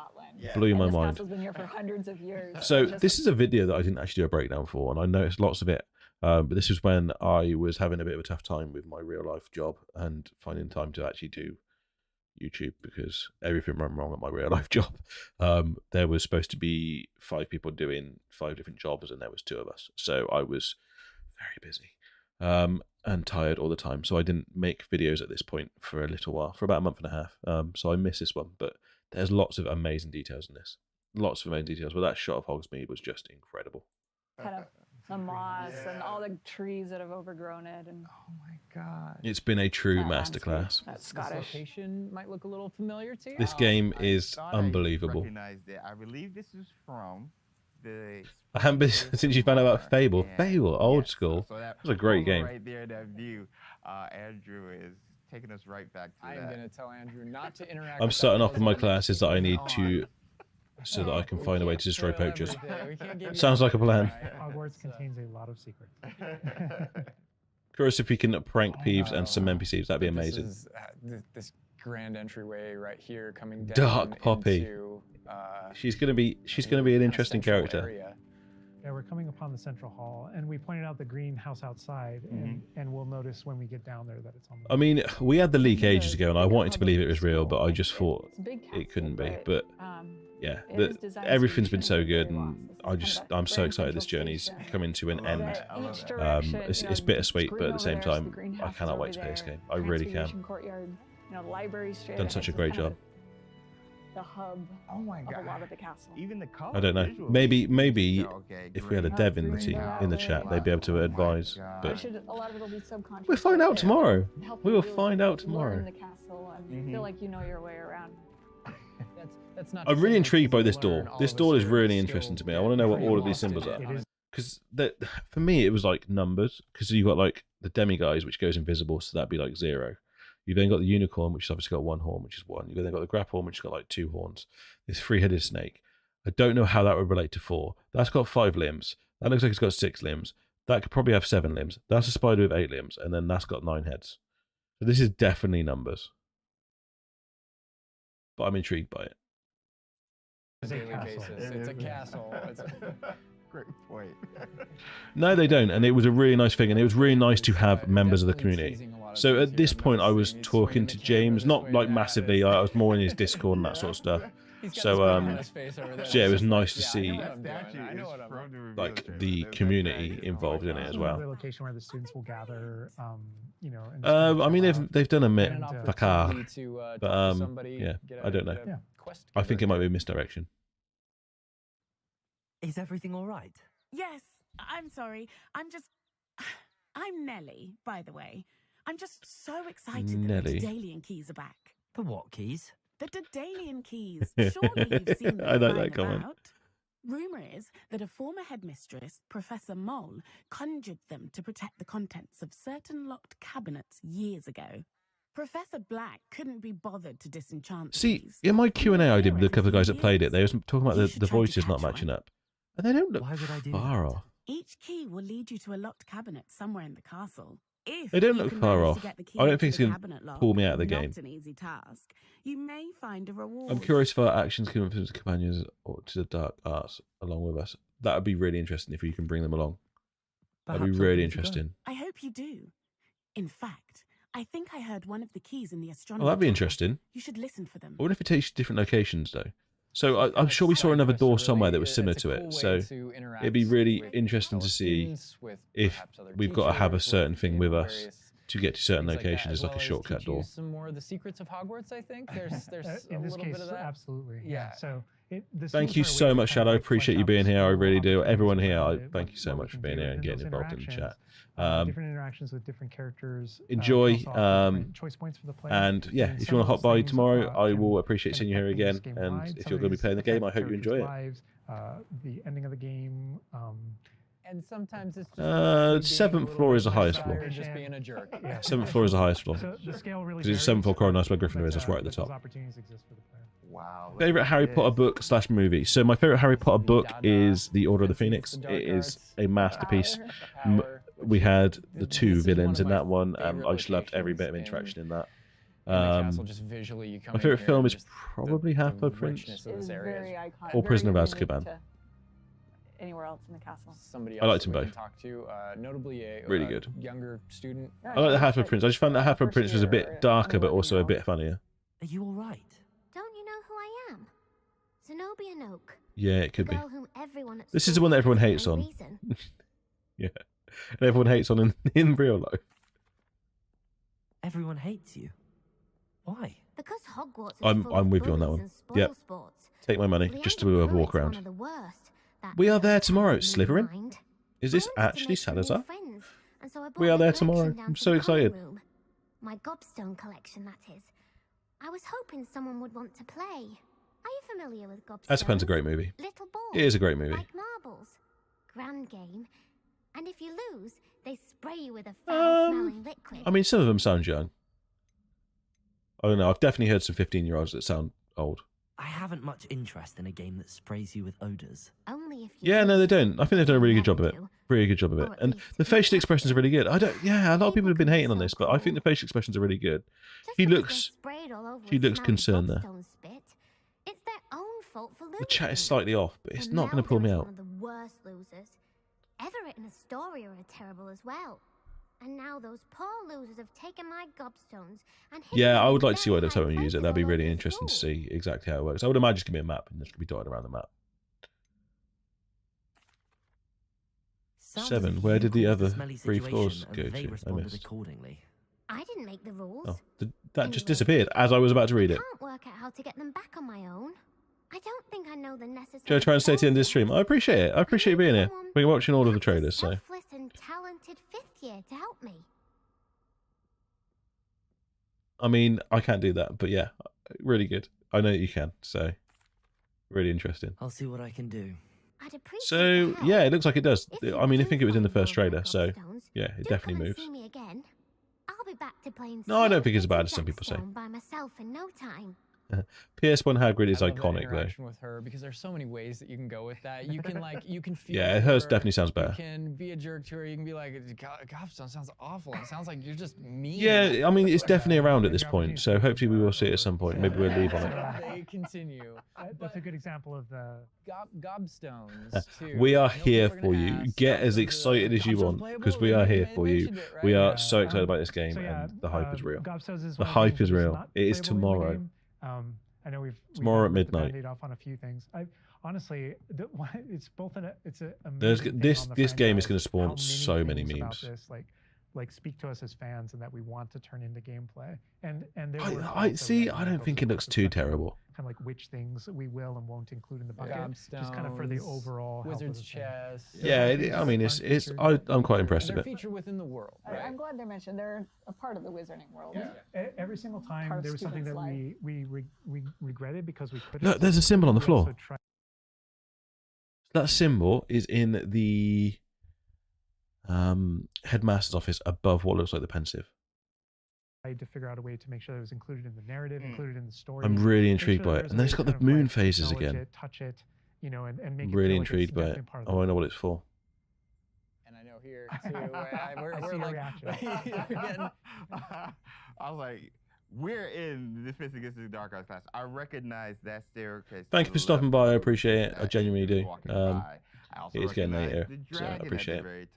S1: blew my mind.
S17: This castle's been here for hundreds of years.
S1: So this is a video that I didn't actually do a breakdown for, and I noticed lots of it. But this was when I was having a bit of a tough time with my real life job and finding time to actually do YouTube because everything went wrong at my real life job. There was supposed to be 5 people doing 5 different jobs, and there was 2 of us. So I was very busy. And tired all the time, so I didn't make videos at this point for a little while, for about a month and a half. So I missed this one, but there's lots of amazing details in this. Lots of amazing details, but that shot of Hogsmeade was just incredible.
S17: Kind of the moss and all the trees that have overgrown it, and
S16: oh my god,
S1: it's been a true masterclass.
S17: That Scottish
S12: location might look a little familiar to you.
S1: This game is unbelievable.
S16: I believe this is from the.
S1: I haven't been since you found out about Fable. Yeah. Fable, old school. So that was a great game.
S16: Right there, that view. Andrew is taking us right back to
S12: I'm going to tell Andrew not to interact.
S1: I'm starting off in my classes that I need to, so that I can find a way to destroy poachers. Sounds like a plan.
S15: Hogwarts contains a lot of secrets.
S1: Curious if we can prank Peeves and some NPCs. That'd be amazing.
S12: This is, this grand entryway right here coming down.
S1: Dark Poppy.
S12: Into,
S1: she's gonna be an interesting character.
S12: Area.
S15: Yeah, we're coming upon the central hall, and we pointed out the greenhouse outside, and we'll notice when we get down there that it's on.
S1: I mean, we had the leak ages ago, and I wanted to believe it was real, but I just thought it couldn't be. But yeah, everything's been so good, and I'm so excited this journey's coming to an end. It's bittersweet, but at the same time, I cannot wait to play this game. I really can. Done such a great job.
S17: The hub of a lot of the castle.
S16: Even the color.
S1: I don't know. Maybe if we had a dev in the team in the chat, they'd be able to advise. But
S17: a lot of it'll be subconscious.
S1: We'll find out tomorrow. We will find out tomorrow.
S17: Learn the castle and feel like you know your way around.
S12: That's not.
S1: I'm really intrigued by this door. This door is really interesting to me. I want to know what all of these symbols are. Because for me, it was like numbers. Because you got like the demiguise, which goes invisible, so that'd be like 0. You've then got the unicorn, which has obviously got 1 horn, which is 1. You've then got the grapphorn, which has got like 2 horns. This 3-headed snake. I don't know how that would relate to 4. That's got 5 limbs. That looks like it's got 6 limbs. That could probably have 7 limbs. That's a spider with 8 limbs, and then that's got 9 heads. So this is definitely numbers. But I'm intrigued by it.
S12: It's a castle.
S16: Great point.
S1: No, they don't, and it was a really nice thing, and it was really nice to have members of the community. So at this point, I was talking to James, not like massively. I was more in his Discord and that sort of stuff. So yeah, it was nice to see like the community involved in it as well.
S15: Location where the students will gather, you know.
S1: I mean, they've done a bit, but yeah, I don't know. I think it might be a misdirection.
S9: Is everything all right?
S4: Yes, I'm sorry. I'm Nellie, by the way. I'm just so excited that the Daedalian keys are back.
S9: The what keys?
S4: The Daedalian keys. Surely you've seen them.
S1: I like that comment.
S4: Rumour is that a former headmistress, Professor Mole, conjured them to protect the contents of certain locked cabinets years ago. Professor Black couldn't be bothered to disenchant
S1: these. In my Q&A I did with a couple of guys that played it, they were talking about the voices not matching up. And they don't look far off.
S4: Each key will lead you to a locked cabinet somewhere in the castle. If
S1: They don't
S4: you
S1: look
S4: can
S1: far
S4: manage
S1: off.
S4: to get the key
S1: I don't
S4: to
S1: think it's
S4: the
S1: going to
S4: cabinet lock,
S1: pull me out of the game.
S4: not an easy task. You may find a reward.
S1: I'm curious if our actions can influence companions or to the dark arts along with us. That would be really interesting if you can bring them along. That'd be really interesting.
S4: I hope you do. In fact, I think I heard one of the keys in the astronomy.
S1: Oh, that'd be
S4: tower.
S1: interesting.
S4: You should listen for them.
S1: I wonder if it takes you to different locations though. So I'm sure we saw another door somewhere that was similar to it. So it'd be really interesting to see if we've got to have a certain thing with us to get to certain locations as like a shortcut door.
S12: Some more of the secrets of Hogwarts, I think. There's
S15: in
S12: a
S15: this
S12: little
S15: case,
S12: bit of that.
S15: absolutely. Yeah. So
S1: Thank you so much, Shadow. Appreciate you being here. I really do. Everyone here, thank you so much for being here and getting involved in the chat.
S15: Different interactions with different characters.
S1: Enjoy.
S15: Choice points for the player.
S1: And yeah, if you want to hop by tomorrow, I will appreciate seeing you here again. And if you're going to be playing the game, I hope you enjoy it.
S15: The ending of the game.
S12: And sometimes it's just
S1: 7th floor is the highest floor.
S12: Just being a jerk.
S1: 7th floor is the highest floor.
S15: So the scale really
S1: because it's 7th floor Coronation where Gryffindor is. That's right at the top.
S15: Opportunities exist for the player.
S16: Wow.
S1: Favorite Harry Potter book / movie. So my favorite Harry Potter book is The Order of the Phoenix. It is a masterpiece. We had the 2 villains in that one, and I just loved every bit of interaction in that. My favorite film is probably Half-Blood Prince
S17: Very iconic.
S1: or Prisoner of
S17: Very
S1: Azkaban.
S17: unique to Anywhere else in the castle.
S12: Somebody
S1: I liked them
S12: we can
S1: both.
S12: Talk to, notably a
S1: Really good.
S12: younger student.
S1: I like the Half-Blood Prince. I just found that Half-Blood Prince was a bit darker, but also a bit funnier.
S11: Are you all right? Don't you know who I am? Zenobia Noak.
S1: Yeah, it could be.
S11: Girl whom everyone at
S1: This is the one that everyone hates on. Yeah, and everyone hates on in real life.
S18: Everyone hates you. Why?
S11: Because Hogwarts is
S1: I'm with you on that one. Yep. Take my money just to do a walk around. We are there tomorrow, Slytherin. Is this actually Salazar? We are there tomorrow. I'm so excited.
S11: My gobstone collection, that is. I was hoping someone would want to play. Are you familiar with gobstones?
S1: Azkaban's a great movie.
S11: Little balls.
S1: It is a great movie.
S11: Like marbles. Grand game. And if you lose, they spray you with a foul-smelling liquid.
S1: I mean, some of them sound young. I don't know. I've definitely heard some 15-year-olds that sound old.
S18: I haven't much interest in a game that sprays you with odors.
S11: Only if you
S1: Yeah, no, they don't. I think they've done a really good job of it. Really good job of it. And the facial expressions are really good. Yeah, a lot of people have been hating on this, but I think the facial expressions are really good. She looks concerned there.
S11: It's their own fault for losing.
S1: The chat is slightly off, but it's not going to pull me out.
S11: One of the worst losers. Everett and Astoria are terrible as well. And now those poor losers have taken my gobstones and
S1: Yeah, I would like to see what it looks like when we use it. That'd be really interesting to see exactly how it works. I would imagine it's going to be a map, and it's going to be dotted around the map. 7. Where did the other 3 floors go to? I missed.
S11: I didn't make the rules.
S1: Oh, that just disappeared as I was about to read it.
S11: I can't work out how to get them back on my own. I don't think I know the necessary.
S1: Joe, try and stay to the end of this stream. I appreciate it. I appreciate you being here. We're watching all of the trailers, so.
S11: Selfless and talented 5th year to help me.
S1: I mean, I can't do that, but yeah, really good. I know that you can, so really interesting.
S18: I'll see what I can do.
S11: I'd appreciate
S1: So yeah, it looks like it does. I mean, I think it was in the first trailer, so yeah, it definitely moves.
S11: See me again. I'll be back to playing.
S1: No, I don't think it's as bad as some people say.
S11: By myself in no time.
S1: PS1 Hagrid is
S12: I love that
S1: iconic though.
S12: interaction with her because there's so many ways that you can go with that. You can feel.
S1: Yeah, hers definitely sounds better.
S12: You can be a jerk to her. You can be like, Gobstone sounds awful. It sounds like you're just mean.
S1: Yeah, I mean, it's definitely around at this point, so hopefully we will see it at some point. Maybe we'll leave on it.
S12: They continue.
S15: That's a good example of the
S12: gobstones. Too.
S1: We are here for you. Get as excited as you want, because we are here for you. We are so excited about this game, and the hype is real.
S15: The
S1: hype is real. It is tomorrow.
S15: I know we've
S1: tomorrow at midnight.
S15: Band-aid off on a few things. Honestly, it's both it's a
S1: this game is going to spawn so many memes.
S15: Like speak to us as fans, and that we want to turn into gameplay. And
S1: I see. I don't think it looks too terrible.
S15: Kind of like which things we will and won't include in the bucket, just kind of for the overall
S12: Wizard's chess.
S1: Yeah, I mean, I'm quite impressed with it.
S12: They're a feature within the world.
S17: Right? I'm glad they're mentioned. They're a part of the wizarding world.
S15: Yeah. Every single time there was something that we regretted because we couldn't.
S1: Look, there's a symbol on the floor. That symbol is in the headmaster's office above what looks like the pensive.
S15: I had to figure out a way to make sure it was included in the narrative, included in the story.
S1: I'm really intrigued by it, and then it's got the moon phases again.
S15: Touch it, and make
S1: really
S15: it
S1: intrigued by it. Oh, I know what it's for.
S12: And I know here too, we're like, getting...
S16: I was like, we're in the Fist Against the Dark Arts class. I recognize that staircase.
S1: Thank you for stopping by. I appreciate it. I genuinely do. It is getting later, so I appreciate it.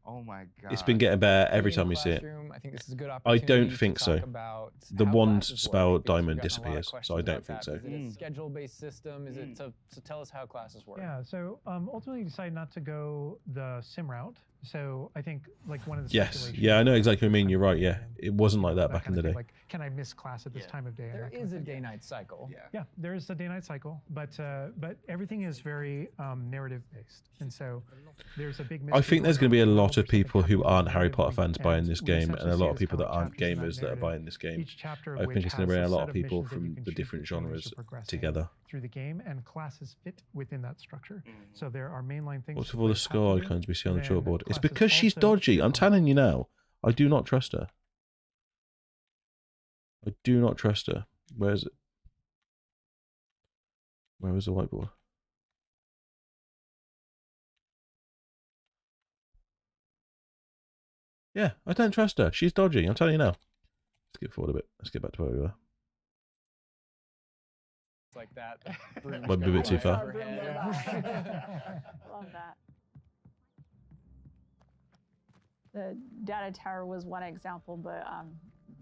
S16: Oh my god!
S1: It's been getting better every time we see it.
S12: I think this is a good
S1: I don't think
S12: to
S1: so.
S12: talk about
S1: The wand
S12: classes
S1: spell
S12: work, because
S1: diamond
S12: we've gotten a lot of
S1: disappears, so I
S12: questions
S1: don't
S12: about
S1: think
S12: that.
S1: so.
S12: Is it a schedule-based system? Is it to tell us how classes work?
S15: Yeah, so ultimately you decided not to go the sim route. So I think like one of the
S1: Yes, yeah, I know exactly what you mean. You're right. Yeah, it wasn't like that back in the day.
S15: Like, can I miss class at this time of day?
S12: There is a day-night cycle.
S15: Yeah, there is a day-night cycle, but everything is very narrative-based, and so there's a big.
S1: I think there's going to be a lot of people who aren't Harry Potter fans buying this game, and a lot of people that aren't gamers that are buying this game. I think it's going to bring a lot of people from the different genres together.
S15: Through the game, and classes fit within that structure. So there are mainline things.
S1: What's with all the skull icons we see on the chalkboard? It's because she's dodgy. I'm telling you now. I do not trust her. I do not trust her. Where is it? Where was the whiteboard? Yeah, I don't trust her. She's dodgy. I'm telling you now. Let's get forward a bit. Let's get back to where we were.
S12: Like that.
S1: Might be a bit too far.
S17: Love that. The data tower was one example, but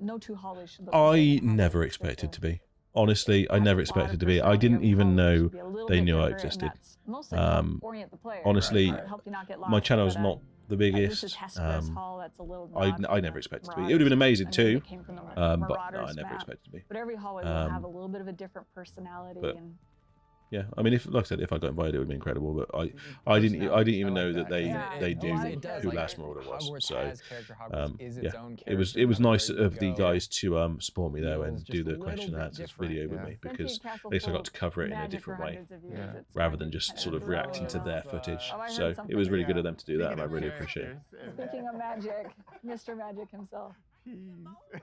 S17: no two hallways should look the
S1: I
S17: same.
S1: never expected to be. Honestly, I never expected to be. I didn't even know they knew I existed. Honestly, my channel is not the biggest. I never expected to be. It would have been amazing too, but no, I never expected to be.
S17: But every hallway will have a little bit of a different personality. And
S1: yeah, I mean, if like I said, if I got invited, it would have been incredible. But I didn't even know that they knew who Last Marauder was. So yeah, it was nice of the guys to support me there and do the question and answers video with me, because at least I got to cover it in a different way rather than just sort of reacting to their footage. So it was really good of them to do that, and I really appreciate it.
S17: Speaking of magic, Mr. Magic himself.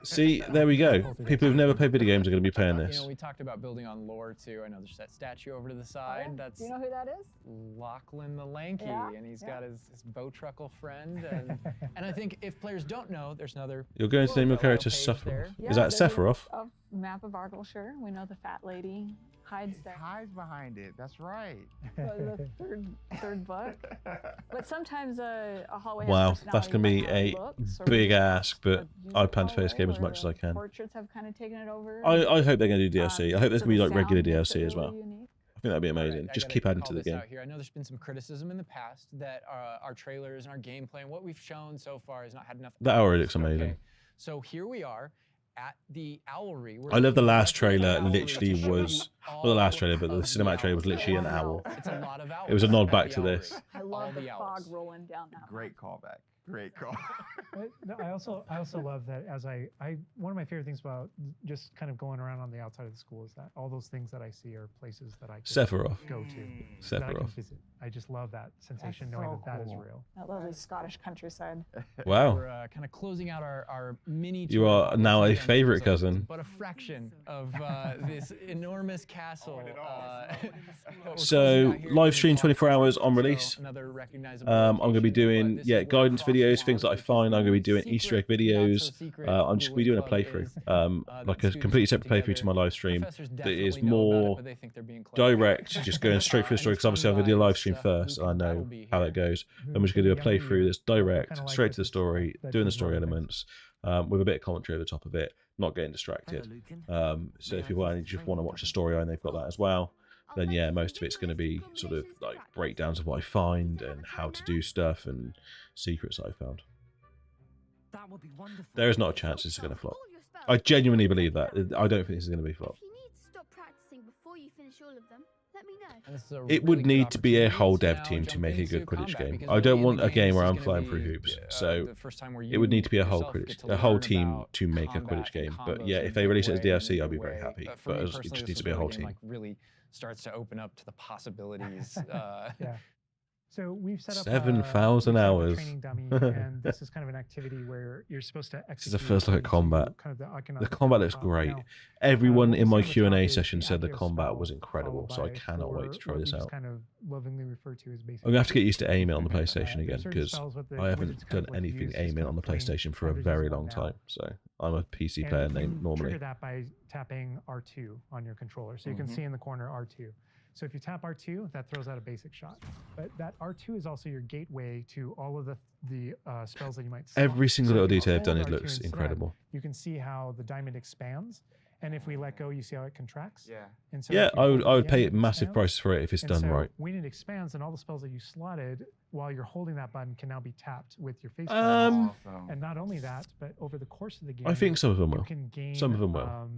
S1: See, there we go. People who've never played video games are going to be playing this.
S12: You know, we talked about building on lore too. I know there's that statue over to the side.
S17: Oh,
S12: That's
S17: do you know who that is?
S12: Lachlan the Lanky, and he's got his Bowtruckle friend. And I think if players don't know, there's another.
S1: You're going to name your character Sephiroth. Is that Sephiroth?
S17: A map of Argyllshire. We know the fat lady hides there.
S16: Hides behind it. That's right.
S17: The third book. But sometimes a hallway.
S1: Wow, that's going to be a big ask, but I plan to play this game as much as I can.
S17: Portraits have kind of taken it over.
S1: I hope they're going to do DLC. I hope there's going to be like regular DLC as well. I think that'd be amazing. Just keep adding to the game.
S12: I know there's been some criticism in the past that our trailers and our gameplay and what we've shown so far has not had enough.
S1: That already looks amazing.
S12: Okay. So here we are at the Owlry.
S1: I love the last trailer. Literally was not the last trailer, but the cinematic trailer was literally an owl.
S12: It's a lot of owls.
S1: It was a nod back to this.
S17: I love the fog rolling down that.
S16: Great callback. Great call.
S15: No, I also love that as one of my favorite things about just kind of going around on the outside of the school is that all those things that I see are places that I can
S1: Sephiroth.
S15: go to.
S1: Sephiroth.
S15: That I can visit. I just love that sensation knowing that is real.
S17: That lovely Scottish countryside.
S1: Wow.
S12: We're kind of closing out our mini.
S1: You are now a favorite cousin.
S12: But a fraction of this enormous castle.
S1: So live stream 24 hours on release. I'm going to be doing guidance videos, things that I find. I'm going to be doing Easter egg videos. I'm just going to be doing a playthrough, like a completely separate playthrough to my live stream that is more direct, just going straight through the story, because obviously I'm going to do a live stream first and I know how that goes. I'm just going to do a playthrough that's direct, straight to the story, doing the story elements, with a bit of commentary over the top of it, not getting distracted. So if people only just want to watch the story and they've got that as well, then yeah, most of it's going to be sort of like breakdowns of what I find and how to do stuff and secrets I found.
S18: That would be wonderful.
S1: There is not a chance this is going to flop. I genuinely believe that. I don't think this is going to be flop.
S11: If you need to stop practicing before you finish all of them, let me know.
S1: It would need to be a whole dev team to make a good Quidditch game. I don't want a game where I'm flying through hoops. So it would need to be a whole team to make a Quidditch game. But yeah, if they release it as DLC, I'd be very happy. But it just needs to be a whole team.
S12: Really starts to open up to the possibilities.
S15: Yeah. So we've set up
S1: 7,000 hours.
S15: training dummy, and this is kind of an activity where you're supposed to execute.
S1: This is the first look at combat.
S15: Kind of
S1: the combat looks great. Now, everyone in my Q&A session said the combat was incredible, so I cannot wait to try this out.
S15: Kind of lovingly referred to as
S1: I'm going to have to get used to aiming on the PlayStation again, because I haven't done
S15: like
S1: anything aiming on the PlayStation for a very long time. So I'm a PC player normally.
S15: Trigger that by tapping R2 on your controller. So you can see in the corner R2. So if you tap R2, that throws out a basic shot. But that R2 is also your gateway to all of the spells that you might slot.
S1: Every single little detail they've done, it looks incredible.
S15: You can see how the diamond expands. And if we let go, you see how it contracts?
S16: Yeah.
S15: And so
S1: yeah, I would pay massive prices for it if it's done right.
S15: When it expands, and all the spells that you slotted while you're holding that button can now be tapped with your face.
S1: Awesome.
S15: And not only that, but over the course of the game,
S1: I think some of them will.
S15: You can gain,
S1: some of them will.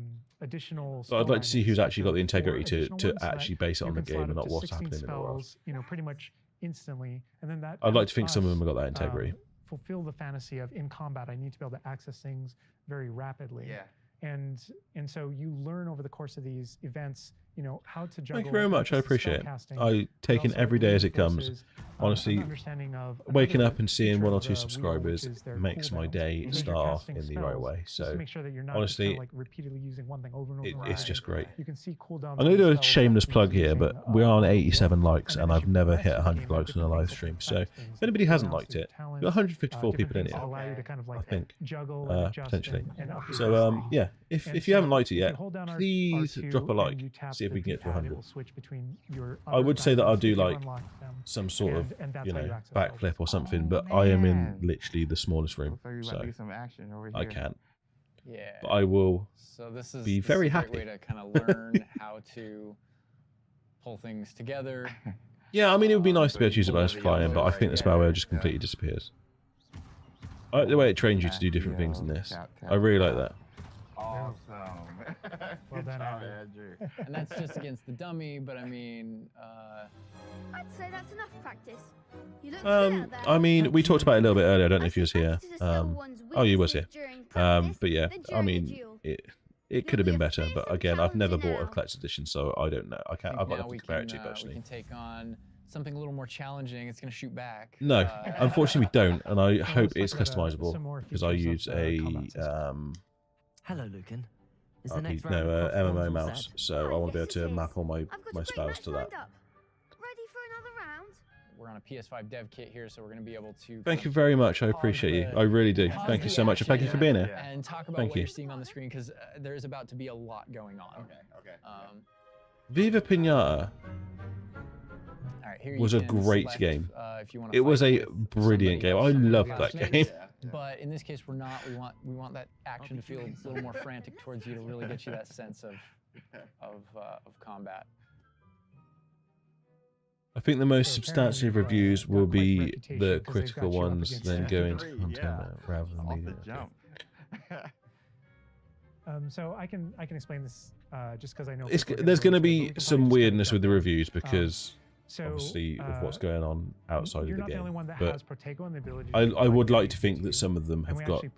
S15: Additional.
S1: But I'd like to see who's actually got the integrity to actually base it on the game and not what's happening in the world.
S15: Pretty much instantly, and then that.
S1: I'd like to think some of them have got that integrity.
S15: Fulfill the fantasy of in combat, I need to be able to access things very rapidly.
S16: Yeah.
S15: And so you learn over the course of these events, how to juggle.
S1: Thank you very much. I appreciate it. I take it every day as it comes. Honestly, waking up and seeing 1 or 2 subscribers makes my day start off in the right way. So honestly,
S15: repeatedly using one thing over and over.
S1: It's just great.
S15: You can see cooldowns.
S1: I'm going to do a shameless plug here, but we are on 87 likes, and I've never hit 100 likes on a live stream. So if anybody hasn't liked it, we've got 154 people in here, I think, potentially. So yeah, if you haven't liked it yet, please drop a like. See if we can get to 100. I would say that I'll do like some sort of backflip or something, but I am in literally the smallest room, so I can't.
S12: Yeah.
S1: But I will be very happy.
S12: Way to kind of learn how to pull things together.
S1: Yeah, I mean, it would be nice to be able to use it as flying, but I think the spell wheel just completely disappears. I like the way it trains you to do different things in this. I really like that.
S16: Awesome.
S15: Well done,
S16: Andrew.
S12: And that's just against the dummy, but I mean...
S11: I'd say that's enough practice. You look good there.
S1: I mean, we talked about it a little bit earlier. I don't know if you was here. Oh, you was here. But yeah, I mean, it could have been better. But again, I've never bought a collector's edition, so I don't know. I've got nothing to compare it to personally.
S12: We can take on something a little more challenging. It's going to shoot back.
S1: No, unfortunately we don't, and I hope it's customizable because I use a
S18: Hello, Lucan.
S1: MMO mouse, so I want to be able to map all my spells to that.
S11: Ready for another round?
S12: We're on a PS5 dev kit here, so we're going to be able to...
S1: Thank you very much. I appreciate you. I really do. Thank you so much. And thank you for being here.
S12: And talk about what you're seeing on the screen, because there is about to be a lot going on.
S16: Okay.
S1: Viva Pinata was a great game. It was a brilliant game. I loved that game.
S12: But in this case, we're not. We want that action to feel a little more frantic towards you to really get you that sense of combat.
S1: I think the most substantive reviews will be the critical ones, then go into content rather than media.
S15: So I can explain this just because I know
S1: there's going to be some weirdness with the reviews because obviously of what's going on outside of the game. But I would like to think that some of them have got, the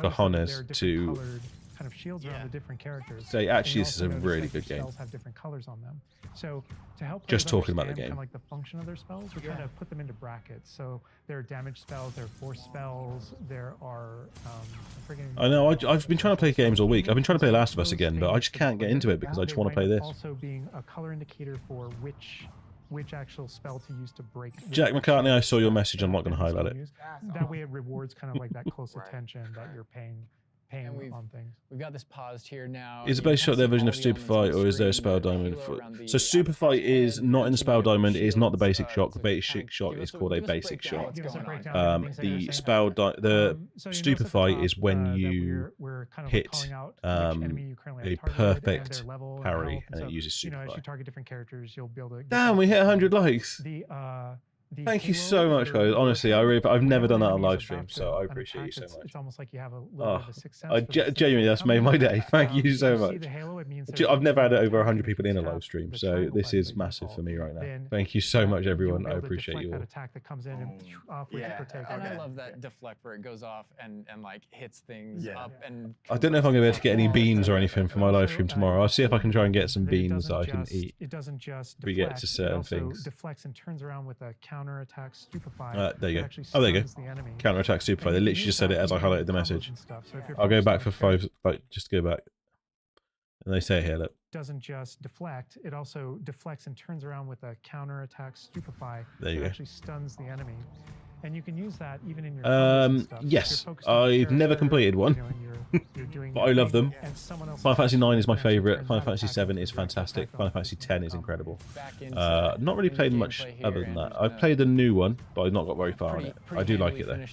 S1: cojones to
S15: kind of shields around the different characters.
S1: Say, actually, this is a really good game.
S15: Spells have different colors on them. So to help
S1: just talking about the game,
S15: kind of like the function of their spells, we're trying to put them into brackets. So there are damage spells, there are force spells, there are.
S1: I know. I've been trying to play games all week. I've been trying to play Last of Us again, but I just can't get into it because I just want to play this.
S15: Also being a color indicator for which actual spell to use to break.
S1: Jack McCartney, I saw your message. I'm not going to highlight it.
S15: That way, it rewards kind of like that close attention that you're paying on things.
S12: We've got this paused here now.
S1: Is the base shot their version of Super Fight, or is there a Spell Diamond? So Super Fight is not in the Spell Diamond. It is not the basic shot. The basic shot is called a basic shot. The Super Fight is when you hit a perfect parry, and it uses Super Fight.
S15: As you target different characters, you'll be able to.
S1: Damn, we hit 100 likes. Thank you so much, guys. Honestly, I've never done that on live stream, so I appreciate you so much.
S15: It's almost like you have a little bit of a sixth sense.
S1: Genuinely, that's made my day. Thank you so much.
S15: The halo, it means
S1: I've never had over 100 people in a live stream, so this is massive for me right now. Thank you so much, everyone. I appreciate you all.
S15: That attack that comes in and off with protect.
S12: And I love that deflect where it goes off and like hits things up and.
S1: I don't know if I'm going to be able to get any beans or anything for my live stream tomorrow. I'll see if I can try and get some beans that I can eat.
S15: It doesn't just
S1: we get to certain things.
S15: Deflects and turns around with a counter attack stupefy.
S1: There you go. Oh, there you go. Counter attack stupefy. They literally just said it as I highlighted the message. I'll go back for 5, like just go back. And they say it here, look.
S15: Doesn't just deflect, it also deflects and turns around with a counter attack stupefy.
S1: There you go.
S15: It actually stuns the enemy. And you can use that even in your
S1: yes, I've never completed one, but I love them. Final Fantasy 9 is my favourite. Final Fantasy 7 is fantastic. Final Fantasy 10 is incredible. Not really played much other than that. I've played the new one, but I've not got very far on it. I do like it though.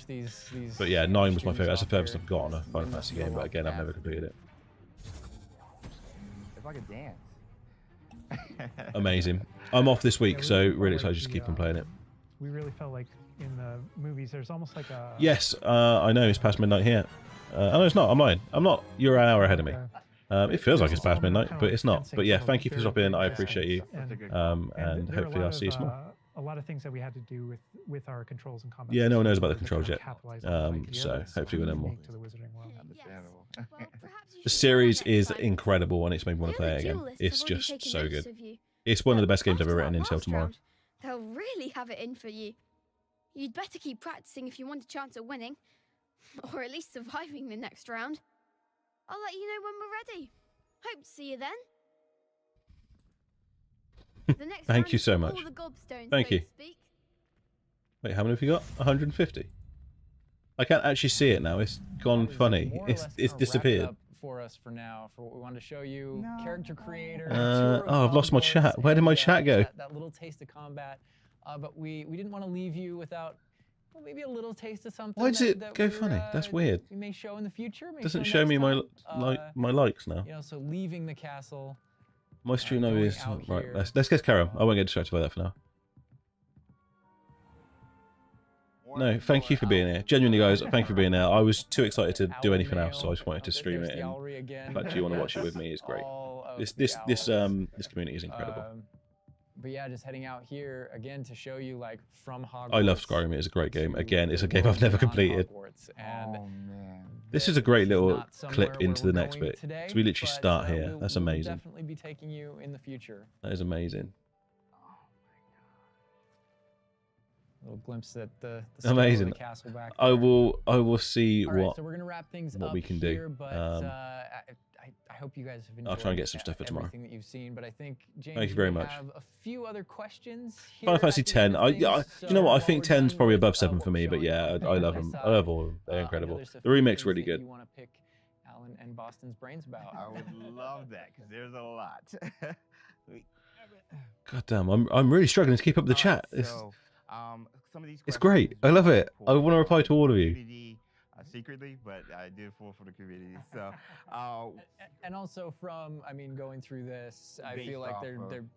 S1: But yeah, 9 was my favourite. That's the furthest I've got on a Final Fantasy game, but again, I've never completed it.
S16: It's like a dance.
S1: Amazing. I'm off this week, so really excited to just keep on playing it.
S15: We really felt like in the movies, there's almost like a...
S1: Yes, I know it's past midnight here. No, it's not. I'm lying. I'm not. You're an hour ahead of me. It feels like it's past midnight, but it's not. But yeah, thank you for stopping in. I appreciate you. And hopefully I'll see you tomorrow.
S15: A lot of things that we had to do with our controls and combat.
S1: Yeah, no one knows about the controls yet. So hopefully we'll know more. The series is incredible and it's made me want to play it again. It's just so good. It's one of the best games I've ever written until tomorrow.
S19: They'll really have it in for you. You'd better keep practicing if you want a chance at winning. Or at least surviving the next round. I'll let you know when we're ready. Hope to see you then.
S1: Thank you so much. Thank you. Wait, how many have you got? 150? I can't actually see it now. It's gone funny. It's disappeared.
S12: For us for now, for what we wanted to show you, character creator.
S1: Oh, I've lost my chat. Where did my chat go?
S12: That little taste of combat, but we didn't want to leave you without maybe a little taste of something.
S1: Why does it go funny? That's weird.
S12: We may show in the future.
S1: Doesn't show me my my likes now.
S12: You know, so leaving the castle.
S1: My stream now is right. Let's get carry on. I won't get distracted by that for now. No, thank you for being here. Genuinely, guys, thank you for being there. I was too excited to do anything else, so I just wanted to stream it. And the fact you want to watch it with me is great. This community is incredible.
S12: But yeah, just heading out here again to show you like from Hogwarts.
S1: I love Skyrim. It's a great game. Again, it's a game I've never completed. This is a great little clip into the next bit. So we literally start here. That's amazing.
S12: Definitely be taking you in the future.
S1: That is amazing.
S12: Little glimpse at the
S1: amazing.
S12: Of the castle back
S1: I
S12: there.
S1: will see what
S12: so we're gonna wrap things
S1: what
S12: up
S1: we can
S12: here,
S1: do.
S12: But I hope you guys have enjoyed.
S1: I'll try and get some stuff for tomorrow.
S12: Everything that you've seen, but I think James,
S1: thank you very much.
S12: Have a few other questions.
S1: Final Fantasy 10. You know what? I think 10's probably above 7 for me, but yeah, I love them. I love all of them. They're incredible. The remake's really good.
S12: You want to pick Alan and Boston's brains about?
S16: I would love that because there's a lot.
S1: God damn, I'm really struggling to keep up the chat.
S16: Some of these
S1: It's great. I love it. I want to reply to all of you.
S16: Secretly, but I did for the community. So,
S12: and also from, I mean, going through this, I feel like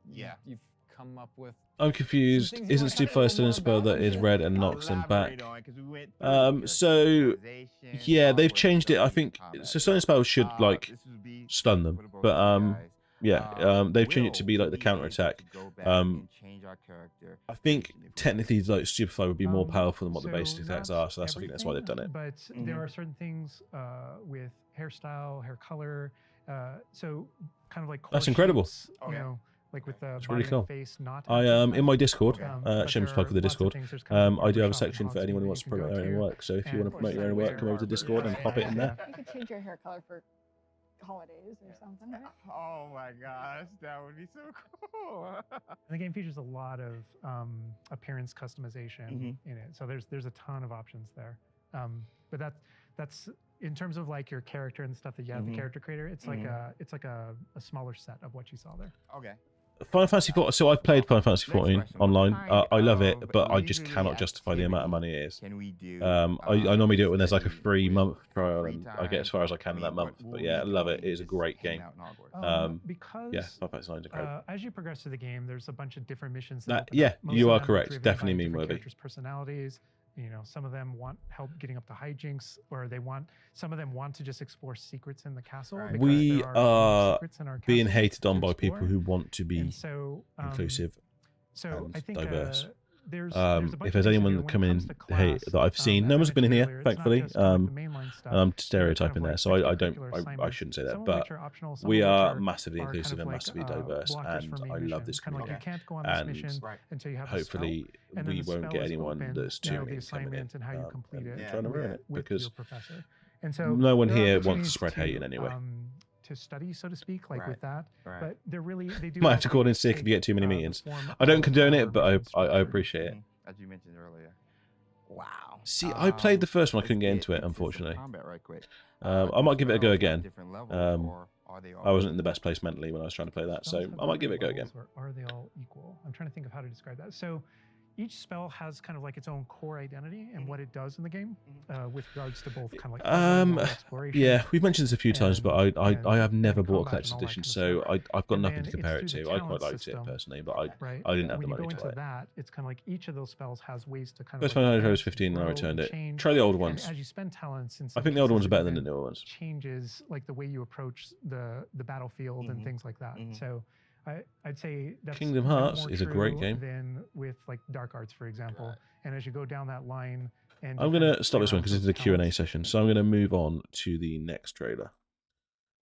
S12: you've come up with. I'm
S1: confused. Isn't Stupefy still a spell that is red and knocks them back? So yeah, they've changed it. I think so. Certain spells should like stun them, but yeah, they've changed it to be like the counter attack. I think technically like Stupefy would be more powerful than what the basic attacks are, so I think that's why they've done it.
S15: But there are certain things with hairstyle, hair color, so kind of like
S1: that's incredible.
S15: Shapes, you know, like with the
S1: it's really cool.
S15: Face, not
S1: I in my Discord, shameless plug for the Discord. I do have a section for anyone who wants to promote their own work. So if you want to promote your own work, come over to Discord and pop it in there.
S17: You could change your hair color for holidays or something, right?
S16: Oh my gosh, that would be so cool.
S15: And the game features a lot of appearance customization in it, so there's a ton of options there. But that's in terms of like your character and stuff that you have the character creator. It's like a smaller set of what you saw there.
S16: Okay.
S1: Final Fantasy 14. So I've played Final Fantasy 14 online. I love it, but I just cannot justify the amount of money it is. I normally do it when there's like a free month trial, and I get as far as I can in that month. But yeah, I love it. It is a great game.
S15: Because
S1: yeah, Final Fantasy 9 is incredible.
S15: As you progress through the game, there's a bunch of different missions.
S1: Yeah, you are correct. Definitely meme worthy.
S15: Characters' personalities. You know, some of them want help getting up to hijinks, or some of them want to just explore secrets in the castle.
S1: We are being hated on by people who want to be inclusive and diverse. If there's anyone coming in that I've seen, no one's been in here, thankfully. I'm stereotyping there, so I shouldn't say that. But we are massively inclusive and massively diverse, and I love this community. And hopefully we won't get anyone that's too mean coming in and trying to ruin it, because no one here wants to spread hate in any way.
S15: To study, so to speak, like with that, but they do.
S1: Might have to call in sick if you get too many meetings. I don't condone it, but I appreciate it.
S16: As you mentioned earlier. Wow.
S1: See, I played the first one. I couldn't get into it, unfortunately. I might give it a go again. I wasn't in the best place mentally when I was trying to play that, so I might give it a go again.
S15: Are they all equal? I'm trying to think of how to describe that. So each spell has kind of like its own core identity and what it does in the game, with regards to both kind of like exploration.
S1: Yeah, we've mentioned this a few times, but I have never bought a collector's edition, so I've got nothing to compare it to. I quite liked it personally, but I didn't have the money to buy it.
S15: That, it's kind of like each of those spells has ways to kind of.
S1: First one I chose 15 and I returned it. Try the older ones.
S15: As you spend talents,
S1: I think the older ones are better than the newer ones.
S15: Changes like the way you approach the battlefield and things like that. So. I'd say that's
S1: Kingdom Hearts is a great game.
S15: Than with like Dark Arts, for example. And as you go down that line, and
S1: I'm gonna stop this one because this is a Q&A session. So I'm gonna move on to the next trailer.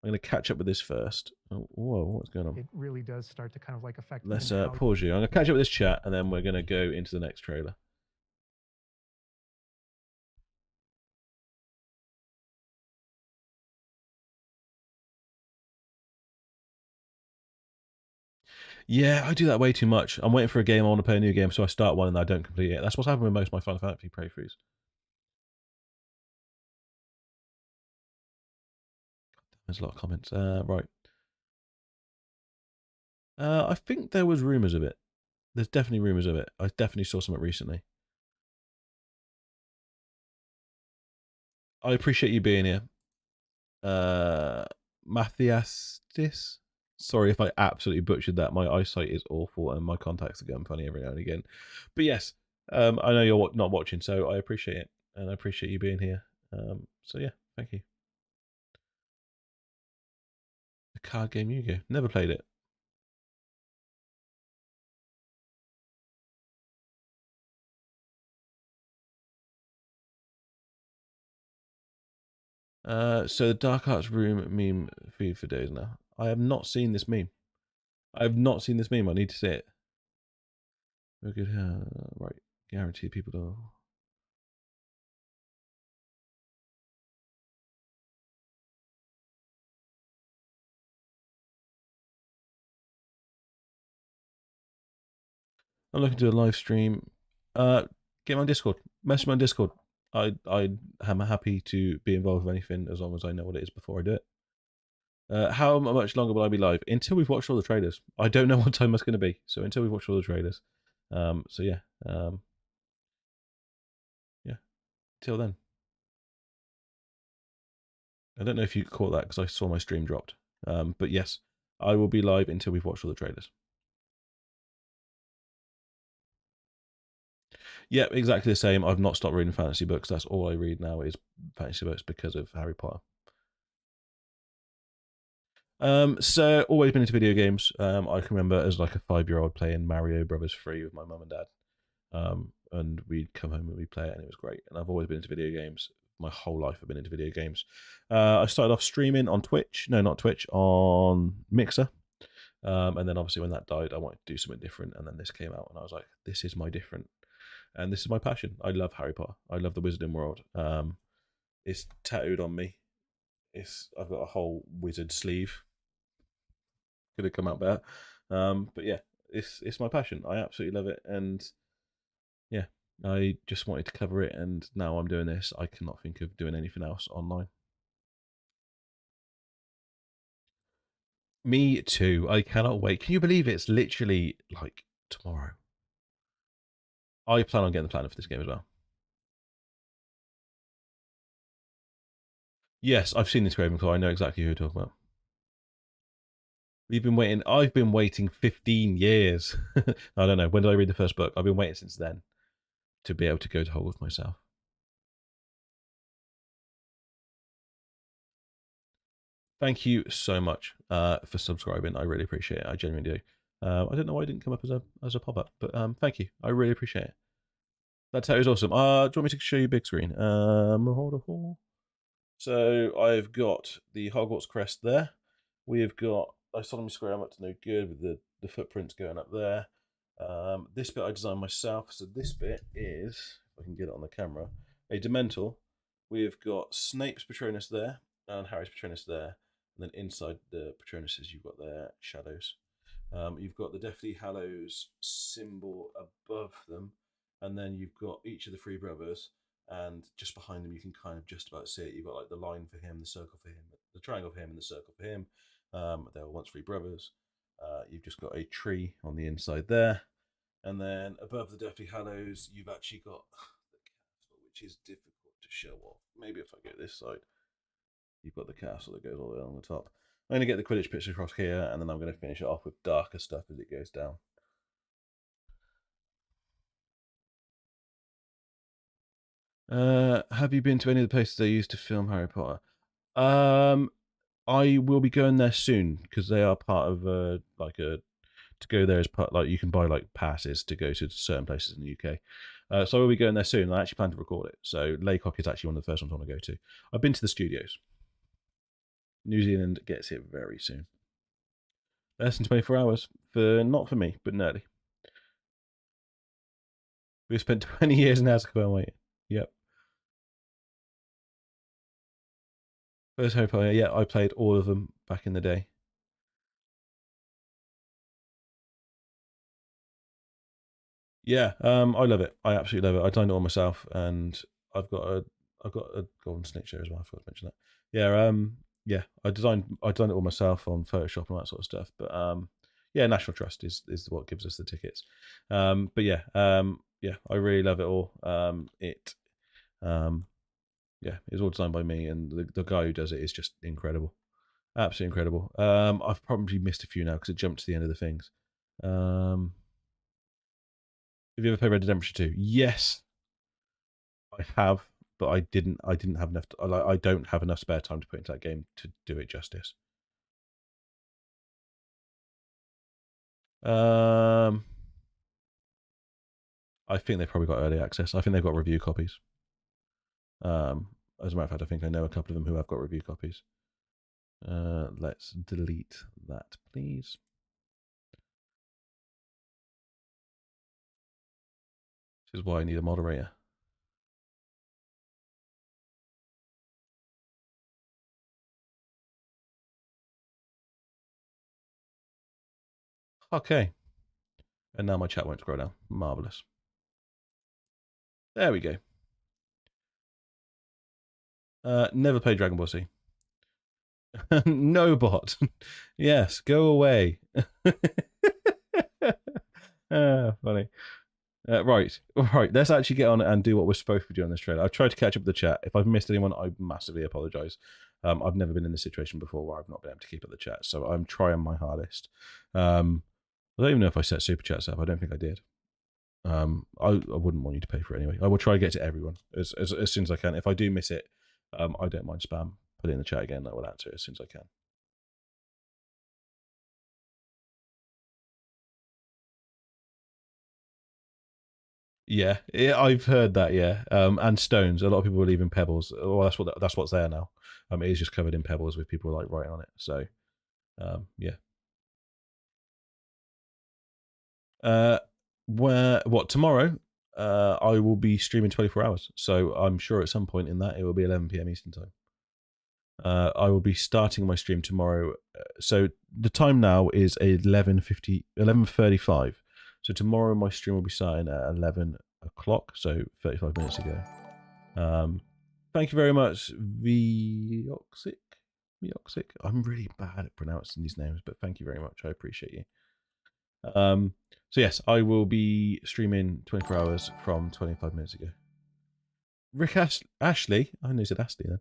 S1: I'm gonna catch up with this first. Oh, whoa, what's going on?
S15: It really does start to kind of like affect.
S1: Let's pause you. I'm gonna catch up with this chat, and then we're gonna go into the next trailer. Yeah, I do that way too much. I'm waiting for a game, I want to play a new game, so I start one and I don't complete it. That's what's happened with most of my Final Fantasy playthroughs. There's a lot of comments. Right. I think there was rumours of it. There's definitely rumours of it. I definitely saw something recently. I appreciate you being here. Matthiastis? Sorry if I absolutely butchered that. My eyesight is awful and my contacts are going funny every now and again. But yes, I know you're not watching, so I appreciate it. And I appreciate you being here. So yeah, thank you. The card game Yu-Gi-Oh! Never played it. So the Dark Arts room meme feed for days now. I have not seen this meme. I have not seen this meme. I need to see it. Very good. Right. Guarantee people do. I'm looking to do a live stream. Get my Discord. Message my Discord. I am happy to be involved with anything as long as I know what it is before I do it. How much longer will I be live? Until we've watched all the trailers. I don't know what time that's going to be. So until we've watched all the trailers. So yeah. Yeah. Till then. I don't know if you caught that because I saw my stream dropped. But yes, I will be live until we've watched all the trailers. Yeah, exactly the same. I've not stopped reading fantasy books. That's all I read now is fantasy books because of Harry Potter. So always been into video games. I can remember as like a 5-year-old playing Mario Brothers 3 with my mum and dad. And we'd come home and we'd play it and it was great. And I've always been into video games. My whole life I've been into video games. I started off streaming on Twitch. No, not Twitch, on Mixer. And then obviously when that died, I wanted to do something different. And then this came out and I was like, this is my different. And this is my passion. I love Harry Potter. I love the Wizarding World. It's tattooed on me. I've got a whole wizard sleeve. Could have come out better. But yeah, it's my passion. I absolutely love it. And yeah, I just wanted to cover it. And now I'm doing this. I cannot think of doing anything else online. Me too. I cannot wait. Can you believe it's literally like tomorrow? I plan on getting the planner for this game as well. Yes, I've seen this Ravenclaw. I know exactly who you're talking about. We've been waiting. I've been waiting 15 years. I don't know. When did I read the first book? I've been waiting since then to be able to go to Hogwarts myself. Thank you so much for subscribing. I really appreciate it. I genuinely do. I don't know why it didn't come up as a pop-up, but thank you. I really appreciate it. That tattoo is awesome. Do you want me to show you big screen? So I've got the Hogwarts crest there. We've got Isonomy Square. I'm up to no good with the footprints going up there. This bit I designed myself. So this bit is, if I can get it on the camera, a Dementor. We've got Snape's Patronus there and Harry's Patronus there. And then inside the Patronuses, you've got their shadows. You've got the Deathly Hallows symbol above them. And then you've got each of the three brothers. And just behind them, you can kind of just about see it. You've got like the line for him, the circle for him, the triangle for him, and the circle for him. They were once three brothers. You've just got a tree on the inside there. And then above the Deathly Hallows, you've actually got the castle, which is difficult to show off. Maybe if I go this side, you've got the castle that goes all the way along the top. I'm going to get the Quidditch picture across here, and then I'm going to finish it off with darker stuff as it goes down. Have you been to any of the places they used to film Harry Potter? I will be going there soon because they are part of to go there as part, like you can buy like passes to go to certain places in the UK. So I will be going there soon. I actually plan to record it. So Laycock is actually one of the first ones I want to go to. I've been to the studios. New Zealand gets it very soon. Less than 24 hours not for me, but nearly. We've spent 20 years in Azkaban waiting. Yep. First Harry Potter, yeah, I played all of them back in the day. Yeah, I love it. I absolutely love it. I designed it all myself, and I've got a golden snitch there as well. I forgot to mention that. Yeah, yeah, I designed it all myself on Photoshop and that sort of stuff. But yeah, National Trust is what gives us the tickets. But yeah, yeah, I really love it all. Yeah, it's all designed by me, and the guy who does it is just incredible, absolutely incredible. I've probably missed a few now because it jumped to the end of the things. Have you ever played Red Dead Redemption 2? Yes, I have, but I didn't have enough. I don't have enough spare time to put into that game to do it justice. I think they've probably got early access. I think they've got review copies. As a matter of fact, I think I know a couple of them who have got review copies. Let's delete that, please. This is why I need a moderator. Okay. And now my chat won't scroll down. Marvelous. There we go. Never played Dragon Ball Z. No bot. Yes, go away. Funny. Right. Let's actually get on and do what we're supposed to do on this trailer. I've tried to catch up with the chat. If I've missed anyone, I massively apologise. I've never been in this situation before where I've not been able to keep up the chat, so I'm trying my hardest. I don't even know if I set super chats up. I don't think I did. I wouldn't want you to pay for it anyway. I will try to get to everyone as soon as I can. If I do miss it, I don't mind spam. Put it in the chat again. I will answer it as soon as I can. Yeah, I've heard that. Yeah, and stones. A lot of people believe in pebbles. Well, that's what's there now. It is just covered in pebbles with people like writing on it. So, yeah. What tomorrow? I will be streaming 24 hours. So I'm sure at some point in that it will be 11 p.m. Eastern time. I will be starting my stream tomorrow. So the time now is 11:35. So tomorrow my stream will be starting at 11 o'clock. So 35 minutes ago. Thank you very much, Vioxic. Myoxic. I'm really bad at pronouncing these names, but thank you very much. I appreciate you. So yes, I will be streaming 24 hours from 25 minutes ago. Rick Ashley, I know you said Ashley then.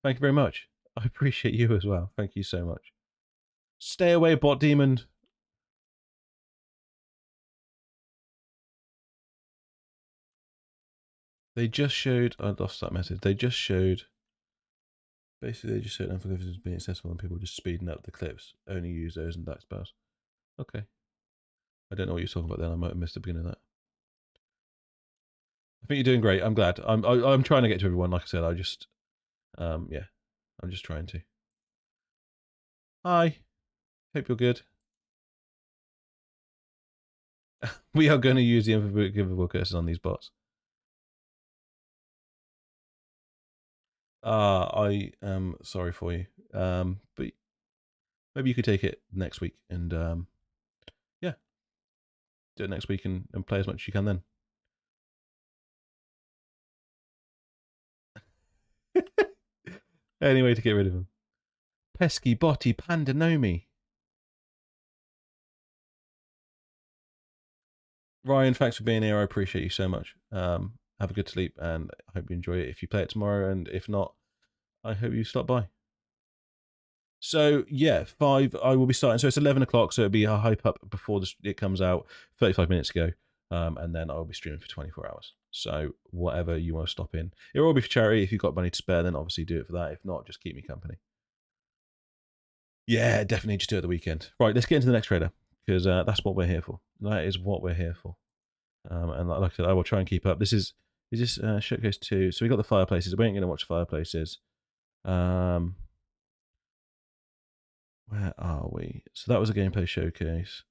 S1: Thank you very much. I appreciate you as well. Thank you so much. Stay away, bot demon. They just showed. I lost that message. They just showed. Basically, they just showed unforgiveness being accessible and people just speeding up the clips. Only use those and that spells. Okay. I don't know what you're talking about then. I might have missed the beginning of that. I think you're doing great. I'm glad. I'm trying to get to everyone. Like I said, I just, yeah, I'm just trying to. Hi. Hope you're good. We are going to use the unforgivable curses on these bots. I am sorry for you. But maybe you could take it next week and, yeah, do it next week and play as much as you can then. Anyway, to get rid of him. Pesky Botty Pandanomi. Ryan, thanks for being here. I appreciate you so much. Have a good sleep and I hope you enjoy it if you play it tomorrow, and if not, I hope you stop by. So yeah, 5 I will be starting. So it's 11 o'clock, so it'll be a hype up before it comes out 35 minutes ago. And then I'll be streaming for 24 hours. So whatever you want to stop in. It'll all be for charity. If you've got money to spare, then obviously do it for that. If not, just keep me company. Yeah, definitely just do it at the weekend. Right, let's get into the next trailer, because that's what we're here for. That is what we're here for. And like I said, I will try and keep up. This is this Showcase 2. So we got the fireplaces. We ain't going to watch fireplaces. Where are we? So that was a gameplay showcase.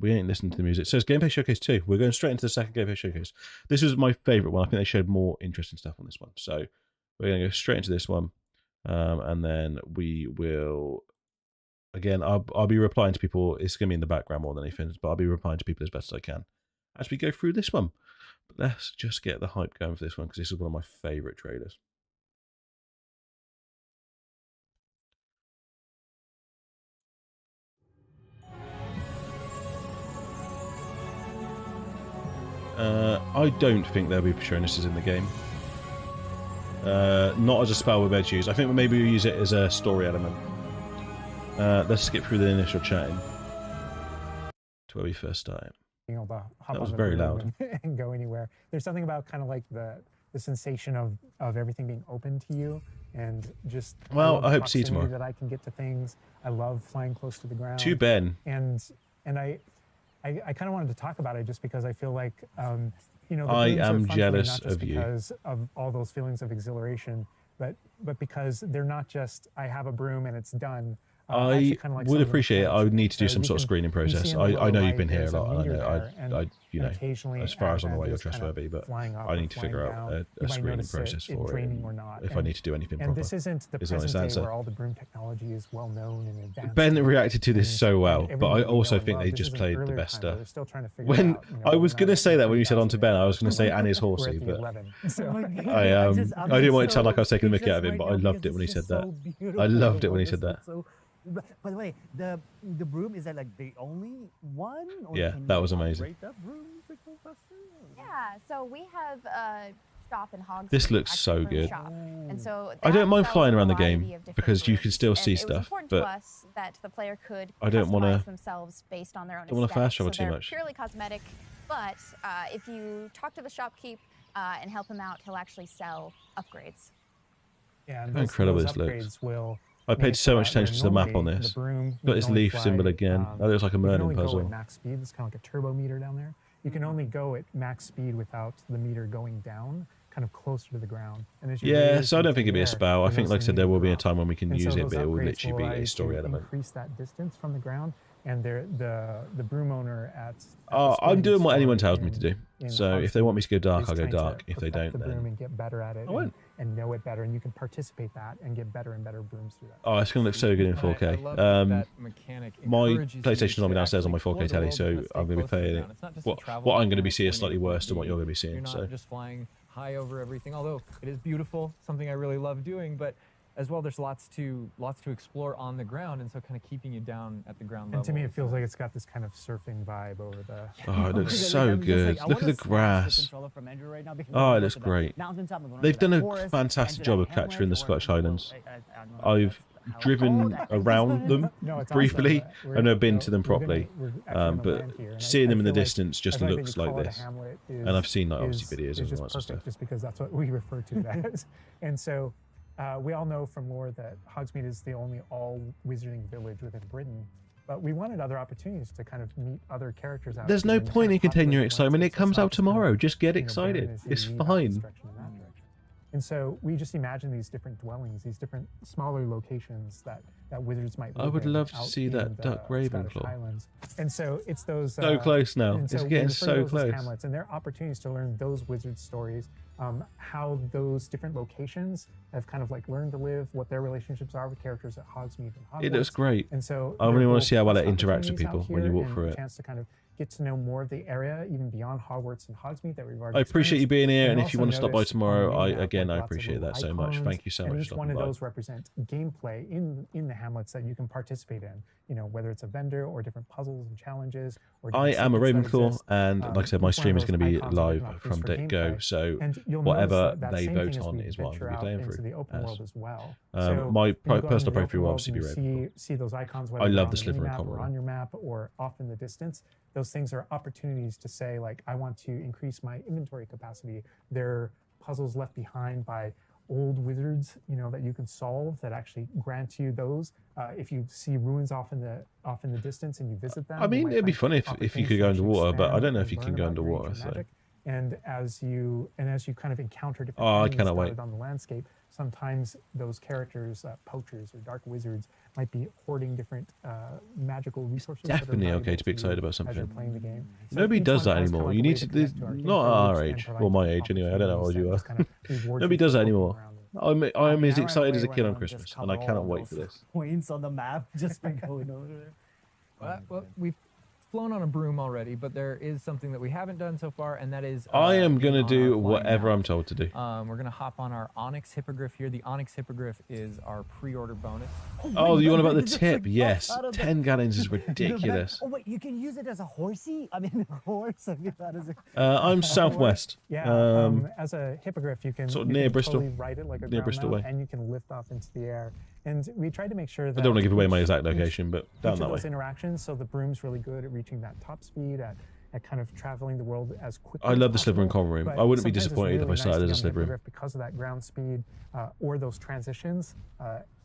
S1: We ain't listening to the music. So it's gameplay showcase 2. We're going straight into the second gameplay showcase. This was my favourite one. I think they showed more interesting stuff on this one. So we're going to go straight into this one. And then we will... Again, I'll be replying to people. It's going to be in the background more than anything, but I'll be replying to people as best as I can as we go through this one. But let's just get the hype going for this one, because this is one of my favourite trailers. I don't think they'll be showing this as in the game. Not as a spell we're about to use. I think maybe we'll use it as a story element. Let's skip through the initial chatting to where we first started.
S15: Being able to hop
S1: that was
S15: on the
S1: very
S15: broom
S1: loud.
S15: and go anywhere. There's something about kind of like the sensation of everything being open to you, and just
S1: well, I hope to see you tomorrow.
S15: That I can get to things. I love flying close to the ground.
S1: To Ben.
S15: And I kind of wanted to talk about it just because I feel like you know, the
S1: I
S15: brooms
S1: am
S15: are fun
S1: jealous
S15: for me, not just
S1: of you
S15: because of all those feelings of exhilaration, but because they're not just I have a broom and it's done.
S1: I would appreciate it. I would need to do some sort of screening process. I know you've been here a lot. I you know, as far as I'm aware, you're trustworthy, but I need to figure out a screening process for it. If I need to do anything proper.
S15: And this isn't the present day where all the broom technology is well known and advanced.
S1: Ben reacted to this so well, but I also think they just played the best stuff. When I was going to say that when you said on to Ben, I was going to say Annie's horsey, but I didn't want it to sound like I was taking the mickey out of him, but I loved it when he said that. I loved it when he said that.
S20: By the way, the broom, is that like the only one? Or
S1: yeah, that was amazing.
S21: Yeah, so we have a shop in Hogsmeade.
S1: This looks so good.
S21: And so
S1: I don't mind flying around the game because you can still see stuff, but
S21: that the player could
S1: I don't want to
S21: themselves based on their own.
S1: Don't want to fast travel too
S21: they're
S1: much.
S21: Purely cosmetic, but if you talk to the shopkeep and help him out, he'll actually sell upgrades.
S15: Yeah, and
S1: how incredible this looks. I paid so much attention to the map on this.
S15: Broom,
S1: got this leaf symbol again. That looks like a Merlin puzzle.
S15: You can only go at max speed. It's kind of like a turbo meter down there. You can only go at max speed without the meter going down, kind of closer to the ground. And as
S1: yeah, so I don't think it'd be a spell. I think, like I said, there will be a time when we can use it, but it will literally be a story element.
S15: Increase that distance from the ground, and the broom owner at
S1: I'm doing what anyone tells me to do. So if they want me to go dark, I'll go dark. If they don't,
S15: the broom
S1: then
S15: and get better at it, and know it better, and you can participate that and get better and better brooms through that.
S1: Oh, it's going to look so good in 4K. My PlayStation's on me downstairs on my 4K telly, so I'm going to be playing it. What I'm going to be seeing is slightly worse than what you're going to be seeing.
S22: You're not just flying high over everything, although it is beautiful, something I really love doing, but
S8: as well, there's lots to explore on the ground, and so kind of keeping you down at the ground level.
S15: And to me, it feels like it's got this kind of surfing vibe over the.
S1: Oh, it looks so good. Look at the grass. Oh, it looks great. They've done a fantastic job of capturing the Scottish Highlands. I've driven around them briefly, and I've been to them properly, but seeing them in the distance just looks like this. And I've seen like obviously videos and all that sort of stuff.
S15: Just because that's what we refer to it as, and so. We all know from lore that Hogsmeade is the only all-wizarding village within Britain, but we wanted other opportunities to kind of meet other characters out.
S1: There's no point in containing your excitement. It comes out tomorrow. Just get excited. It's fine.
S15: And so we just imagine these different dwellings, these different smaller locations that wizards might live in.
S1: I would love to see that duck Ravenclaw.
S15: And so it's those...
S1: So close now. It's getting so close.
S15: Hamlets, and there are opportunities to learn those wizard stories, how those different locations have kind of like learned to live, what their relationships are with characters at Hogsmeade and Hogwarts.
S1: It looks great.
S15: And so
S1: I really want to see how well it interacts with people when you walk through it.
S15: A chance to kind of get to know more of the area, even beyond Hogwarts and Hogsmeade that we've already
S1: I appreciate you being here, and if you want to stop by
S15: notice
S1: tomorrow, I
S15: like
S1: appreciate that so much. Thank you so much for
S15: each one
S1: stopping
S15: of
S1: by.
S15: those represent gameplay in the hamlets that you can participate in. You know, whether it's a vendor or different puzzles and challenges. Or
S1: I am a Ravenclaw, and like I said, my
S15: each one
S1: stream
S15: of
S1: is going to
S15: those
S1: be
S15: icons are
S1: live
S15: marked
S1: from
S15: for
S1: get go.
S15: gameplay.
S1: So
S15: And you'll
S1: whatever
S15: notice that
S1: they
S15: same
S1: vote
S15: thing as
S1: on
S15: we
S1: is what I'm
S15: venture
S1: going to be
S15: out
S1: playing
S15: into
S1: through.
S15: the open world as well.
S1: My
S15: So you go out
S1: personal
S15: into the
S1: preference
S15: open
S1: will
S15: world
S1: obviously be
S15: and you
S1: Ravenclaw.
S15: see those icons,
S1: I
S15: whether
S1: love
S15: they're
S1: the
S15: on the
S1: Slytherin
S15: map
S1: common
S15: or
S1: room.
S15: on your map or off in the distance. Those things are opportunities to say, like, I want to increase my inventory capacity. They're puzzles left behind by old wizards, you know, that you can solve that actually grant you those. If you see ruins off in the distance and you visit them,
S1: I mean, it'd be fun if you could go underwater, but I don't know if you can go underwater. So.
S15: And as you kind of encounter different
S1: I
S15: enemies
S1: cannot wait.
S15: dotted on the landscape, sometimes those characters, poachers or dark wizards, might be hoarding different magical resources.
S1: Definitely okay to be excited about
S15: as you're
S1: something.
S15: playing the game. So
S1: Nobody
S15: each
S1: does
S15: one
S1: that
S15: has kind of
S1: anymore.
S15: like
S1: You
S15: a
S1: need
S15: way
S1: to,
S15: connect to our game
S1: not at our
S15: codes and
S1: age,
S15: provide
S1: or my age anyway. I don't know how old you
S15: opportunities
S1: are.
S15: that just kind of reward
S1: Nobody
S15: you
S1: does
S15: for
S1: that
S15: poking
S1: anymore.
S15: around
S1: I am as
S20: I
S1: excited
S20: ran
S1: as a
S20: away
S1: kid
S20: when
S1: on
S20: I
S1: Christmas,
S20: just
S1: and I
S20: cover
S1: cannot
S20: all
S1: wait for
S20: those
S1: this.
S20: Points on the map just by going over there.
S8: Well, we've flown on a broom already, but there is something that we haven't done so far, and that is
S1: I am going to
S8: on
S1: do
S8: our flying
S1: whatever
S8: mount.
S1: I'm told to do.
S8: We're going to hop on our Onyx Hippogriff here. The Onyx Hippogriff is our pre-order bonus.
S1: Oh, you want about the tip? Yes. 10 gallons is ridiculous.
S20: Oh wait, you can use it as a horsey? I mean, a horse. I mean, that is
S1: I'm southwest.
S15: Yeah, as a hippogriff, you can
S1: sort of
S15: you
S1: near
S15: can
S1: Bristol.
S15: totally ride it like a
S1: Near
S15: ground
S1: Bristol
S15: mount,
S1: way.
S15: and you can lift off into the air. And we tried to make sure that
S1: I don't want to give away my
S15: each-
S1: exact location, but down
S15: each
S1: that
S15: of
S1: way.
S15: those interactions, so the broom's really good at reaching that top speed, at kind of traveling the world as quickly.
S1: I
S15: as
S1: love the
S15: possible.
S1: Slytherin common room.
S15: But
S1: I wouldn't be
S15: sometimes it's
S1: disappointed if I
S15: really
S1: started
S15: nice
S1: as
S15: to
S1: a
S15: be on the
S1: Slytherin.
S15: hippogriff because of that ground speed or those transitions.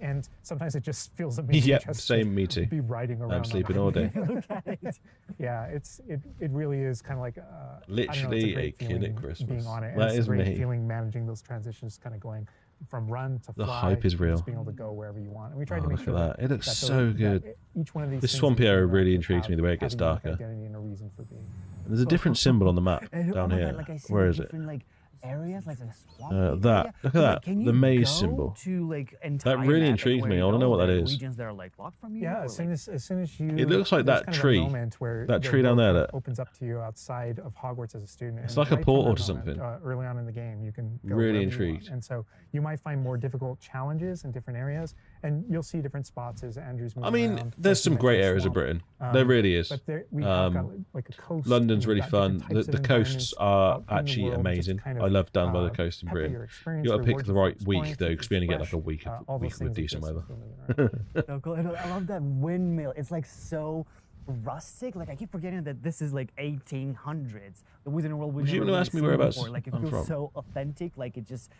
S15: And sometimes it just feels amazing.
S1: Yep,
S15: just
S1: same,
S15: to
S1: me too.
S15: Be riding around.
S1: I'm
S15: on
S1: sleeping
S15: that.
S1: all day.
S15: Look at it. Yeah, it really is kind of like I don't know, it's
S1: Literally
S15: great
S1: a kid
S15: feeling
S1: at Christmas.
S15: Being on it. And
S1: That
S15: it's
S1: is
S15: a great
S1: me.
S15: feeling managing those transitions, kind of going from run to fly.
S1: The hype is
S15: and
S1: real.
S15: Just being able to go wherever you want. And we tried to
S1: Oh,
S15: make
S1: look
S15: sure
S1: at that. It looks
S15: those-
S1: so good.
S15: that each one of these
S1: This
S15: things
S1: swamp
S15: that you
S1: area
S15: interact
S1: really
S15: with
S1: intrigues me the way it gets
S15: have a unique
S1: darker.
S15: identity and a reason for being.
S1: There's a different symbol on the map
S20: And,
S1: down
S20: oh my
S1: here.
S20: God, like I see
S1: Where
S20: the
S1: is it?
S20: different, like, areas, like the swamp
S1: That.
S20: area.
S1: Look at
S20: But,
S1: that.
S20: can
S1: The
S20: you
S1: maze
S20: go
S1: symbol.
S20: To, like,
S1: That
S20: entire
S1: really
S20: map,
S1: intrigues
S20: like,
S1: me.
S20: where
S1: I want to know what that
S20: there are
S1: is.
S20: regions that are like locked from you.
S15: Yeah,
S20: or,
S15: as soon as you.
S1: It looks like
S15: there's
S1: that
S15: kind of a
S1: tree.
S15: moment where
S1: That
S15: the
S1: tree down
S15: world
S1: there
S15: kind of
S1: that-
S15: opens up to you outside of Hogwarts as a student.
S1: It's
S15: and
S1: like a
S15: right from
S1: portal
S15: that
S1: to
S15: moment,
S1: something.
S15: Early on in the game, you can go
S1: Really
S15: wherever you want.
S1: intrigued.
S15: And so you might find more difficult challenges in different areas, and you'll see different spots as Andrew's moving
S1: I mean,
S15: around.
S1: there's
S15: Like
S1: some
S15: you
S1: great
S15: mentioned,
S1: areas of
S15: swamp.
S1: Britain. There really is.
S15: But we have got like a coast.
S1: London's
S15: and
S1: really
S15: we've got
S1: fun.
S15: different types
S1: The
S15: of
S1: coasts
S15: environments
S1: are
S15: out in the
S1: actually
S15: world just to
S1: amazing.
S15: kind
S1: I
S15: of,
S1: love down by the coast in
S15: pepper your
S1: Britain.
S15: experience,
S1: You got to pick
S15: reward
S1: the
S15: you for
S1: right week
S15: exploring,
S1: though,
S15: keep
S1: because we only get like
S15: fresh,
S1: a week
S15: all those
S1: with
S15: things
S1: decent
S15: exist
S1: weather.
S20: So cool. And I love that windmill. It's like so rustic. Like I keep forgetting that this is like 1800s. The Wizarding World.
S1: Was you
S20: never
S1: gonna
S20: really
S1: ask me
S20: seen
S1: whereabouts
S20: before. Like it
S1: I'm
S20: feels
S1: from?
S20: so authentic. Like it just,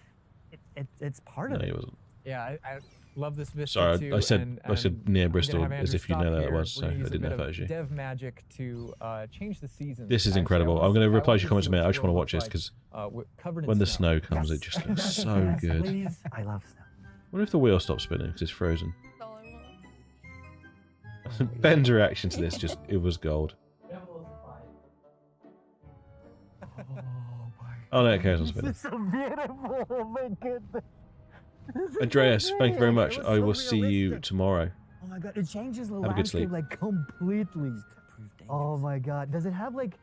S20: it's part
S1: No,
S20: of it.
S1: he wasn't.
S8: Yeah, I love this vista
S1: Sorry,
S8: too.
S1: I said
S8: and
S1: near
S8: I'm gonna
S1: Bristol
S8: have
S1: as
S8: Andrew
S1: if you know
S8: stop
S1: that
S8: here.
S1: was,
S8: We're
S1: so I
S8: gonna use a
S1: didn't know
S8: bit
S1: if that
S8: of
S1: was you.
S8: Dev magic to change the season.
S1: This is incredible. I'm going to reply to your comments in a minute. I just want to watch this because when the snow comes, it just looks so good.
S20: Please. I love snow.
S1: I wonder if the wheel stops spinning because it's frozen. Ben's reaction to this it was gold. Oh no, it carries on spinning.
S20: This is so beautiful. Oh my goodness. This is
S1: Andreas,
S20: so
S1: thank you very
S20: great.
S1: much.
S20: It was
S1: I
S20: so
S1: will see you
S20: realistic.
S1: tomorrow.
S20: Oh my god, it changes the
S1: Have a good
S20: landscape
S1: sleep.
S20: like completely. Oh my god, does it have like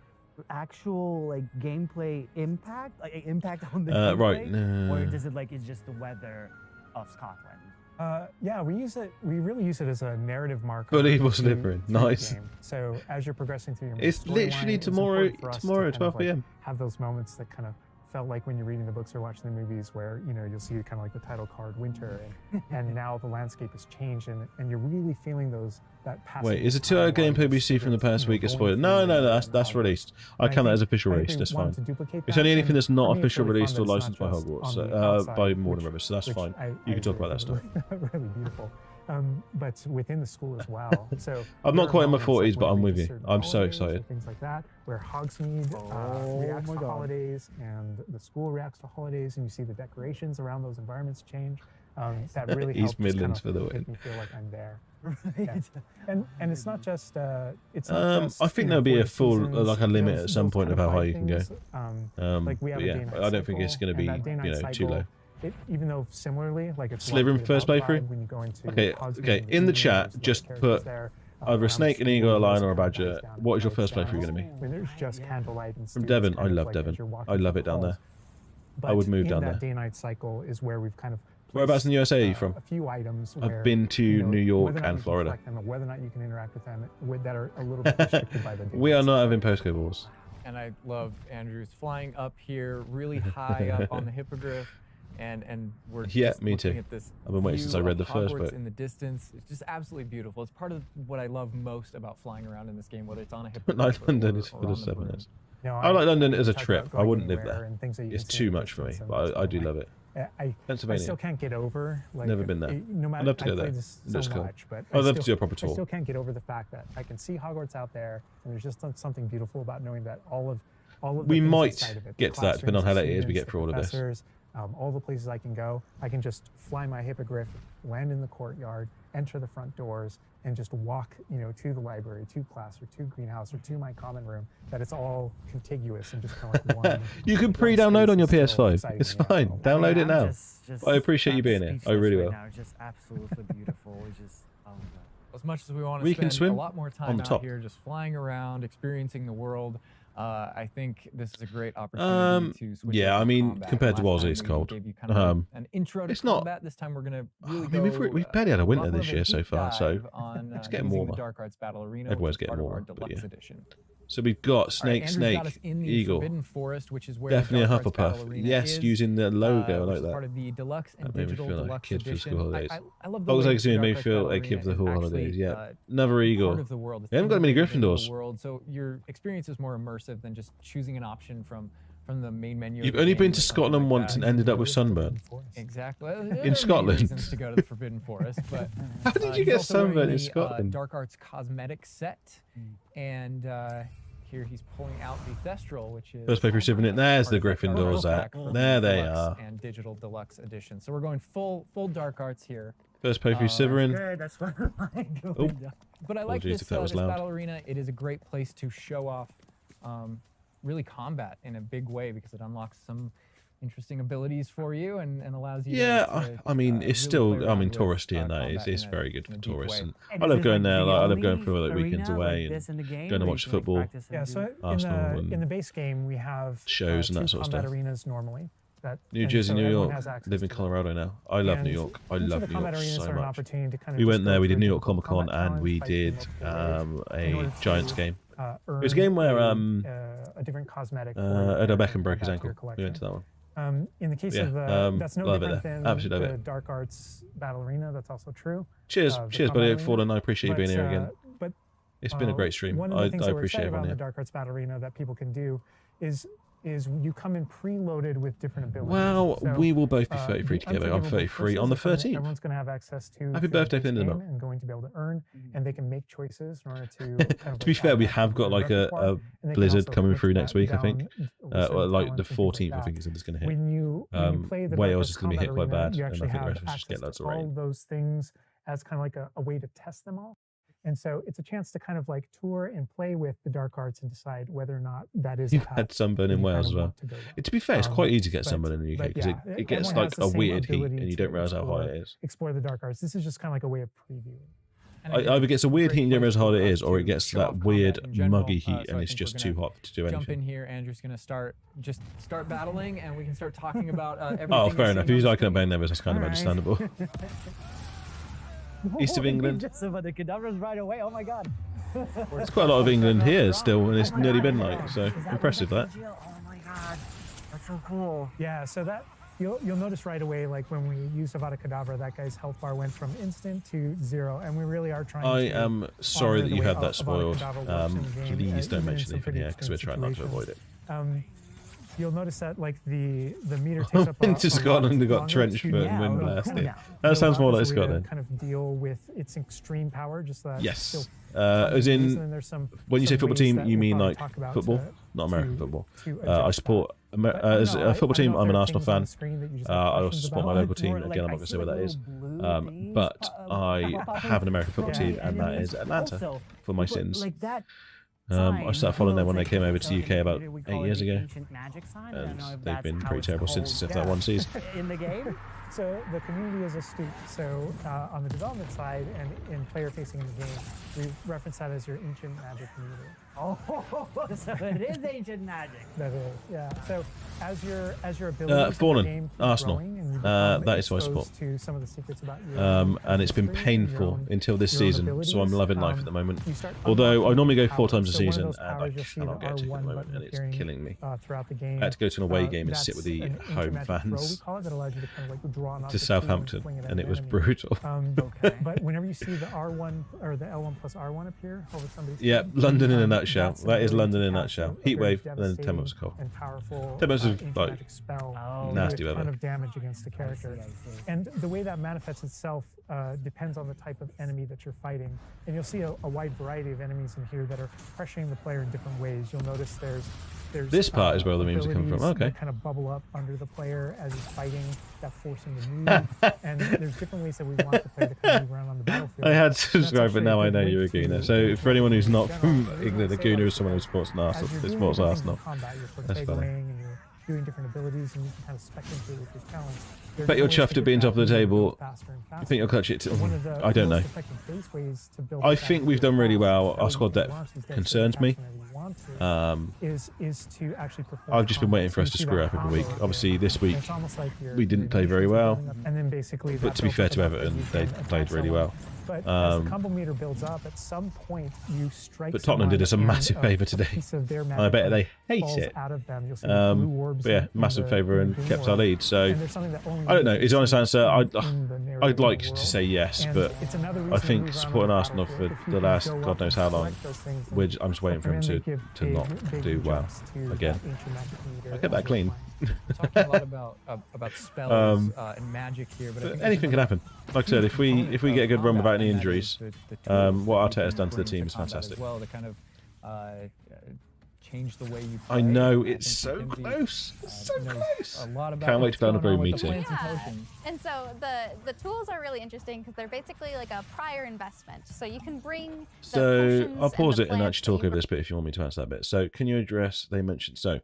S20: actual like gameplay impact, like impact on the gameplay,
S1: right, no.
S20: or does it like it's just the weather of Scotland?
S15: Yeah, we use it. We really use it as a narrative marker.
S1: But evil
S15: through
S1: Slytherin,
S15: the
S1: nice.
S15: game. So as you're progressing through your main
S1: It's literally
S15: storyline, it's
S1: tomorrow.
S15: important for us to
S1: Tomorrow,
S15: kind of,
S1: 12
S15: like,
S1: p.m.
S15: have those moments that kind of felt like when you're reading the books or watching the movies, where you'll see kind of like the title card winter, and now the landscape has changed, and you're really feeling that passing.
S1: Wait, is a 2-hour gameplay we see from the past week a spoiler? No, that's released. I count that as official release. That's fine. It's only anything that's not official released or licensed by Hogwarts, by Warner Brothers. So that's fine. You can talk about that stuff.
S15: Really beautiful. But within the school as well. So
S1: I'm not quite in my 40s, but I'm with you. I'm so excited.
S15: Things like that, where Hogsmeade reacts to holidays, and the school reacts to holidays, and you see the decorations around those environments change. That really helps
S1: East Midlands for the win.
S15: make me feel like I'm there. Right. Yeah. And it's not just
S1: I think there'll be a full like a limit at some point of how high you can go.
S15: Like we have
S1: but yeah, I don't think it's going to be too low.
S15: Even though similarly, like it's
S1: Slytherin first playthrough. Okay. In the chat, just put either a snake, an eagle, a lion, or a badger. What is your first playthrough going to be?
S15: There's just candlelight and
S1: From Devon. I love Devon. I love it down there. I would move down there.
S15: That day-night cycle is where we've kind of.
S1: Whereabouts in the USA are you from?
S15: A few items.
S1: I've been to New York and Florida.
S15: Whether or not you can interact with them, that are a little bit restricted by the.
S1: We are not having postcode wars.
S12: And I love Andrew's flying up here, really high up on the hippogriff. And we're
S1: me too.
S12: At this
S1: I've been waiting since I read the first book.
S12: In the distance, it's just absolutely beautiful. It's part of what I love most about flying around in this game, whether it's on a hippogriff.
S1: Like London is for the 7s. I like London as a trip. I wouldn't live there. It's too much for me, but I do love it. Pennsylvania.
S15: I still can't get over.
S1: Never been there.
S15: No matter,
S1: I'd love to go
S15: I play
S1: there.
S15: this
S1: It looks
S15: so
S1: cool.
S15: much, but
S1: I'd love to do a proper
S15: I
S1: tour.
S15: still can't get over the fact that I can see Hogwarts out there, and there's just something beautiful about knowing that all of the
S1: We
S15: things
S1: might
S15: inside of it,
S1: get to that depending on how late it is we get through all of this.
S15: professors, all the places I can go. I can just fly my hippogriff, land in the courtyard, enter the front doors, and just walk, to the library, to class, or to greenhouse, or to my common room. That it's all contiguous and just kind of like one.
S1: You can pre-download on your PS5. It's fine. Download it now. I appreciate you being here. I really will.
S7: Now. Just absolutely beautiful. It's just, oh my God.
S12: As much as we want to
S1: We
S12: spend
S1: can swim
S12: a lot more
S1: on
S12: time
S1: the
S12: out
S1: top.
S12: here, just flying around, experiencing the world, I think this is a great opportunity to switch
S1: yeah,
S12: up
S1: I mean,
S12: combat.
S1: compared to
S12: Last
S1: Wales,
S12: time
S1: it's
S12: we
S1: cold.
S12: gave you kind of an intro to
S1: it's not-
S12: combat. This time we're going to really
S1: I mean, we've barely had a winter
S12: lot more
S1: this
S12: of a
S1: year so
S12: deep
S1: far, so
S12: dive on,
S1: it's getting
S12: using
S1: warmer.
S12: The Dark Arts Battle Arena,
S1: Everywhere's
S12: which is
S1: getting
S12: part of our
S1: warmer, but
S12: deluxe
S1: yeah.
S12: edition.
S1: So we've got
S12: All right,
S1: snake,
S12: Andrew's got us in the
S1: eagle.
S12: Forbidden Forest, which is where
S1: Definitely a
S12: the Dark Arts Battle
S1: Hufflepuff.
S12: Arena
S1: Yes,
S12: is,
S1: using the logo. I
S12: which
S1: like
S12: is
S1: that.
S12: part of the deluxe and
S1: That made me
S12: digital
S1: feel like a
S12: deluxe
S1: kid for
S12: edition.
S1: school holidays.
S12: I love the
S1: Hogwarts
S12: way
S1: Legacy
S12: the
S1: made me
S12: Dark Arts
S1: feel
S12: Battle
S1: like a kid for the
S12: Arena
S1: whole
S12: is
S1: holidays.
S12: actually,
S1: Yeah, another eagle.
S12: part of the world. It's
S1: They haven't got many
S12: integrated into the
S1: Gryffindors.
S12: world, so your experience is more immersive than just choosing an option from the main menu.
S1: You've
S12: of the
S1: only
S12: game
S1: been
S12: or
S1: to
S12: something
S1: Scotland
S12: like
S1: once
S12: that.
S1: and ended up with sunburn.
S12: Exactly.
S1: In
S12: There are many
S1: Scotland.
S12: reasons to go to the Forbidden Forest, but
S1: How did you
S12: he's
S1: get
S12: also wearing
S1: sunburn in
S12: the,
S1: Scotland?
S12: Dark Arts cosmetic set, and here he's pulling out the Thestral, which is
S1: First playthrough 7. There's the
S12: part of
S1: Gryffindors
S12: Pack
S1: at. There they
S12: Deluxe
S1: are.
S12: and digital deluxe edition. So we're going full Dark Arts here.
S1: First playthrough Severin.
S20: Good, that's what I like.
S1: Oh.
S12: But I like
S1: Apologies
S12: this,
S1: if that was
S12: this
S1: loud.
S12: battle arena. It is a great place to show off really combat in a big way because it unlocks some interesting abilities for you and allows you to
S1: I mean, it's
S12: really play
S1: still,
S12: around with,
S1: touristy and that.
S12: combat
S1: It's
S12: in a-
S1: very good
S12: in a
S1: for
S12: deep
S1: tourists.
S12: way.
S1: And I love going there. Like, I love going for like
S20: arena
S1: weekends
S20: like
S1: away
S20: this in the game,
S1: going to
S20: where
S1: watch
S20: you can, like,
S1: football.
S20: practice and
S15: Yeah,
S20: do-
S15: so
S1: Arsenal
S15: in
S1: and
S15: the base game we have
S1: shows and that
S15: two
S1: sort of
S15: combat
S1: stuff.
S15: arenas normally.
S1: New
S15: and
S1: Jersey,
S15: so
S1: New
S15: everyone
S1: York.
S15: has access
S1: Live in
S15: to them.
S1: Colorado now. I love
S15: And
S1: New York. I
S15: each of
S1: love
S15: the
S1: New York
S15: combat arenas
S1: so
S15: are an
S1: much.
S15: opportunity to kind of
S1: We
S15: just
S1: went
S15: go
S1: there. We
S15: through
S1: did New York
S15: difficult
S1: Comic Con
S15: combat
S1: and we
S15: challenge, fight in
S1: did
S15: multiple ways in order
S1: a Giants
S15: to,
S1: game.
S15: earn
S1: It was a game where
S15: a different cosmetic.
S1: Odell Beckham broke his ankle. We went to that one.
S15: In the case
S1: Yeah,
S15: of that's no
S1: love it
S15: different
S1: there.
S15: than
S1: Absolutely love
S15: the
S1: it.
S15: Dark Arts Battle Arena. That's also true.
S1: Cheers,
S15: the
S1: cheers,
S15: combat
S1: buddy.
S15: arena.
S1: Fallen. I appreciate you being here again.
S15: But
S1: It's been a great stream.
S15: One of
S1: I
S15: the things that we're
S1: appreciate
S15: excited about
S1: everyone
S15: in the
S1: here.
S15: Dark Arts Battle Arena that people can do is you come in preloaded with different abilities.
S1: Well,
S15: So,
S1: we will both be 33
S15: the
S1: together. I'm
S15: unforgivable
S1: 33 on the
S15: curses are something
S1: 13th.
S15: Everyone's going to have access to.
S1: Happy
S15: through the
S1: birthday,
S15: base
S1: Finn
S15: game
S1: Lindbergh.
S15: and going to be able to earn, and they can make choices in order to.
S1: To be fair, we have got like a Blizzard coming through next week, I think. Or like the 14th, I think is going to hit.
S15: When you play the
S1: Wales
S15: Dark
S1: is going to be
S15: Arts
S1: hit quite
S15: Combat
S1: bad,
S15: Arena, you
S1: and I
S15: actually
S1: think the
S15: have
S1: rest of us just get
S15: access
S1: loads
S15: to
S1: of
S15: all
S1: rain.
S15: those things as kind of like a way to test them all. And so it's a chance to kind of like tour and play with the Dark Arts and decide whether or not that is.
S1: You've had sunburn in Wales as well. To be fair, it's quite easy to get
S15: but-
S1: sunburn in the UK because
S15: yeah,
S1: it gets
S15: everyone
S1: like
S15: has the
S1: a
S15: same
S1: weird heat
S15: ability
S1: and you
S15: to
S1: don't realise how high it is.
S15: Explore the Dark Arts. This is just kind of like a way of previewing.
S1: either gets a weird heat generators how hard it is, or it gets that weird muggy heat and it's just too hot to do anything.
S12: Jump in here. Andrew's gonna start battling, and we can start talking about everything.
S1: Oh, fair enough. If he's liking up Nevers, that's kind of understandable. East of England.
S20: Just about the cadavers right away. Oh my god.
S1: There's quite a lot of England here still, and it's nearly midnight, so impressive that.
S20: Oh my god, that's so cool.
S15: Yeah, so that you'll notice right away, like when we use Avada Kedavra, that guy's health bar went from instant to 0, and we really are trying.
S1: I am sorry that you had that spoiled. Please don't mention it in here because we're trying not to avoid it.
S15: You'll notice that like the meter takes up.
S1: Into Scotland, they got trench foot and wind blasted. That sounds more like Scotland.
S15: Kind of deal with its extreme power, just that.
S1: Yes. As in, when you say football team, you mean like football, not American football. I support as a football team. I'm an Arsenal fan. I also support my local team. Again, I'm not going to say what that is. But I have an American football team, and that is Atlanta for my sins. I started following them when they came over to the UK about 8 years ago, and they've been pretty terrible since, except for that one season.
S15: In the game, so the community is astute. So on the development side and in player facing in the game, we reference that as your ancient magic community.
S20: Oh, so it is ancient magic.
S15: That is, yeah. So as your abilities
S1: Fallen Arsenal. That is who I support.
S15: To some of the secrets about you.
S1: And it's been painful until this season, so I'm loving life at the moment. Although I normally go 4 times a season, and I cannot get to it at the moment, and it's killing me.
S15: Throughout the game.
S1: I had to go to an away game and sit with the home fans to Southampton, and it was brutal.
S15: But whenever you see the R1 or the L1 plus R1 appear over somebody's
S1: yeah, London in a nutshell. That is London in a nutshell. Heat wave, and then 10 months of cold. 10 months of like nasty weather.
S15: A ton of damage against the character, and the way that manifests itself depends on the type of enemy that you're fighting. And you'll see a wide variety of enemies in here that are pressuring the player in different ways. You'll notice there's
S1: this part is where the memes are coming from. Okay.
S15: That kind of bubble up under the player as he's fighting, that force him to move. And there's different ways that we want the player to kind of move around on the battlefield.
S1: I had to subscribe, but now I know you're a Gooner. So for anyone who's not from England, a Gooner is someone who supports Arsenal. That's funny.
S15: Doing different abilities, and you can kind of spec into it with your talents.
S1: Bet you're chuffed at being top of the table. You think you'll clutch it? I don't know. I think we've done really well. Our squad depth concerns me. I've just been waiting for us to screw up every week. Obviously, this week we didn't play very well. But to be fair to Everton, they played really well.
S15: But as the combo meter builds up, at some point you strike.
S1: But Tottenham did us a massive favour today. I bet they hate it. But yeah, massive favour and kept our lead. So I don't know. Is the honest answer? I'd like to say yes, but I think supporting Arsenal for the last God knows how long, I'm just waiting for him to not do well again. I get that clean.
S12: We're talking a lot about spells and magic here, but
S1: anything can happen. Like I said, if we get a good run without any injuries, what Arteta's done to the team is fantastic.
S12: Well, to kind of change the way you play.
S1: I know, it's so close. It's so close. Can't wait to play on a Broom Me too.
S21: Yeah. And so the tools are really interesting because they're basically like a prior investment. So you can bring.
S1: So I'll pause it and actually talk over this bit if you want me to answer that bit. So can you address? They mentioned So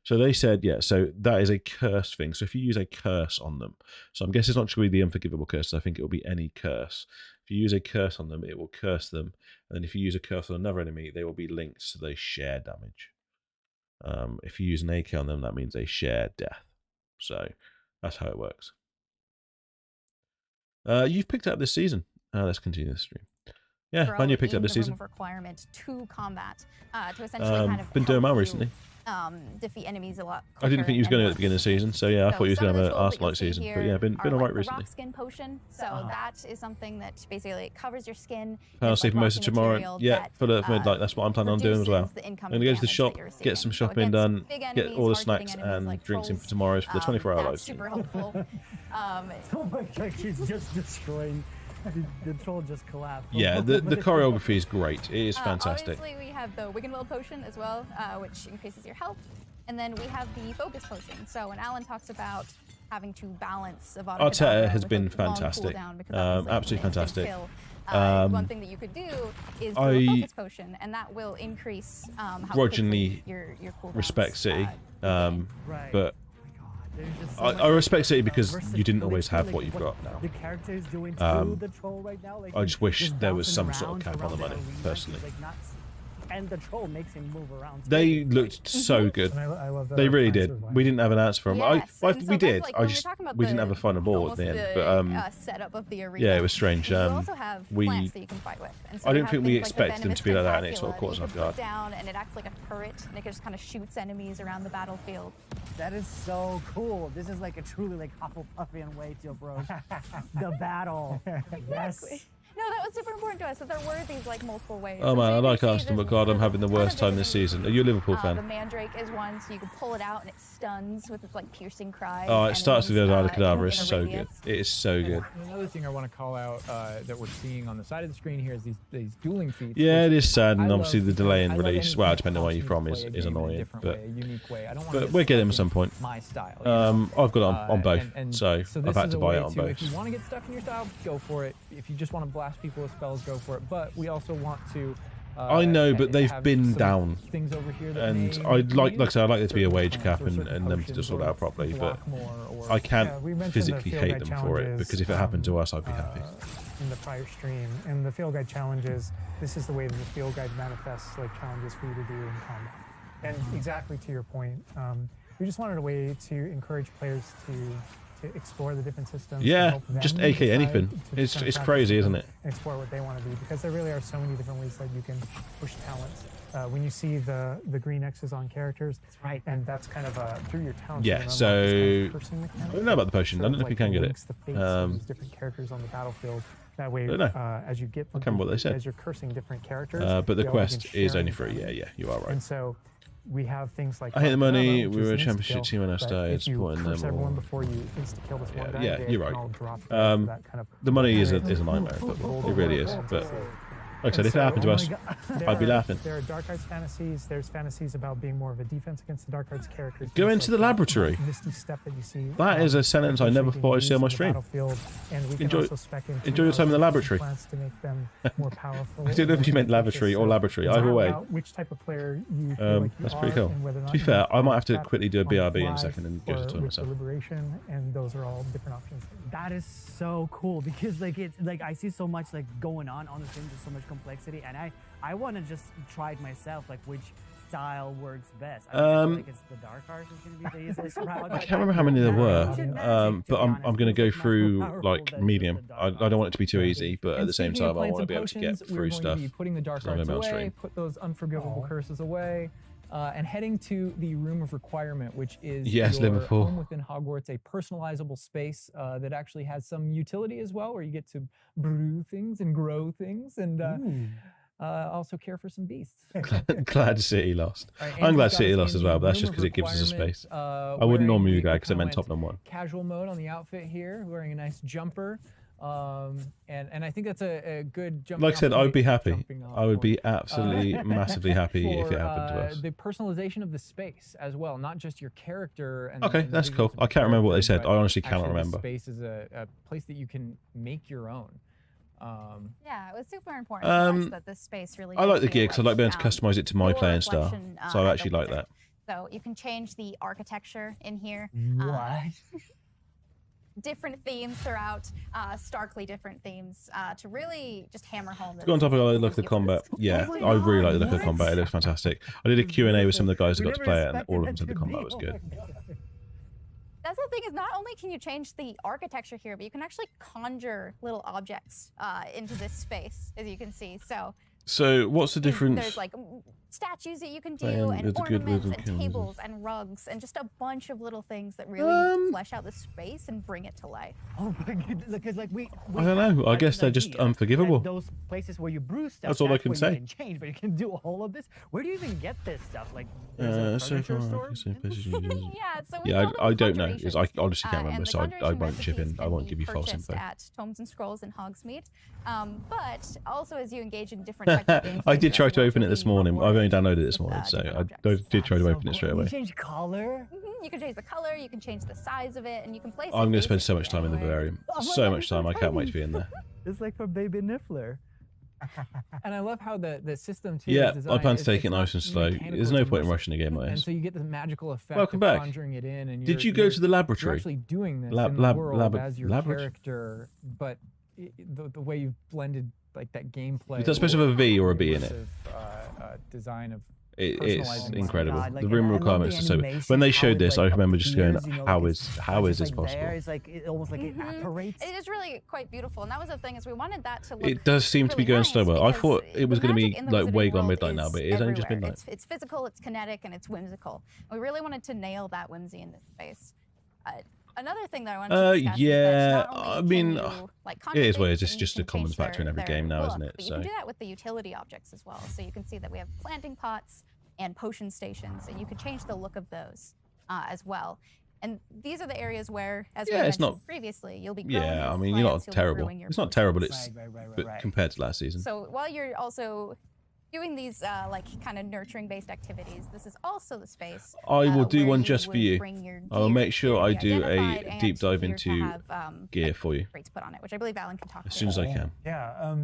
S1: they said, yeah, so that is a curse thing. So if you use a curse on them, so I'm guessing it's not just going to be the unforgivable curse. I think it will be any curse. If you use a curse on them, it will curse them. And then if you use a curse on another enemy, they will be linked so they share damage. If you use an AK on them, that means they share death. So that's how it works. You've picked it up this season. Let's continue this stream. Yeah, and you picked up this season.
S21: Requirement to combat to essentially kind of
S1: been doing well recently.
S21: Defeat enemies a lot.
S1: I didn't think he was going to at the beginning of the season, so yeah, I thought he was going to have an Arsenal-like season. But yeah, been alright recently.
S21: Rock skin potion, so that is something that basically covers your skin.
S1: I'll sleep most of tomorrow. Yeah, that's what I'm planning on doing as well. I'm going to go to the shop, get some shopping done, get all the snacks and drinks in for tomorrow for the 24-hour live stream.
S21: Super helpful.
S20: Oh my god, he's just destroying. The troll just collapsed.
S1: Yeah, the choreography is great. It is fantastic.
S21: Obviously, we have the Wiggle potion as well, which increases your health. And then we have the focus potion. So when Alan talks about having to balance Avada
S1: Arteta has been fantastic. Absolutely fantastic.
S21: One thing that you could do is do a focus potion, and that will increase how quickly your cooldown
S1: respect City, but
S20: There's just so
S1: I respect City because you didn't always have what you've got now.
S20: The character is doing to the troll right now. Like,
S1: I just wish there was some sort of cap on the money, personally.
S20: And the troll makes him move around.
S1: They looked so good.
S15: I love
S1: they really did. We didn't have an answer for them.
S21: Yes,
S1: we did.
S21: Like,
S1: we didn't have a final ball at the end. But
S21: setup of the arena.
S1: yeah, it was strange.
S21: You also have plants that you can fight with. And so
S1: I
S21: you
S1: don't
S21: have
S1: think we
S21: things like
S1: expected them to be like that, and it sort of caught us off guard.
S21: Down, and it acts like a turret, and it just kind of shoots enemies around the battlefield.
S20: That is so cool. This is like a truly like Hufflepuffian way to approach the battle. Yes.
S21: Exactly. No, that was super important to us, that there were these like multiple ways.
S1: Oh man, I like Arsenal, but God, I'm having the worst time this season. Are you a Liverpool fan?
S21: The Mandrake is one, so you can pull it out and it stuns with its like piercing cry.
S1: Oh, it starts with the Ardada Kadabra. It's so good. It is so good.
S12: Another thing I want to call out that we're seeing on the side of the screen here is these dueling feats.
S1: Yeah, it is sad, and obviously the delay in release, well, depending on where you're from, is annoying. But we're getting them at some point.
S12: My style.
S1: I've got it on both, so I've had to buy it on both.
S12: If you want to get stuck in your style, go for it. If you just want to blast people with spells, go for it. But we also want to.
S1: I know, but they've been down,
S12: things over here
S1: and I'd like I said, I'd like there to be a wage cap and them to sort it out properly. But I can't physically hate them for it, because if it happened to us, I'd be happy.
S15: In the prior stream, and the field guide challenges, this is the way that the field guide manifests like challenges for you to do in combat. And exactly to your point, we just wanted a way to encourage players to explore the different systems.
S1: Yeah, just AK anything. It's crazy, isn't it?
S15: Explore what they want to be, because there really are so many different ways that you can push talents. When you see the green X's on characters,
S20: right,
S15: and that's kind of through your talents.
S1: Yeah, so I don't know about the potion. I don't know if you can get it.
S15: Different characters on the battlefield. That way, as you get,
S1: I can't remember what they said.
S15: As you're cursing different characters,
S1: but the quest is only free. Yeah, you are right.
S15: And so we have things like
S1: I hate the money. We were a championship team when I started supporting them.
S15: Everyone before you insta-kill this one guy,
S1: yeah, you're right. The money is a nightmare, but it really is. But like I said, if it happened to us, I'd be laughing.
S15: There are dark arts fantasies. There's fantasies about being more of a defense against the dark arts characters.
S1: Go into the laboratory.
S15: Misty step that you see.
S1: That is a sentence I never thought I'd see on my stream. Enjoy your time in the laboratory.
S15: To make them more powerful.
S1: I don't know if you meant lavatory or laboratory. Either way.
S15: Which type of player you feel like you
S1: that's pretty cool.
S15: To
S1: be fair, I might have to quickly do a BRB in a second and go to the toilet myself.
S15: Deliberation, and those are all different options.
S20: That is so cool, because like it's like I see so much like going on the stream, there's so much complexity, and I want to just try it myself, like which style works best. I think it's the dark arts is going to be the easiest route.
S1: I can't remember how many there were, but I'm going to go through like medium. I don't want it to be too easy, but at the same time I want to be able to get through stuff.
S12: Putting the dark arts away, put those unforgivable curses away. And heading to the Room of Requirement, which is your
S1: Liverpool.
S12: home within Hogwarts, a personalizable space that actually has some utility as well, where you get to brew things and grow things, and also care for some beasts.
S1: Glad City lost. Right, I'm glad City lost as well, but that's just because it gives us a space. I wouldn't normally do that because I meant Tottenham won.
S12: Casual mode on the outfit here, wearing a nice jumper. And I think that's a good jump.
S1: Like I said, I would be happy. I would be absolutely massively happy if it happened to us.
S12: The personalization of the space as well, not just your character. And
S1: okay, that's cool. I can't remember what they said. I honestly cannot remember.
S12: The space is a place that you can make your own.
S21: Yeah, it was super important to us that this space really.
S1: I like the gear because I like being able to customize it to my playing style. So I actually like that.
S21: So you can change the architecture in here.
S20: What?
S21: Different themes throughout, starkly different themes, to really just hammer home.
S1: Go on topic, I like the look of the combat. Yeah, I really like the look of the combat. It looks fantastic. I did a Q&A with some of the guys that got to play it, and all of them said the combat was good.
S21: That's the thing, is not only can you change the architecture here, but you can actually conjure little objects into this space, as you can see.
S1: So what's the difference?
S21: There's like statues that you can do, and ornaments, and tables, and rugs, and just a bunch of little things that really flesh out the space and bring it to life.
S20: Oh my goodness, because like we
S1: I don't know. I guess they're just unforgivable.
S20: Those places where you brew stuff.
S1: That's all I can say.
S20: You can change, but you can do all of this. Where do you even get this stuff? Like,
S1: so far, yeah, I don't know. Because I honestly can't remember, so I won't chip in. I won't give you false info.
S21: At Tomes and Scrolls in Hogsmeade, but also as you engage in different types of games.
S1: I did try to open it this morning. I've only downloaded it this morning, so I did try to open it straight away.
S20: You change color?
S21: You can change the color, you can change the size of it, and you can place it.
S1: I'm going to spend so much time in the vivarium. So much time. I can't wait to be in there.
S20: It's like for Baby Niffler.
S12: And I love how the system too.
S1: Yeah,
S12: is designed,
S1: I plan to
S12: it's
S1: take it
S12: not
S1: nice and slow.
S12: mechanical,
S1: There's no
S12: it's
S1: point in
S12: immersive.
S1: rushing a game like
S12: And
S1: this.
S12: so you get the magical effect
S1: Welcome
S12: of
S1: back.
S12: conjuring it in. And
S1: Did you go to the laboratory?
S12: You're actually doing this in the world as your character, but the way you've blended like that gameplay.
S1: Is that supposed to have a V or a B in it?
S12: Design of
S1: It's incredible.
S20: God, like,
S1: the room requirements are so big. When they showed this, I remember just going, how is this possible?
S20: There, it's like it almost like it apparates.
S21: It is really quite beautiful, and that was the thing, is we wanted that to look.
S1: It does seem to be going slower. I thought it was going to be like way gone midnight now, but it is only just
S21: everywhere.
S1: midnight.
S21: It's physical, it's kinetic, and it's whimsical. We really wanted to nail that whimsy in this space. Another thing that I wanted to discuss is that not only can you, like,
S1: it is what it is.
S21: conjure
S1: It's
S21: things,
S1: just a
S21: you can
S1: common
S21: change
S1: factor in every
S21: their
S1: game now,
S21: look,
S1: isn't it?
S21: but you can do that with the utility objects as well. So you can see that we have planting pots and potion stations, and you can change the look of those as well. And these are the areas where, as we mentioned previously, you'll be growing
S1: Yeah, I mean,
S21: plants,
S1: you're not
S21: you'll be
S1: terrible.
S21: brewing your
S1: It's not
S21: potions.
S1: terrible. It's but compared to last season.
S21: So while you're also doing these like kind of nurturing based activities, this is also the space
S1: I will do
S21: where
S1: one
S21: you
S1: just for
S21: would
S1: you.
S21: bring your
S1: I will
S21: gear
S1: make sure I
S21: to be
S1: do
S21: identified
S1: a
S21: and
S1: deep dive
S21: here to
S1: into
S21: have,
S1: gear for you
S21: rates put on it, which I believe Alan can talk
S1: as
S21: to.
S1: soon as I can.
S15: Yeah,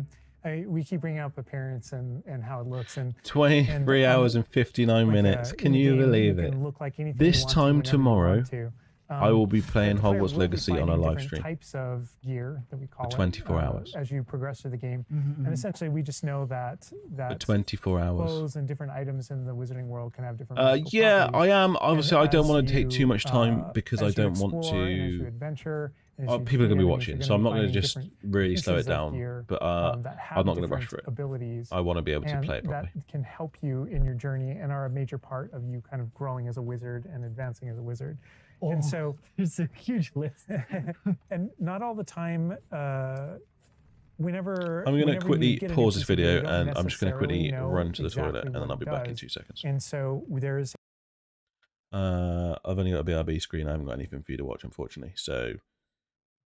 S15: we keep bringing up appearance and how it looks. And
S1: 23 hours and 59 minutes. Can you believe it? This time tomorrow, I will be playing Hogwarts Legacy on a live stream.
S15: Types of gear that we call
S1: for 24 hours.
S15: As you progress through the game, and essentially we just know that
S1: For 24 hours.
S15: clothes and different items in the wizarding world can have different.
S1: Yeah,
S15: properties.
S1: I am. Obviously, I don't want to
S15: As
S1: take too much time because I
S15: as you
S1: don't want
S15: explore and as you
S1: to.
S15: adventure, and as you
S1: People are going to
S15: do
S1: be
S15: everything,
S1: watching,
S15: you're
S1: so I'm not
S15: gonna
S1: going to
S15: find
S1: just
S15: different
S1: really slow it
S15: pieces of
S1: down.
S15: gear,
S1: But
S15: that have
S1: I'm not going to rush
S15: different
S1: for it.
S15: Abilities,
S1: I want to be able to
S15: and
S1: play it properly.
S15: that can help you in your journey and are a major part of you kind of growing as a wizard and advancing as a wizard. And so
S20: there's a huge list.
S15: and not all the time. Whenever
S1: I'm going to quickly pause this video,
S15: you don't
S1: and I'm just going to quickly
S15: necessarily
S1: run to the
S15: know
S1: toilet, and then I'll be
S15: exactly
S1: back in
S15: what it
S1: 2 seconds.
S15: And so there's.
S1: I've only got a BRB screen. I haven't got anything for you to watch, unfortunately. So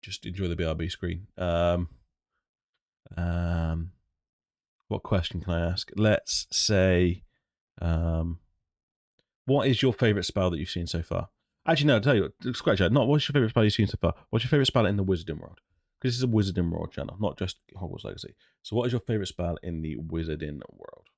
S1: just enjoy the BRB screen. What question can I ask? Let's say, what is your favorite spell that you've seen so far? Actually, no, I'll tell you, scratch that. Not what's your favorite spell you've seen so far. What's your favorite spell in the Wizarding world? Because this is a Wizarding world channel, not just Hogwarts Legacy. So what is your favorite spell in the Wizarding world?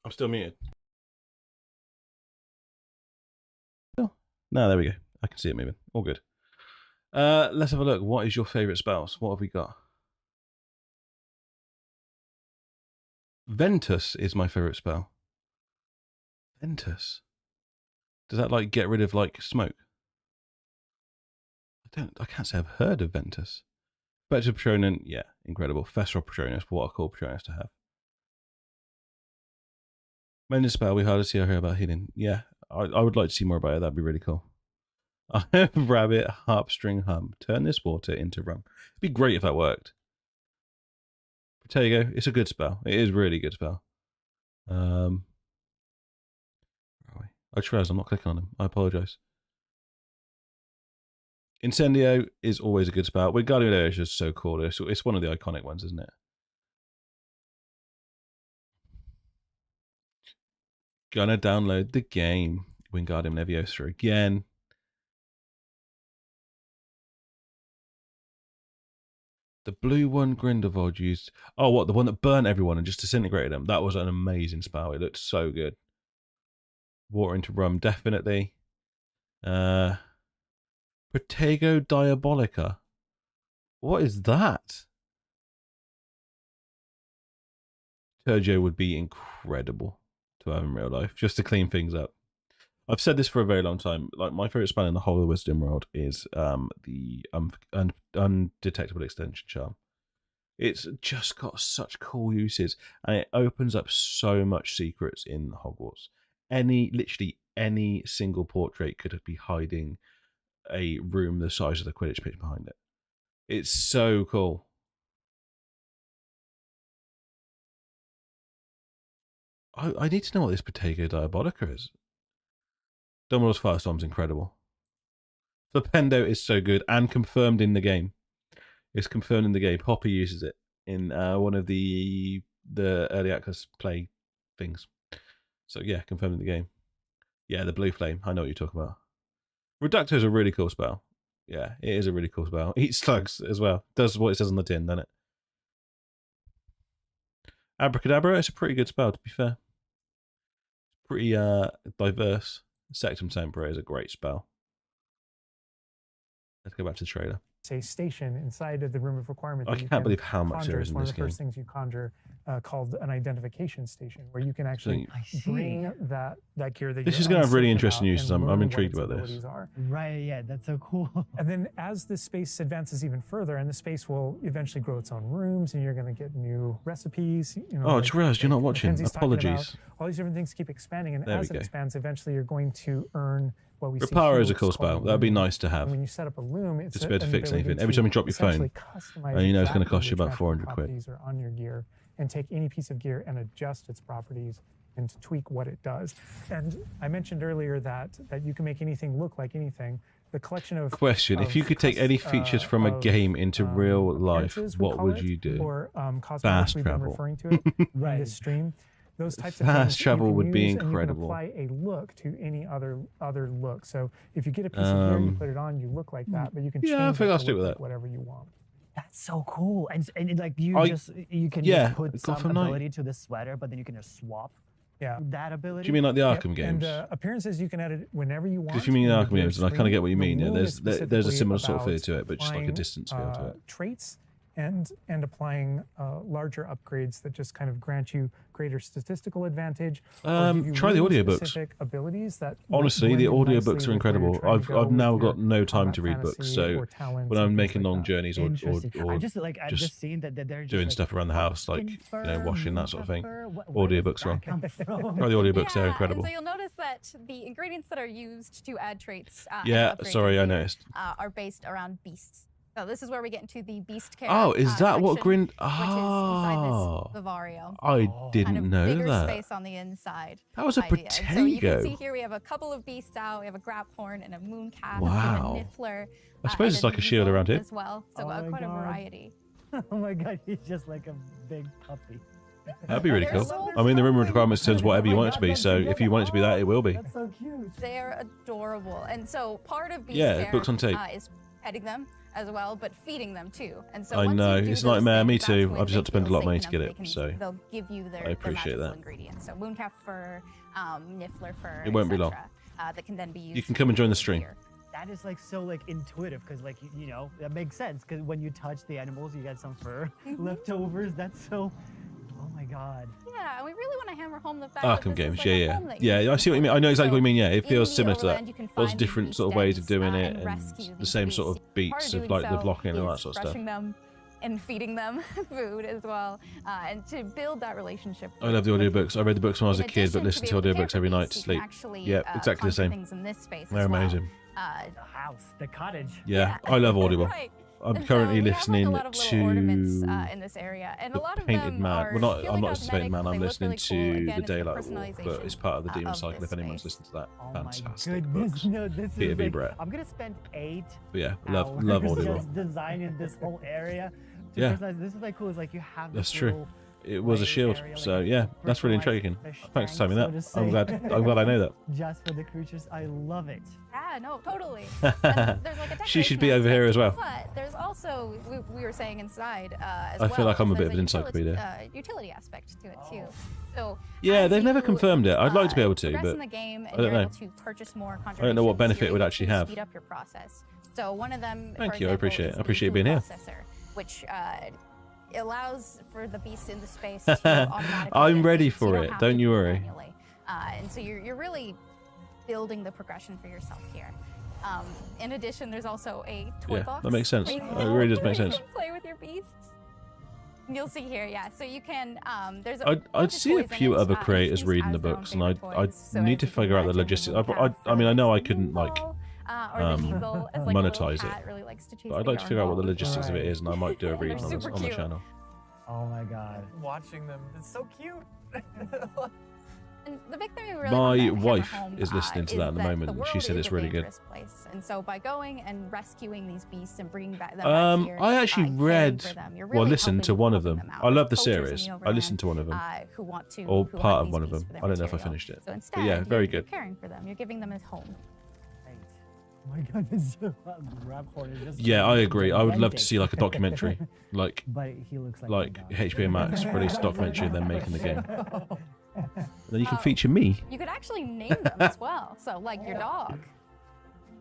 S1: I'm still muted. Oh, no, there we go. I can see it moving. All good. Let's have a look. What is your favourite spells? What have we got? Ventus is my favourite spell. Ventus? Does that like get rid of like smoke? I can't say I've heard of Ventus. Spectre Patronus, yeah, incredible. Festival Patronus, what a cool Patronus to have. Mending spell, we hardly see or hear about healing. Yeah, I would like to see more about it. That'd be really cool. Rabbit, harp, string, hum. Turn this water into rum. It'd be great if that worked. Protego, it's a good spell. It is really good spell. I just realised I'm not clicking on them. I apologise. Incendio is always a good spell. Wingardium Leviosa is just so cool. It's one of the iconic ones, isn't it? Gonna download the game. Wingardium Leviosa again. The blue one Grindelwald used. Oh, what? The one that burnt everyone and just disintegrated them. That was an amazing spell. It looked so good. Water into rum, definitely. Protego Diabolica. What is that? Turgio would be incredible to have in real life, just to clean things up. I've said this for a very long time. Like, my favorite spell in the whole of Wisdom World is the Undetectable Extension Charm. It's just got such cool uses, and it opens up so much secrets in Hogwarts. Literally any single portrait could be hiding a room the size of the Quidditch pitch behind it. It's so cool. I need to know what this Protego Diabolica is. Dumbledore's Firestorm's incredible. Flipendo is so good and confirmed in the game. It's confirmed in the game. Poppy uses it in one of the early access play things. So yeah, confirmed in the game. Yeah, the blue flame. I know what you're talking about. Reducto is a really cool spell. Yeah, it is a really cool spell. Eats slugs as well. Does what it says on the tin, doesn't it? Abracadabra, it's a pretty good spell, to be fair. Pretty diverse. Sectum Tempore is a great spell. Let's go back to the trailer.
S15: A station inside of the room of requirement.
S1: I can't believe how much there is in this game.
S15: One of the first things you conjure called an identification station, where you can actually bring that gear that
S1: this is going to have really interesting uses. I'm intrigued about this.
S20: Right, yeah, that's so cool.
S15: And then as the space advances even further, and the space will eventually grow its own rooms, and you're going to get new recipes. You know,
S1: I just realized you're not watching. Apologies.
S15: All these different things keep expanding, and as it expands, eventually you're going to earn what we see.
S1: Reparo is a cool spell. That'd be nice to have.
S15: And when you set up a loom, it's
S1: to be able to fix anything. Every time you drop your phone, and you know it's going to cost you about 400 quid.
S15: Are on your gear, and take any piece of gear and adjust its properties and to tweak what it does. And I mentioned earlier that you can make anything look like anything. The collection of
S1: question: if you could take any features from a game into real life, what would you do?
S15: Or
S1: fast
S15: we've
S1: travel.
S15: Been referring to it in this stream. Those types of
S1: fast travel would be incredible.
S15: You can apply a look to any other look. So if you get a piece of gear, you put it on, you look like that, but you can change
S1: I think I'll
S15: it to
S1: stick with
S15: look
S1: that.
S15: like whatever you want.
S20: That's so cool. And like you can just put some ability to the sweater, but then you can just swap that ability.
S1: Do you mean like the Arkham games?
S15: And appearances you can edit whenever you want.
S1: If you mean the Arkham games, then I kind of get what you mean. Yeah, there's a similar sort of feel to it, but just like a distance feel to it.
S15: Traits and applying larger upgrades that just kind of grant you greater statistical advantage.
S1: Try the audiobooks.
S15: Abilities that
S1: honestly, the audiobooks are incredible. I've now got no time to read books, so when I'm making long journeys or
S20: just seeing that they're just
S1: doing stuff around the house, like washing, that sort of thing, audiobooks are on. Try the audiobooks; they're incredible.
S21: So you'll notice that the ingredients that are used to add traits.
S1: Sorry, I noticed.
S21: Are based around beasts. So this is where we get into the beast care.
S1: Oh, is that what Which
S21: is inside this Vivario.
S1: I didn't know
S21: bigger
S1: that.
S21: Space on the inside.
S1: That was a
S21: Protego. So you can see
S1: Protego.
S21: here we have a couple of beasts out. We have a Graphorn and a Mooncalf.
S1: Wow.
S21: And a Niffler.
S1: I suppose it's like a shield around here.
S21: As well. So quite a variety.
S20: Oh my god, he's just like a big puppy.
S1: That'd be really cool. I mean, the room of requirements turns whatever you want it to be, so if you want it to be that, it will be.
S20: That's so cute.
S21: They're adorable. And so part of beast
S1: Yeah,
S21: care
S1: books on tape.
S21: is petting them, as well, but feeding them too. And so
S1: I
S21: once
S1: know,
S21: you do
S1: it's a
S21: those
S1: nightmare. Me
S21: things,
S1: too.
S21: that's when
S1: I've just
S21: they
S1: had to spend a
S21: feel
S1: lot of money
S21: safe
S1: to get
S21: enough
S1: it,
S21: they can-
S1: so
S21: they'll give you their
S1: I appreciate
S21: magical
S1: that.
S21: ingredients. So mooncalf fur, niffler fur,
S1: It won't be long.
S21: that can then be used.
S1: You can come and join the stream.
S20: That is like so like intuitive because like you know that makes sense because when you touch the animals you get some fur leftovers. That's so. Oh my god.
S21: Yeah, and we really want to hammer home the fact
S1: Arkham
S21: that this
S1: games,
S21: is like a
S1: yeah,
S21: home that you
S1: yeah.
S21: can
S1: I see what you mean. I know exactly what you mean. Yeah, it
S21: in
S1: feels
S21: the
S1: similar to that.
S21: overland, you can
S1: Lots of
S21: find
S1: different
S21: these
S1: sort of ways of
S21: dens,
S1: doing it,
S21: and
S1: and
S21: rescue
S1: the
S21: these
S1: same sort of
S21: beasts.
S1: beats
S21: Part
S1: of
S21: doing
S1: like the
S21: so
S1: blocking and all that
S21: is
S1: sort of stuff.
S21: brushing them and feeding them food as well, and to build that relationship.
S1: I love the audiobooks. I read the books when I was a
S21: In
S1: kid, but
S21: addition,
S1: listen
S21: to
S1: to
S21: be able to
S1: audiobooks
S21: care
S1: every
S21: for
S1: night to
S21: beasts, you can
S1: sleep.
S21: actually,
S1: Yeah, exactly the
S21: conjure
S1: same.
S21: things in this space
S1: They're
S21: as well.
S1: amazing.
S20: The house, the cottage.
S1: Yeah, I love Audible.
S21: Right.
S1: I'm
S21: And
S1: currently
S21: so we have,
S1: listening
S21: like, a lot of little ornaments,
S1: to
S21: in this area, and a
S1: the
S21: lot of
S1: Painted
S21: them
S1: Man.
S21: are
S1: Well, not
S21: purely
S1: I'm not listening to Painted
S21: cosmetic,
S1: Man.
S21: but
S1: I'm
S21: they look
S1: listening
S21: really cool.
S1: to
S21: Again,
S1: the
S21: it's the
S1: Daylight War, but it's part of the Demon
S21: of
S1: Cycle.
S21: this
S1: If anyone's
S21: space.
S1: listened to that,
S20: Oh my
S1: fantastic
S20: goodness,
S1: books.
S20: no, this
S1: Peter
S20: is
S1: B.
S20: like,
S1: Brett.
S20: I'm gonna spend 8
S1: But yeah,
S20: hours
S1: love Audible.
S20: just designing this whole area. To
S1: Yeah.
S20: personalize. This is like cool. It's like you have.
S1: That's
S20: this
S1: true.
S20: little
S1: It was a
S20: gray
S1: shield,
S20: area, like
S1: so
S20: a
S1: yeah, that's really
S20: personalized
S1: intriguing.
S20: fish
S1: Thanks for telling me
S20: tank,
S1: that.
S20: so to
S1: I'm glad.
S20: say.
S1: I'm glad I know that.
S20: Just for the creatures, I love it.
S21: Yeah, no, totally. And there's like a
S1: She should
S21: decoration
S1: be over here as well.
S21: But there's also, we were saying inside as
S1: I
S21: well.
S1: feel like I'm a bit
S21: there's
S1: of an encyclopedia.
S21: Utility aspect to it too. So
S1: Yeah,
S21: as
S1: they've never
S21: you,
S1: confirmed it. I'd like to be able to,
S21: progress
S1: but
S21: in the game, and
S1: I don't
S21: you're
S1: know.
S21: able to purchase more
S1: I don't know what
S21: contributions,
S1: benefit
S21: you're
S1: it would
S21: able
S1: actually
S21: to
S1: have.
S21: Speed up your process. So one of them,
S1: Thank
S21: for
S1: you, I
S21: example,
S1: appreciate it.
S21: is
S1: I appreciate
S21: the
S1: being here.
S21: food processor, which allows for the beasts in the space to automatically.
S1: I'm ready
S21: increase. You
S1: for
S21: don't
S1: it.
S21: have
S1: Don't
S21: to
S1: you
S21: do it
S1: worry.
S21: manually. And so you're really building the progression for yourself here. In addition, there's also a toy
S1: Yeah,
S21: box.
S1: that makes sense.
S21: where you
S1: It
S21: can
S1: really does make sense.
S21: play with your beasts. You'll see here, yeah. So you can. There's.
S1: I'd seen a few other creators reading the books, and I need to figure out the logistics. I mean, I know I couldn't like monetize it,
S21: really likes to chase
S1: but I'd
S21: the
S1: like to figure out what the
S21: yarn ball.
S1: logistics of it is, and I might do a read on
S21: super
S1: the
S21: cute.
S1: channel.
S20: Oh my god.
S12: Watching them, it's so cute.
S21: And the big thing we really
S1: My
S21: want to hammer
S1: wife
S21: home,
S1: is listening to that at the moment, and she
S21: world
S1: said
S21: is
S1: it's
S21: a
S1: really good.
S21: dangerous place. And so by going and rescuing these beasts and bringing them back here,
S1: I actually
S21: caring
S1: read,
S21: for them, you're
S1: well,
S21: really
S1: listened to
S21: helping
S1: one of them.
S21: them out.
S1: I love the
S21: There's poachers in
S1: series.
S21: the
S1: I listened to one of them,
S21: overland, who want to,
S1: or
S21: who
S1: part
S21: hunt
S1: of one
S21: these
S1: of
S21: beasts
S1: them.
S21: for
S1: I
S21: their
S1: don't know if I
S21: material.
S1: finished it.
S21: So instead,
S1: But yeah, very
S21: you're
S1: good.
S21: caring for them. You're giving them a home.
S20: Oh my god, this rap horn is just.
S1: Yeah, I agree. I would love to see like a documentary, like
S20: But he looks like
S1: HBO Max released a documentary of them making the game. Then you can feature me.
S21: You could actually name them as well. So like your dog.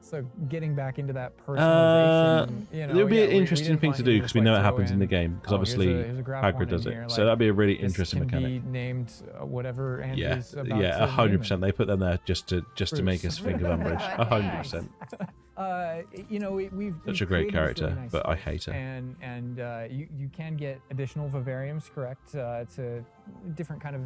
S12: So getting back into that personalization, you know,
S1: it would be
S12: yeah,
S1: an
S12: we
S1: interesting
S12: didn't
S1: thing
S12: want
S1: to
S12: you
S1: do
S12: to
S1: because
S12: just,
S1: we know
S12: like,
S1: it
S12: throw
S1: happens in the
S12: in,
S1: game because
S12: oh,
S1: obviously
S12: here's a grab horn
S1: Hagrid
S12: in
S1: does it.
S12: here,
S1: So
S12: like,
S1: that'd be a really
S12: this
S1: interesting
S12: can
S1: mechanic.
S12: be named whatever
S1: Yeah,
S12: Andrew's about
S1: yeah,
S12: to name it.
S1: 100%. They put them there just to make us think of Umbridge. 100%.
S12: You know, we've
S1: Such a great
S12: created this
S1: character,
S12: really nice
S1: but I
S12: space,
S1: hate her.
S12: And you can get additional vivariums, correct? To different kind of.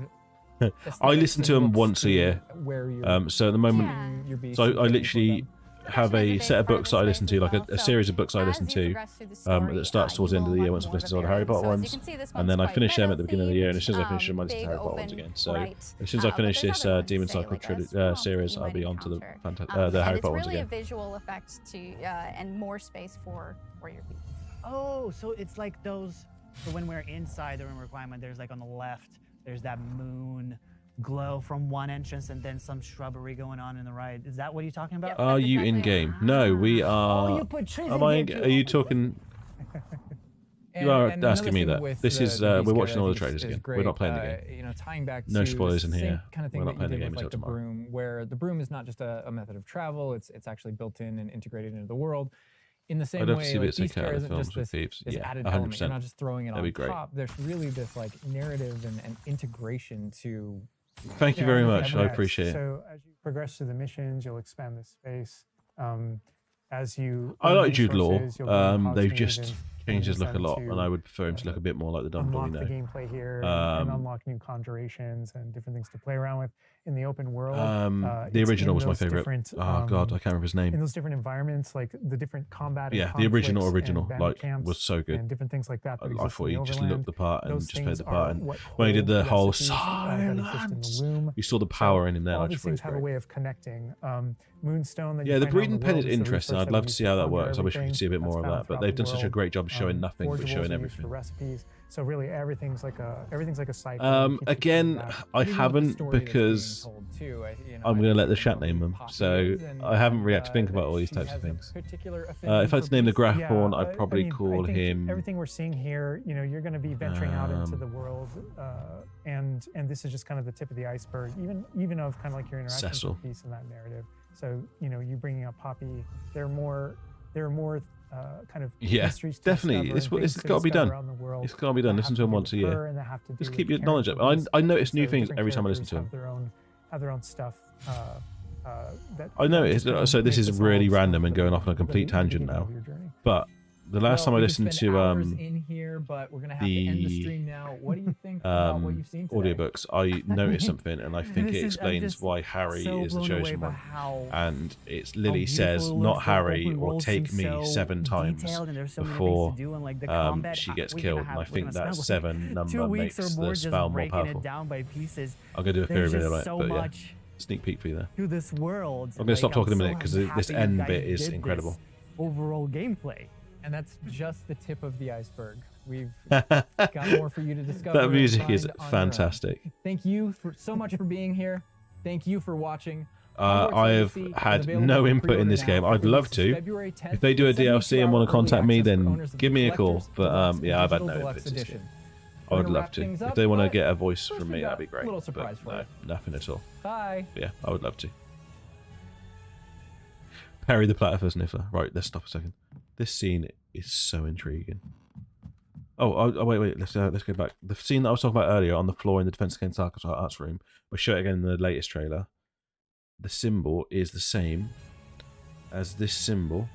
S1: I listen to them once a year.
S12: Where you're
S1: So at the moment,
S12: your beasts
S1: so
S12: and
S1: I
S12: caring for
S1: literally have a set of books that I listen to, like a series of books I listen to that starts towards the end of the year once I've listened to all the Harry Potter ones, and then I finish them at the beginning of the year, and as soon as I finish them, I listen to Harry Potter ones again. So as soon as I finish this Demon Cycle series, I'll be on to the Harry Potter ones
S21: It's really a
S1: again.
S21: visual effect to and more space for your beasts.
S20: Oh, so it's like those. So when we're inside the room requirement, there's like on the left, there's that moon glow from one entrance and then some shrubbery going on in the right. Is that what you're talking about?
S1: Are you in game? No, we are.
S20: you put trees
S1: Am
S20: in
S1: I?
S20: here too.
S1: Are you talking? You are asking me that. This is we're watching all the trailers again. We're not playing the game.
S12: You know, tying back
S1: No
S12: to
S1: spoilers in
S12: the same
S1: here.
S12: kind of thing
S1: We're not
S12: that you
S1: playing the
S12: did
S1: game
S12: with,
S1: until
S12: like, the
S1: tomorrow.
S12: broom, where the broom is not just a method of travel. It's actually built in and integrated into the world. In the same
S1: I'd love
S12: way,
S1: to see
S12: like,
S1: bits they
S12: Beast
S1: cut out
S12: Care
S1: of the
S12: isn't
S1: films
S12: just
S1: with
S12: this,
S1: Thieves.
S12: this
S1: Yeah,
S12: added
S1: 100%.
S12: element. You're not just throwing it
S1: That'd
S12: on
S1: be great.
S12: top. There's really this like narrative and integration to.
S1: Thank you very much. I appreciate it.
S15: So as you progress through the missions, you'll expand the space. As you
S1: I like Jude Law.
S15: resources, you'll gain
S1: They've
S15: cogs
S1: just
S15: and
S1: changed his
S15: use
S1: look a
S15: them
S1: lot,
S15: to,
S1: and I would prefer him to look a bit more like the Dumbledore we
S15: unlock
S1: know.
S15: the gameplay here and unlock new conjurations and different things to play around with in the open world.
S1: The
S15: It's
S1: original
S15: in
S1: was my
S15: those
S1: favorite.
S15: different,
S1: Oh god, I can't remember his name.
S15: in those different environments, like the different combat.
S1: Yeah,
S15: and
S1: the original
S15: conflicts and bandit
S1: like
S15: camps
S1: was so good.
S15: and different things like that.
S1: I
S15: exist
S1: thought
S15: in
S1: he
S15: the
S1: just
S15: Overland.
S1: looked the part and
S15: Those
S1: just played
S15: things
S1: the
S15: are
S1: part. And
S15: what
S1: when he did the
S15: hold
S1: whole
S15: recipes that exist in the loom.
S1: you saw the power in him there.
S15: All
S1: I
S15: these
S1: just thought it was
S15: things have a
S1: great.
S15: way of connecting. Moonstone. That
S1: Yeah,
S15: you
S1: the
S15: find out in
S1: breeding pen
S15: world
S1: is
S15: the
S1: interesting.
S15: resource
S1: I'd
S15: that
S1: love
S15: we
S1: to
S15: use
S1: see how that
S15: ponder
S1: works. I wish we could see a bit
S15: everything
S1: more of
S15: that's
S1: that,
S15: found
S1: but
S15: throughout
S1: they've
S15: the
S1: done such a
S15: world.
S1: great job showing nothing but showing everything.
S15: For recipes. So really, everything's like a site.
S1: Again, I haven't because I'm going to let the chat name them. So I haven't really had to think about all these types of things. If I had to name the Graphorn, I'd probably call him.
S15: Everything we're seeing here, you know, you're going to be venturing out into the world, and this is just kind of the tip of the iceberg, even of kind of like your interaction piece in that narrative. So you know, you bringing up Poppy, there are more kind of mysteries to
S1: definitely. It's got to be done. It's got to be done. Listen to him once a year. Just keep your knowledge up. I notice new things every time I listen to him.
S15: Have their own stuff.
S1: I know. So this is really random and going off on a complete tangent now. But the last time I listened to
S12: in here, but we're gonna have to end the stream now. What do you think about what you've seen today?
S1: Audiobooks, I noticed something, and I think it explains why Harry is the chosen one. And it's Lily says, not Harry, or take me 7 times before she gets killed. And I think that 7 number makes the spell more powerful. I'm gonna do a theory video on it, but yeah, sneak peek for you there.
S20: This world.
S1: I'm gonna stop talking in a minute because this end bit is incredible.
S20: Overall gameplay.
S12: And that's just the tip of the iceberg. We've got more for you to discover.
S1: That music is fantastic.
S12: Thank you so much for being here. Thank you for watching.
S1: I have had no input in this game. I'd love to. If they do a DLC and want to contact me, then give me a call. But yeah, I've had no input in this game. I would love to. If they want to get a voice from me, that'd be great. But no, nothing at all.
S12: Bye.
S1: But yeah, I would love to. Perry the Platypus Sniffer. Right, let's stop a second. This scene is so intriguing. Oh, wait. Let's go back. The scene that I was talking about earlier on the floor in the Defense Against Arts room. We'll show it again in the latest trailer. The symbol is the same as this symbol.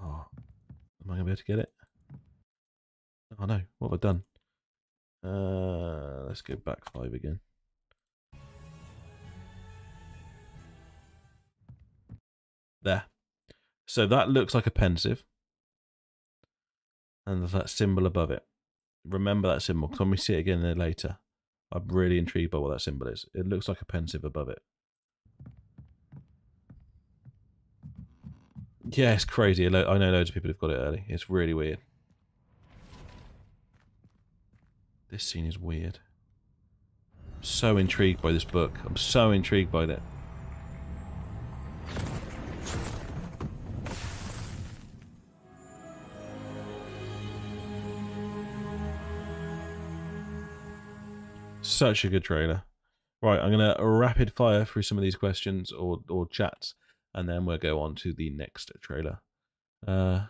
S1: Oh, am I gonna be able to get it? Oh no, what have I done? Let's go back 5 again. There. So that looks like a pensive. And there's that symbol above it. Remember that symbol, because when we see it again there later, I'm really intrigued by what that symbol is. It looks like a pensive above it. Yeah, it's crazy. I know loads of people have got it early. It's really weird. This scene is weird. I'm so intrigued by this book. I'm so intrigued by it. Such a good trailer. Right, I'm going to rapid fire through some of these questions or chats, and then we'll go on to the next trailer. Kraken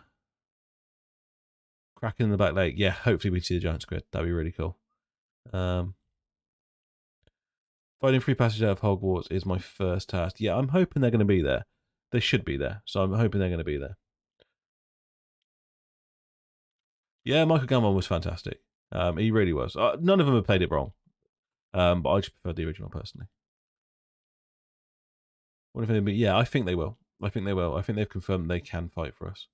S1: in the Black Lake. Yeah, hopefully we see the giant squid. That'd be really cool. Finding free passage out of Hogwarts is my first task. Yeah, I'm hoping they're going to be there. They should be there, so I'm hoping they're going to be there. Yeah, Michael Gambon was fantastic. He really was. None of them have played it wrong. But I just prefer the original personally. What if anybody? Yeah, I think they will. I think they will. I think they've confirmed they can fight for us.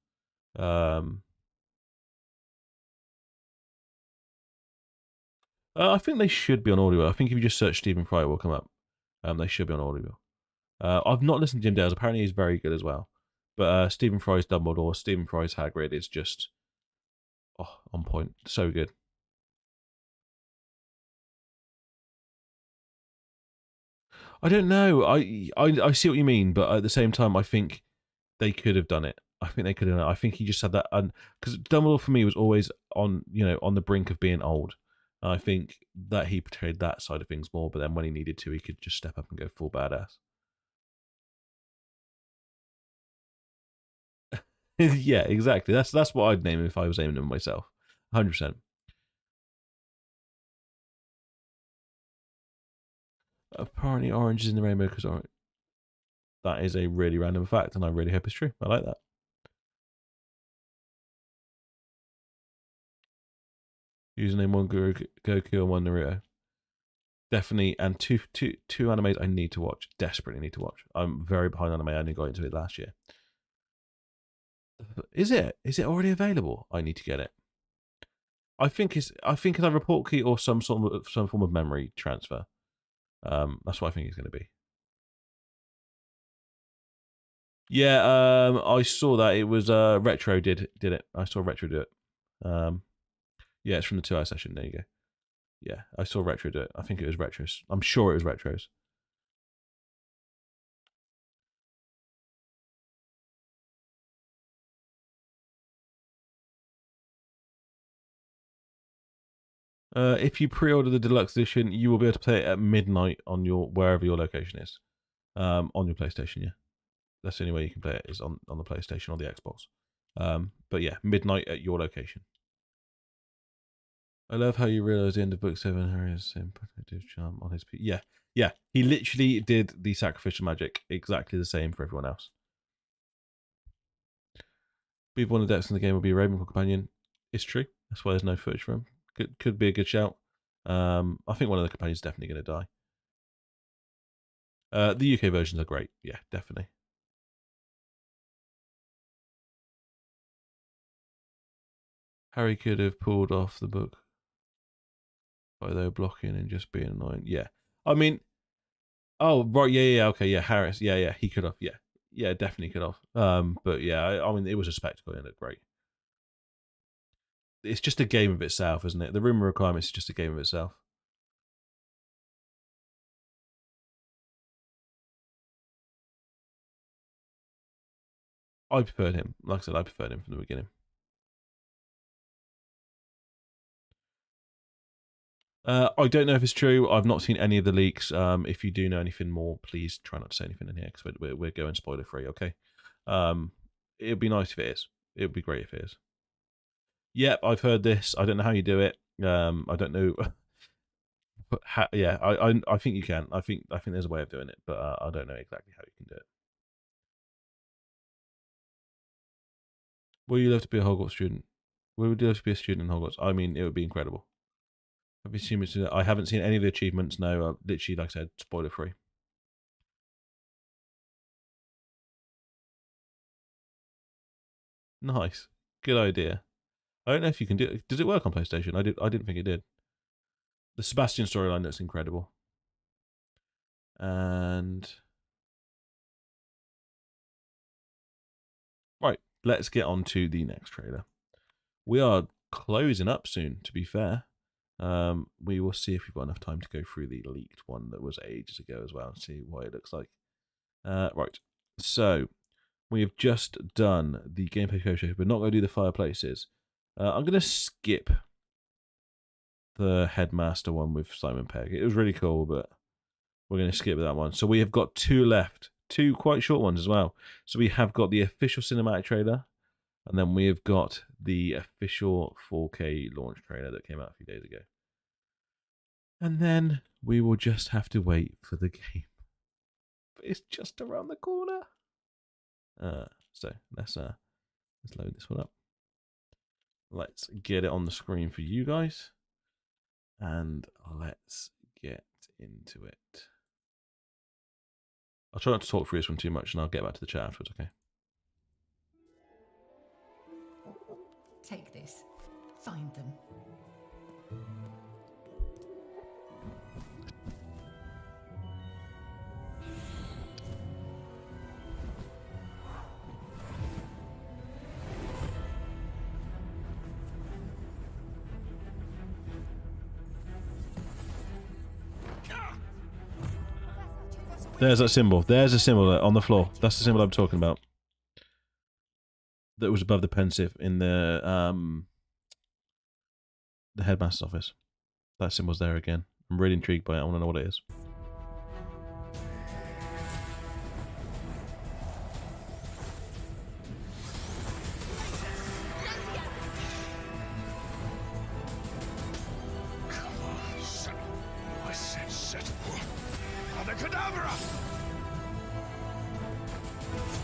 S1: I think they should be on audio. I think if you just search Stephen Fry, it will come up. They should be on audio. I've not listened to Jim Dales. Apparently, he's very good as well. But Stephen Fry's Dumbledore, Stephen Fry's Hagrid is just on point. So good. I don't know. I see what you mean, but at the same time, I think they could have done it. I think they could have done it. I think he just had that, because Dumbledore for me was always on the brink of being old. And I think that he portrayed that side of things more. But then when he needed to, he could just step up and go full badass. Yeah, exactly. That's what I'd name him if I was naming him myself. 100%. Apparently orange is in the rainbow because orange. That is a really random fact, and I really hope it's true. I like that. Username 1 Goku and 1 Naruto. Definitely, and two animes I need to watch. Desperately need to watch. I'm very behind anime. I only got into it last year. Is it? Is it already available? I need to get it. I think it's either a report key or some form of memory transfer. That's what I think it's going to be. Yeah, I saw that. It was Retro did it. I saw Retro do it. Yeah, it's from the 2-hour session. There you go. Yeah, I saw Retro do it. I think it was Retros. I'm sure it was Retros. If you pre-order the deluxe edition, you will be able to play it at midnight on wherever your location is. On your PlayStation, yeah. That's the only way you can play it is on the PlayStation or the Xbox. But yeah, midnight at your location. I love how you realise the end of book 7, Harry has the same protective charm on his piece. Yeah, yeah. He literally did the sacrificial magic exactly the same for everyone else. Beaver, one of the depths in the game will be a Ravenclaw companion. It's true. That's why there's no footage for him. Could be a good shout. I think one of the companions is definitely going to die. The UK versions are great. Yeah, definitely. Harry could have pulled off the book by though blocking and just being annoying. Yeah. I mean, oh, right. Yeah. Okay. Yeah. Harris. Yeah. He could have. Yeah. Yeah. Definitely could have. But yeah, I mean, it was a spectacle and it looked great. It's just a game of itself, isn't it? The room of requirements is just a game of itself. I preferred him. Like I said, I preferred him from the beginning. I don't know if it's true. I've not seen any of the leaks. If you do know anything more, please try not to say anything in here because we're going spoiler free. Okay. It'd be nice if it is. It'd be great if it is. Yep, I've heard this. I don't know how you do it. I don't know. But yeah, I think you can. I think there's a way of doing it, but I don't know exactly how you can do it. Would you love to be a Hogwarts student? Would you love to be a student in Hogwarts? I mean, it would be incredible. Have you seen it? I haven't seen any of the achievements. No, literally, like I said, spoiler free. Nice, good idea. I don't know if you can do it. Does it work on PlayStation? I didn't think it did. The Sebastian storyline looks incredible. And right, let's get on to the next trailer. We are closing up soon, to be fair. We will see if we've got enough time to go through the leaked one that was ages ago as well and see what it looks like. Right, so we have just done the gameplay coach. We're not going to do the fireplaces. I'm going to skip the headmaster one with Simon Pegg. It was really cool, but we're going to skip that one. So we have got 2 left, 2 quite short ones as well. So we have got the official cinematic trailer, and then we have got the official 4K launch trailer that came out a few days ago. And then we will just have to wait for the game. But it's just around the corner. So let's load this one up. Let's get it on the screen for you guys. And let's get into it. I'll try not to talk through this one too much and I'll get back to the chat afterwards, okay?
S6: Take this. Find them.
S1: There's that symbol. There's a symbol on the floor. That's the symbol I'm talking about. That was above the pensive in the headmaster's office. That symbol's there again. I'm really intrigued by it. I want to know what it is.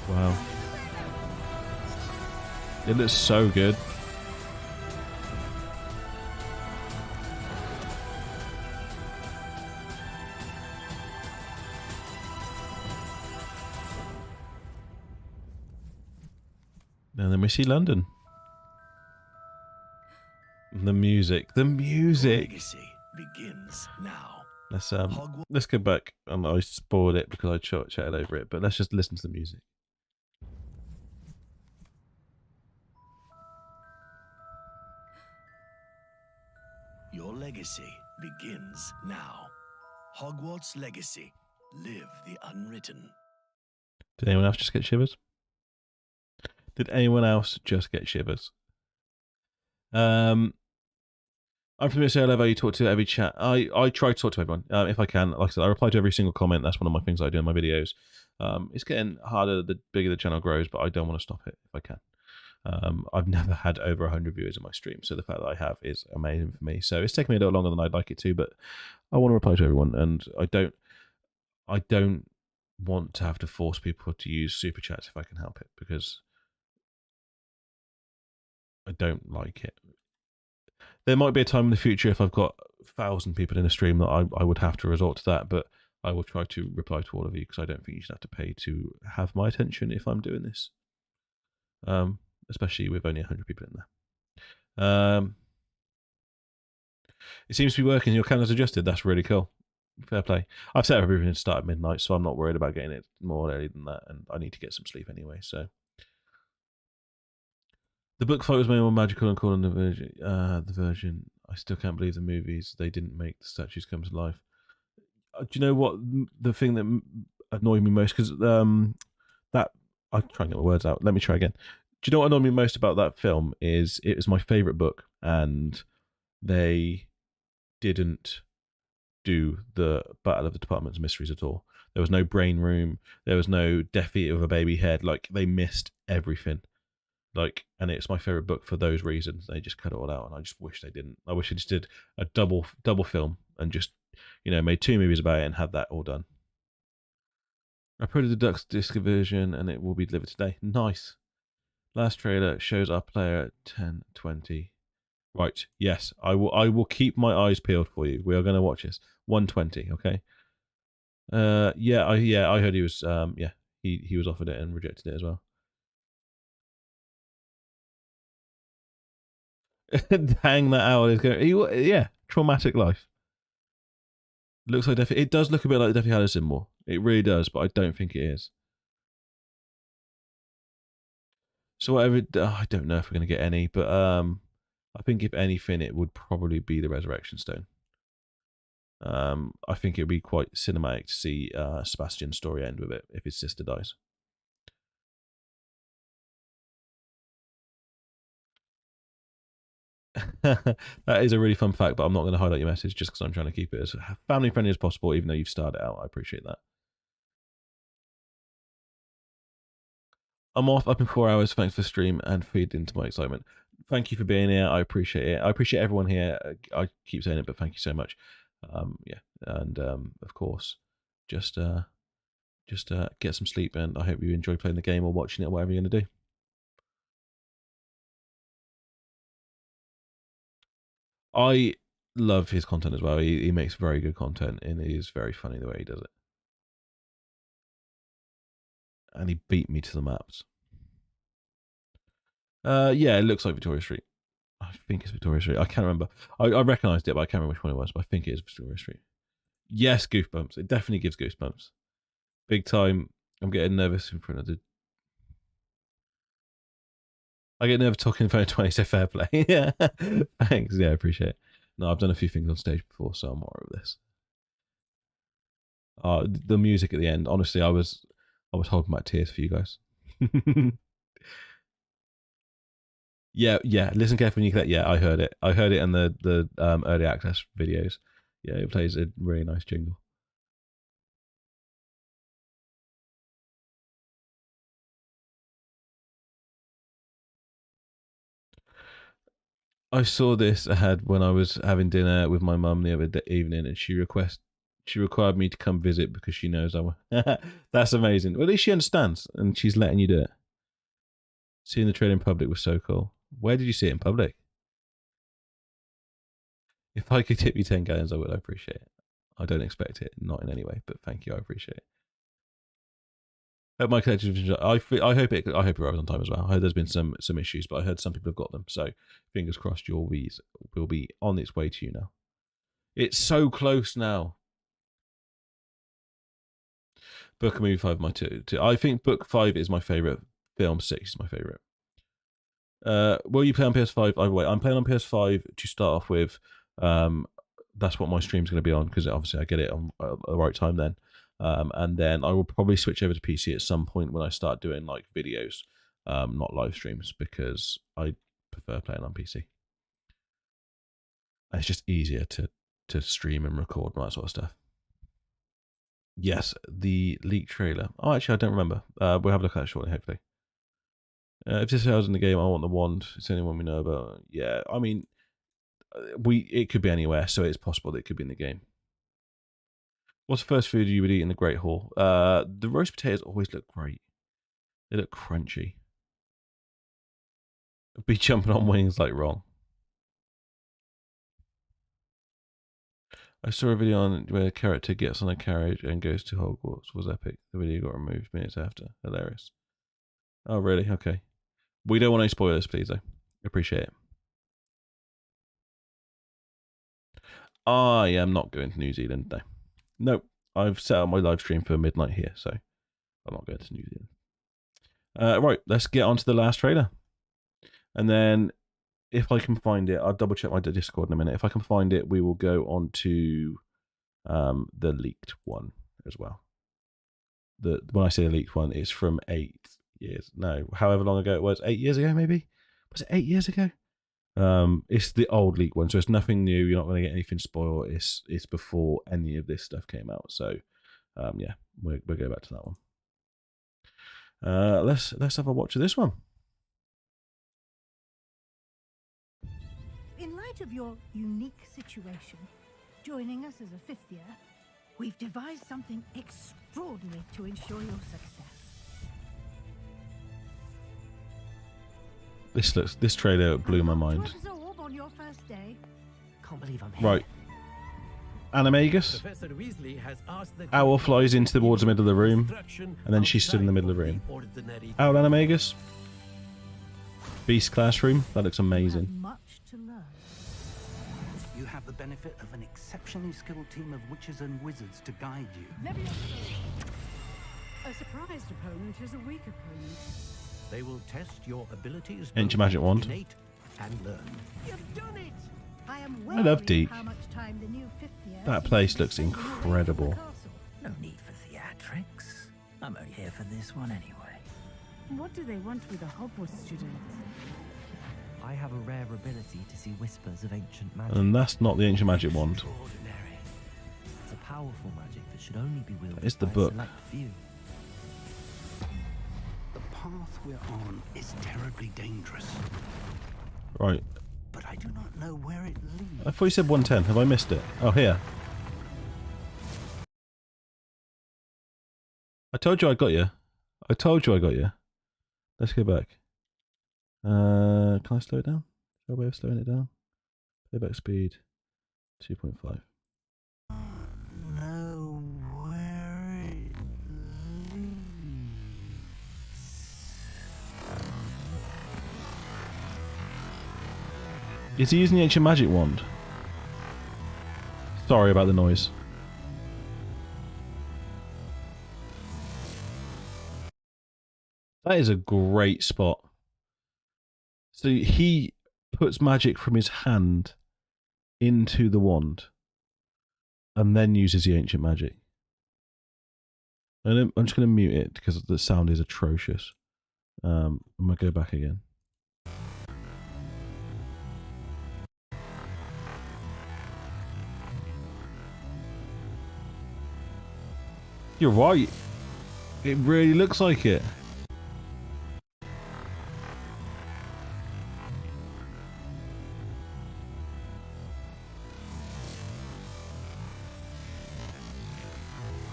S1: Wow. It looks so good. And then we see London. The music. The music.
S3: Legacy begins now.
S1: Let's go back. I spoiled it because I chatted over it, but let's just listen to the music.
S3: Your legacy begins now. Hogwarts Legacy. Live the unwritten.
S1: Did anyone else just get shivers? Did anyone else just get shivers? I'm from the I love how you talk to every chat. I try to talk to everyone if I can. Like I said, I reply to every single comment. That's one of my things I do in my videos. It's getting harder the bigger the channel grows, but I don't want to stop it if I can. I've never had over 100 viewers in my stream, so the fact that I have is amazing for me. So it's taken me a little longer than I'd like it to, but I want to reply to everyone, and I don't want to have to force people to use super chats if I can help it, because I don't like it. There might be a time in the future if I've got 1,000 people in a stream that I would have to resort to that, but I will try to reply to all of you, because I don't think you should have to pay to have my attention if I'm doing this. Especially with only 100 people in there. It seems to be working. Your calendar's adjusted. That's really cool. Fair play. I've set up everything to start at midnight, so I'm not worried about getting it more early than that, and I need to get some sleep anyway, so. The book fight was made more magical and cool than the version. I still can't believe the movies, they didn't make the statues come to life. Do you know what the thing that annoyed me most? Because that, I'll try and get my words out. Let me try again. Do you know what annoyed me most about that film is it was my favourite book, and they didn't do the Battle of the Departments of Mysteries at all. There was no brain room. There was no Death Eater with a baby head. Like, they missed everything. Like, and it's my favourite book for those reasons. They just cut it all out, and I just wish they didn't. I wish they just did a double film and just, you know, made 2 movies about it and had that all done. I put the Ducks disc version, and it will be delivered today. Nice. Last trailer shows our player at 10:20. Right. Yes, I will keep my eyes peeled for you. We are going to watch this. 1:20. Okay. Yeah. I heard he was. Yeah. He was offered it and rejected it as well. Hang that out is going. Yeah. Traumatic life. Looks like it does look a bit like the Deathly Hallows symbol. It really does, but I don't think it is. So whatever, I don't know if we're going to get any, but I think if anything, it would probably be the Resurrection Stone. I think it would be quite cinematic to see Sebastian's story end with it if his sister dies. That is a really fun fact, but I'm not going to highlight your message just because I'm trying to keep it as family friendly as possible, even though you've started out. I appreciate that. I'm off up in 4 hours. Thanks for the stream and feed into my excitement. Thank you for being here. I appreciate it. I appreciate everyone here. I keep saying it, but thank you so much. Yeah, and of course, just get some sleep, and I hope you enjoy playing the game or watching it or whatever you're going to do. I love his content as well. He makes very good content, and it is very funny the way he does it. And he beat me to the maps. Yeah, it looks like Victoria Street. I think it's Victoria Street. I can't remember. I recognised it, but I can't remember which one it was. But I think it is Victoria Street. Yes, goosebumps. It definitely gives goosebumps. Big time. I'm getting nervous in front of the... I get nervous talking in front of 20, so fair play. Yeah. Thanks. Yeah, I appreciate it. No, I've done a few things on stage before, so I'm alright with this. The music at the end, honestly, I was holding my tears for you guys. Yeah. Listen carefully. Yeah, I heard it. I heard it in the early access videos. Yeah, it plays a really nice jingle. I saw this ad when I was having dinner with my mum the other evening, and she required me to come visit because she knows That's amazing. Well, at least she understands, and she's letting you do it. Seeing the trailer in public was so cool. Where did you see it in public? If I could tip you 10 gallons, I would. I appreciate it. I don't expect it, not in any way, but thank you. I appreciate it. Hope my collection. I hope it arrives on time as well. I heard there's been some issues, but I heard some people have got them. So fingers crossed, your Wii's will be on its way to you now. It's so close now. Book and movie 5, my two. I think book 5 is my favorite. Film 6 is my favorite. Will you play on PS5? Either way, I'm playing on PS5 to start off with. That's what my stream's going to be on, because obviously I get it on at the right time then. And then I will probably switch over to PC at some point when I start doing like videos, not live streams, because I prefer playing on PC. And it's just easier to stream and record and all that sort of stuff. Yes, the leaked trailer. Oh, actually, I don't remember. We'll have a look at it shortly, hopefully. If this is in the game, I want the wand. It's the only one we know about. Yeah, I mean, it could be anywhere, so it's possible that it could be in the game. What's the first food you would eat in the Great Hall? The roast potatoes always look great. They look crunchy. I'd be jumping on wings like wrong. I saw a video on where a character gets on a carriage and goes to Hogwarts. It was epic. The video got removed minutes after. Hilarious. Oh, really? Okay. We don't want any spoilers, please, though. Appreciate it. I am not going to New Zealand, though. Nope. I've set up my live stream for midnight here, so I'm not going to New Zealand. Right, let's get on to the last trailer. And then, if I can find it, I'll double check my Discord in a minute. If I can find it, we will go on to the leaked one as well. When I say the leaked one, it's from 8 years. No, however long ago it was. 8 years ago, maybe? Was it 8 years ago? It's the old leak one, so it's nothing new. You're not going to get anything spoiled. It's before any of this stuff came out. So, yeah, we'll go back to that one. Let's have a watch of this one.
S13: In light of your unique situation, joining us as a 5th year, we've devised something extraordinary to ensure your success.
S1: This trailer blew my mind.
S13: On your first day.
S9: Can't believe I'm here.
S1: Right. Animagus. Owl flies into towards the middle of the room, and then she stood in the middle of the room. Owl Animagus. Beast Classroom. That looks amazing.
S13: Much to learn.
S10: You have the benefit of an exceptionally skilled team of witches and wizards to guide you.
S13: A surprised opponent is a weak opponent.
S5: They will test your abilities.
S1: Ancient Magic Wand.
S5: And learn.
S13: You've done it.
S1: I love Deek. That place looks incredible.
S9: No need for theatrics. I'm only here for this one anyway.
S4: What do they want with a Hogwarts student?
S18: I have a rare ability to see whispers of ancient magic.
S1: And that's not the Ancient Magic Wand.
S18: It's a powerful magic that should only be wielded
S1: It's the
S18: by
S1: book.
S18: a select few.
S3: The path we're on is terribly dangerous.
S1: Right.
S3: But I do not know where it leads.
S1: I thought you said 110. Have I missed it? Oh, here. I told you I got you. I told you I got you. Let's go back. Can I slow it down? Is there a way of slowing it down? Playback speed 2.5.
S3: No, where it leads.
S1: Is he using the Ancient Magic Wand? Sorry about the noise. That is a great spot. So he puts magic from his hand into the wand and then uses the ancient magic. And I'm just going to mute it because the sound is atrocious. I'm going to go back again. You're right. It really looks like it.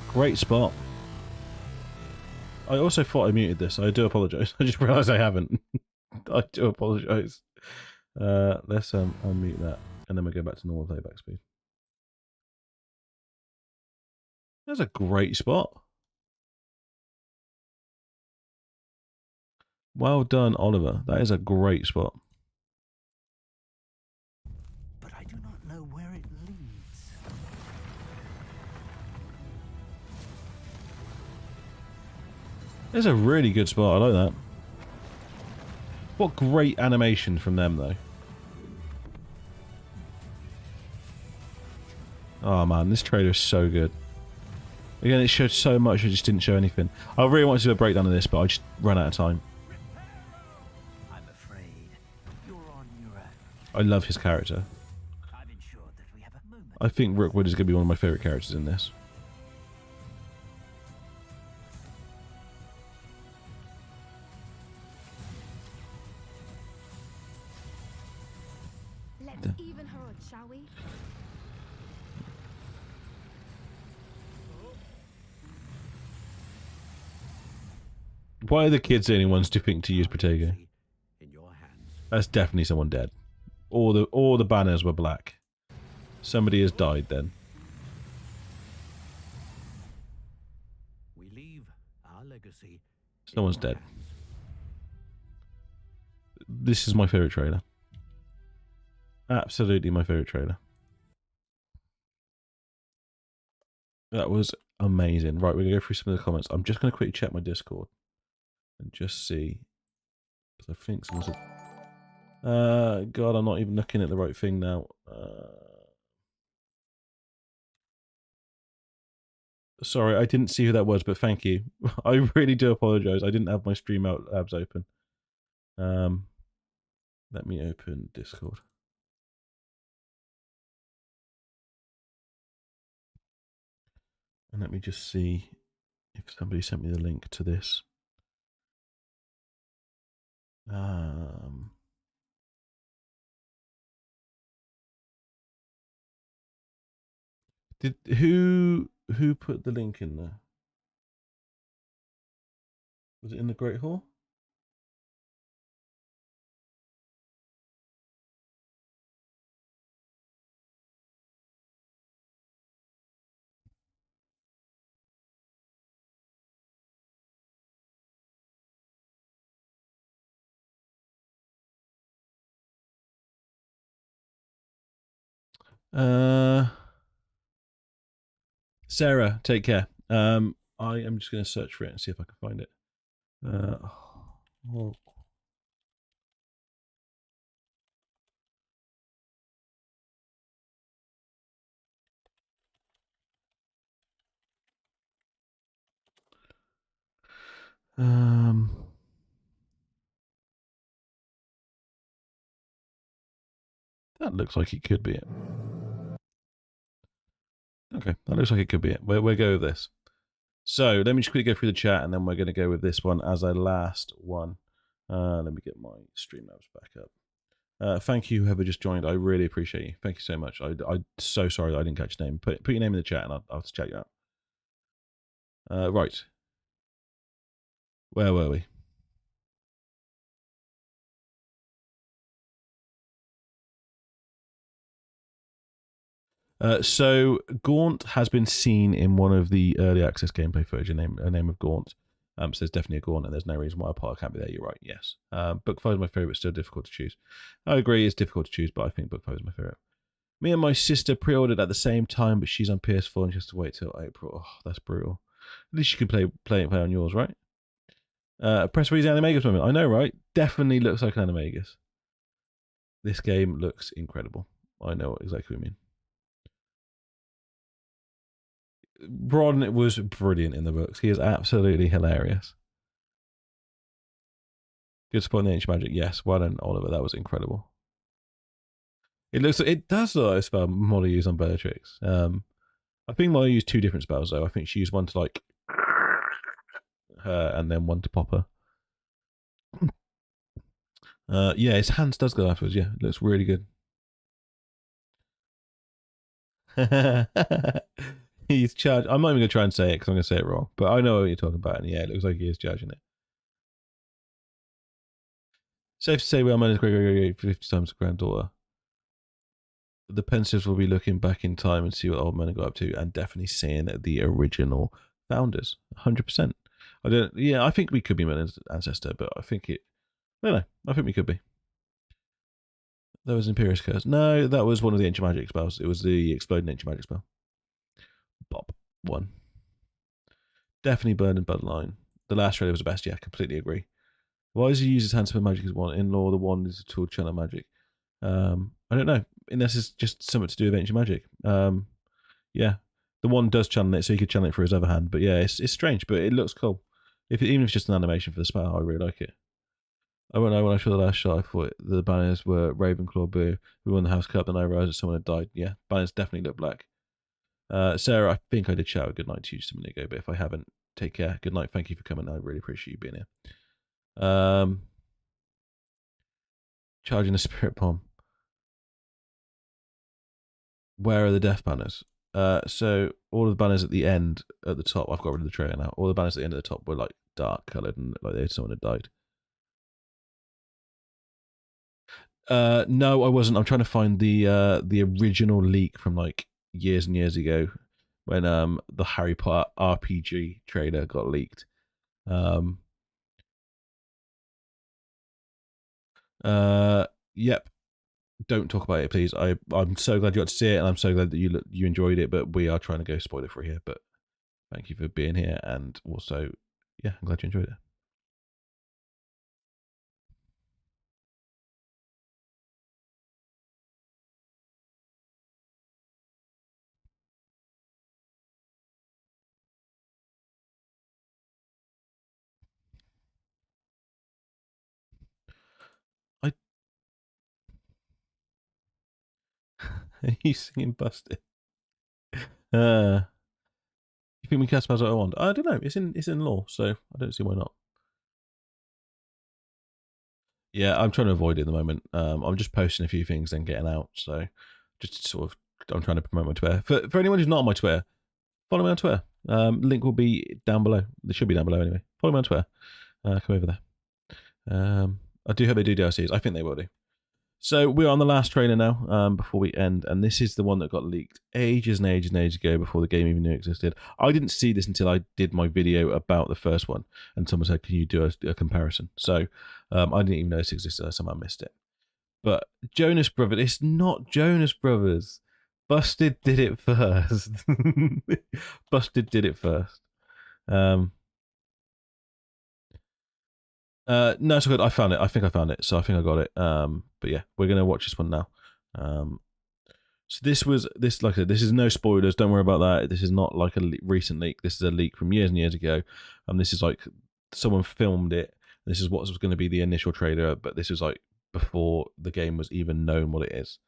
S1: Great spot. I also thought I muted this. I do apologise. I just realised I haven't. I do apologise. Let's unmute that, and then we'll go back to normal playback speed. That's a great spot. Well done, Oliver. That is a great spot.
S3: But I do not know where it leads.
S1: It's a really good spot. I like that. What great animation from them, though. Oh man, this trailer is so good. Again, it showed so much, I just didn't show anything. I really wanted to do a breakdown of this, but I just ran out of time.
S10: I'm afraid you're on your own.
S1: I love his character.
S10: I've ensured that we have a moment.
S1: I think Rookwood is going to be one of my favourite characters in this.
S19: Let's even her on, shall we?
S1: Why are the kids the only ones to think to use Protego? That's definitely someone dead. All the banners were black. Somebody has died then.
S5: We leave our legacy.
S1: Someone's dead. This is my favourite trailer. Absolutely my favourite trailer. That was amazing. Right, we're going to go through some of the comments. I'm just going to quickly check my Discord and just see. Because I think someone's... God, I'm not even looking at the right thing now. Sorry, I didn't see who that was, but thank you. I really do apologise. I didn't have my stream out tabs open. Let me open Discord. And let me just see if somebody sent me the link to this. Did who put the link in there? Was it in the Great Hall? Sarah, take care. I am just going to search for it and see if I can find it. Oh. That looks like it could be it. Okay, that looks like it could be it. We'll go with this. So let me just quickly go through the chat, and then we're going to go with this one as our last one. Let me get my stream apps back up. Thank you, whoever just joined. I really appreciate you. Thank you so much. I'm so sorry that I didn't catch your name. Put your name in the chat, and I'll chat you out. Right. Where were we? So Gaunt has been seen in one of the early access gameplay footage. A name of Gaunt. So there's definitely a Gaunt, and there's no reason why a part can't be there. You're right. Yes. Book 5 is my favorite. Still difficult to choose. I agree. It's difficult to choose, but I think Book 5 is my favorite. Me and my sister pre-ordered at the same time, but she's on PS4 and she has to wait till April. Oh, that's brutal. At least you can play on yours, right? Press for the Animagus moment. I know, right? Definitely looks like an Animagus. This game looks incredible. I know exactly what you mean. Ron was brilliant in the books. He is absolutely hilarious. Good spot in the Ancient Magic. Yes, well done, Oliver. That was incredible. It does look like a spell Molly used on Bellatrix. I think Molly used 2 different spells though. I think she used one to like her and then one to pop her. Yeah, his hands does go afterwards. Yeah, it looks really good. He's charged. I'm not even going to try and say it because I'm going to say it wrong. But I know what you're talking about. And yeah, it looks like he is charging it. Safe to say we are managed to 50 times the granddaughter. The Pensieves will be looking back in time and see what old men got up to, and definitely seeing the original founders. 100%. I think we could be Merlin's ancestor, but I think I think we could be. That was Imperious Curse. No, that was one of the Ancient Magic spells. It was the Exploding Ancient Magic spell. Bob. 1. Definitely Burn and Bloodline. The last trailer was the best, yeah, completely agree. Why does he use his hands for magic as one? In law, the wand is a tool channel magic. I don't know, unless it's just something to do with ancient magic. Yeah, the one does channel it, so you could channel it for his other hand. But yeah, it's strange, but it looks cool. Even if it's just an animation for the spell, I really like it. I won't know when I saw the last shot, I thought the banners were Ravenclaw Boo. We won the House Cup, then I realised that someone had died. Yeah, banners definitely look black. Sarah, I think I did shout a good night to you just a minute ago, but if I haven't, take care. Good night. Thank you for coming. I really appreciate you being here. Charging a spirit bomb. Where are the death banners? So all of the banners at the end, at the top, I've got rid of the trailer now. All the banners at the end of the top were like dark coloured and like someone had died. No, I wasn't. I'm trying to find the original leak from like years and years ago when the Harry Potter RPG trailer got leaked. Yep. Don't talk about it, please. I'm so glad you got to see it, and I'm so glad that you enjoyed it. But we are trying to go spoiler free here. But thank you for being here, and also, yeah, I'm glad you enjoyed it. Are you singing Busted? You think we cast spells that I want? I don't know. It's in law, so I don't see why not. Yeah, I'm trying to avoid it at the moment. I'm just posting a few things then getting out. So just sort of, I'm trying to promote my Twitter. For anyone who's not on my Twitter, follow me on Twitter. Link will be down below. It should be down below anyway. Follow me on Twitter. Come over there. I do hope they do DLCs. I think they will do. So we're on the last trailer now, before we end, and this is the one that got leaked ages and ages and ages ago before the game even knew it existed. I didn't see this until I did my video about the first one, and someone said, "Can you do a comparison?" So I didn't even know this existed. I somehow missed it. But Jonas Brothers, it's not Jonas Brothers. Busted did it first. Busted did it first. No, it's good. I found it. I think I found it. So I think I got it. But yeah, we're gonna watch this one now. So this, like I said, this is no spoilers. Don't worry about that. This is not like a recent leak. This is a leak from years and years ago. This is like someone filmed it. This is what was going to be the initial trailer, but this was like before the game was even known what it is.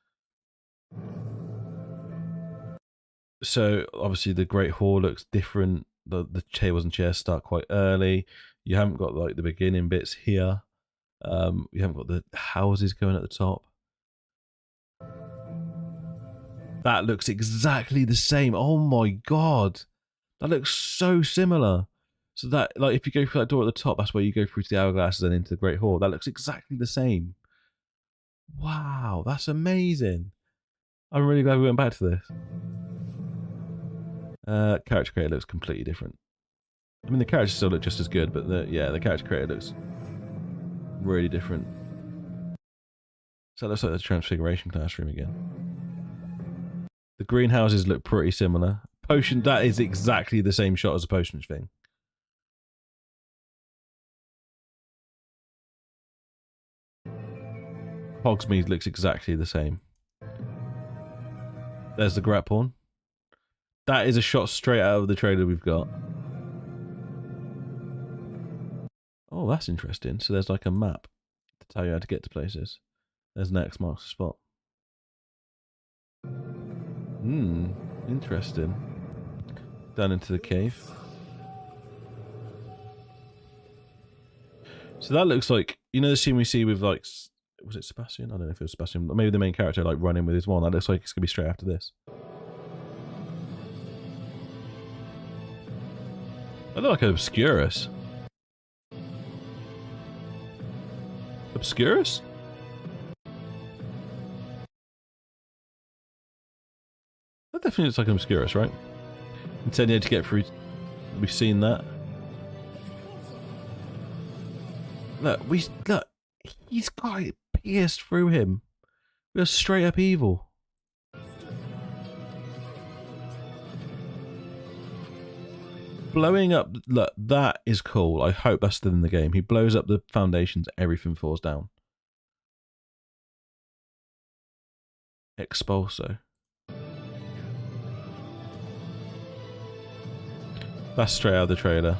S1: So obviously the Great Hall looks different. The tables and chairs start quite early. You haven't got like the beginning bits here. You haven't got the houses going at the top. That looks exactly the same. Oh my god. That looks so similar. So that, like, if you go through that door at the top, that's where you go through to the hourglasses and into the Great Hall. That looks exactly the same. Wow, that's amazing. I'm really glad we went back to this. Character creator looks completely different. I mean, the characters still look just as good, but the character creator looks really different. So it looks like the Transfiguration classroom again. The greenhouses look pretty similar. Potion, that is exactly the same shot as the potions thing. Hogsmeade looks exactly the same. There's the Grapphorn. That is a shot straight out of the trailer we've got. Oh, that's interesting. So there's like a map to tell you how to get to places. There's an X marks the spot. Interesting. Down into the cave. So that looks like, you know the scene we see with like, was it Sebastian? I don't know if it was Sebastian. Maybe the main character like running with his wand. That looks like it's going to be straight after this. I look like an Obscurus. Obscurus? That definitely looks like an Obscurus, right? Intended to get through. We've seen that. Look, he's got it pierced through him. We're straight up evil. Blowing up, look, that is cool. I hope that's still in the game. He blows up the foundations, everything falls down. Expulso. That's straight out of the trailer.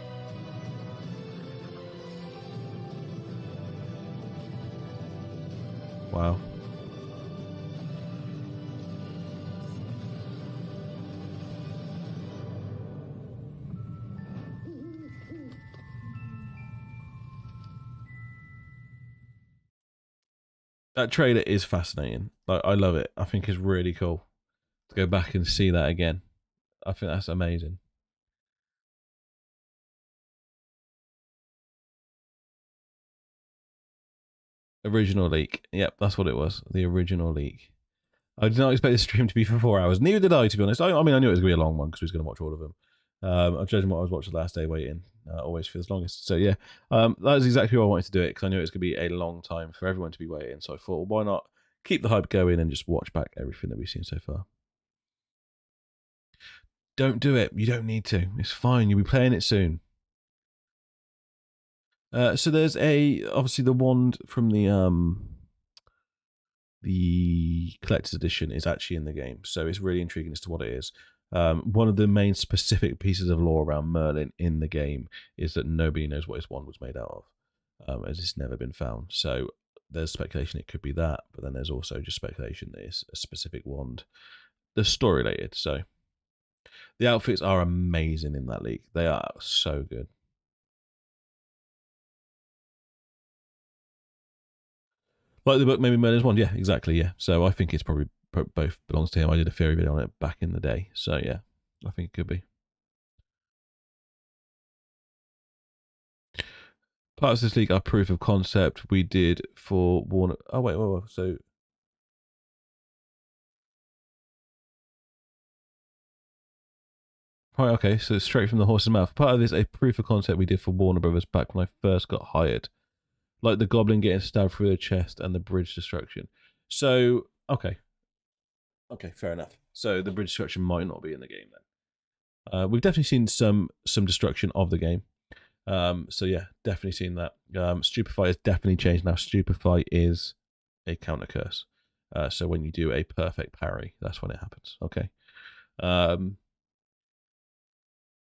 S1: Wow. That trailer is fascinating. Like, I love it. I think it's really cool to go back and see that again. I think that's amazing. Original leak. Yep, that's what it was. The original leak. I did not expect this stream to be for 4 hours. Neither did I, to be honest. I mean, I knew it was going to be a long one because we was going to watch all of them. I'm judging what I was watching the last day waiting. Always feels longest. So yeah, that was exactly why I wanted to do it, because I knew it was going to be a long time for everyone to be waiting. So I thought, well, why not keep the hype going and just watch back everything that we've seen so far. Don't do it. You don't need to. It's fine. You'll be playing it soon. So there's obviously the wand from the collector's edition is actually in the game, so it's really intriguing as to what it is. One of the main specific pieces of lore around Merlin in the game is that nobody knows what his wand was made out of, as it's never been found. So there's speculation it could be that, but then there's also just speculation that it's a specific wand that's story related. So the outfits are amazing in that league. They are so good. Like the book, maybe Merlin's wand. Yeah, exactly. Yeah. So I think it's probably both belongs to him. I did a theory video on it back in the day. So yeah, I think it could be. Parts of this league are proof of concept we did for Warner. Oh, wait. So. Right, okay, so straight from the horse's mouth. Part of this a proof of concept we did for Warner Brothers back when I first got hired. Like the goblin getting stabbed through the chest and the bridge destruction. So, okay. Okay, fair enough. So the bridge destruction might not be in the game then. We've definitely seen some destruction of the game. So yeah, definitely seen that. Stupefy has definitely changed now. Stupefy is a counter curse. So when you do a perfect parry, that's when it happens. Okay.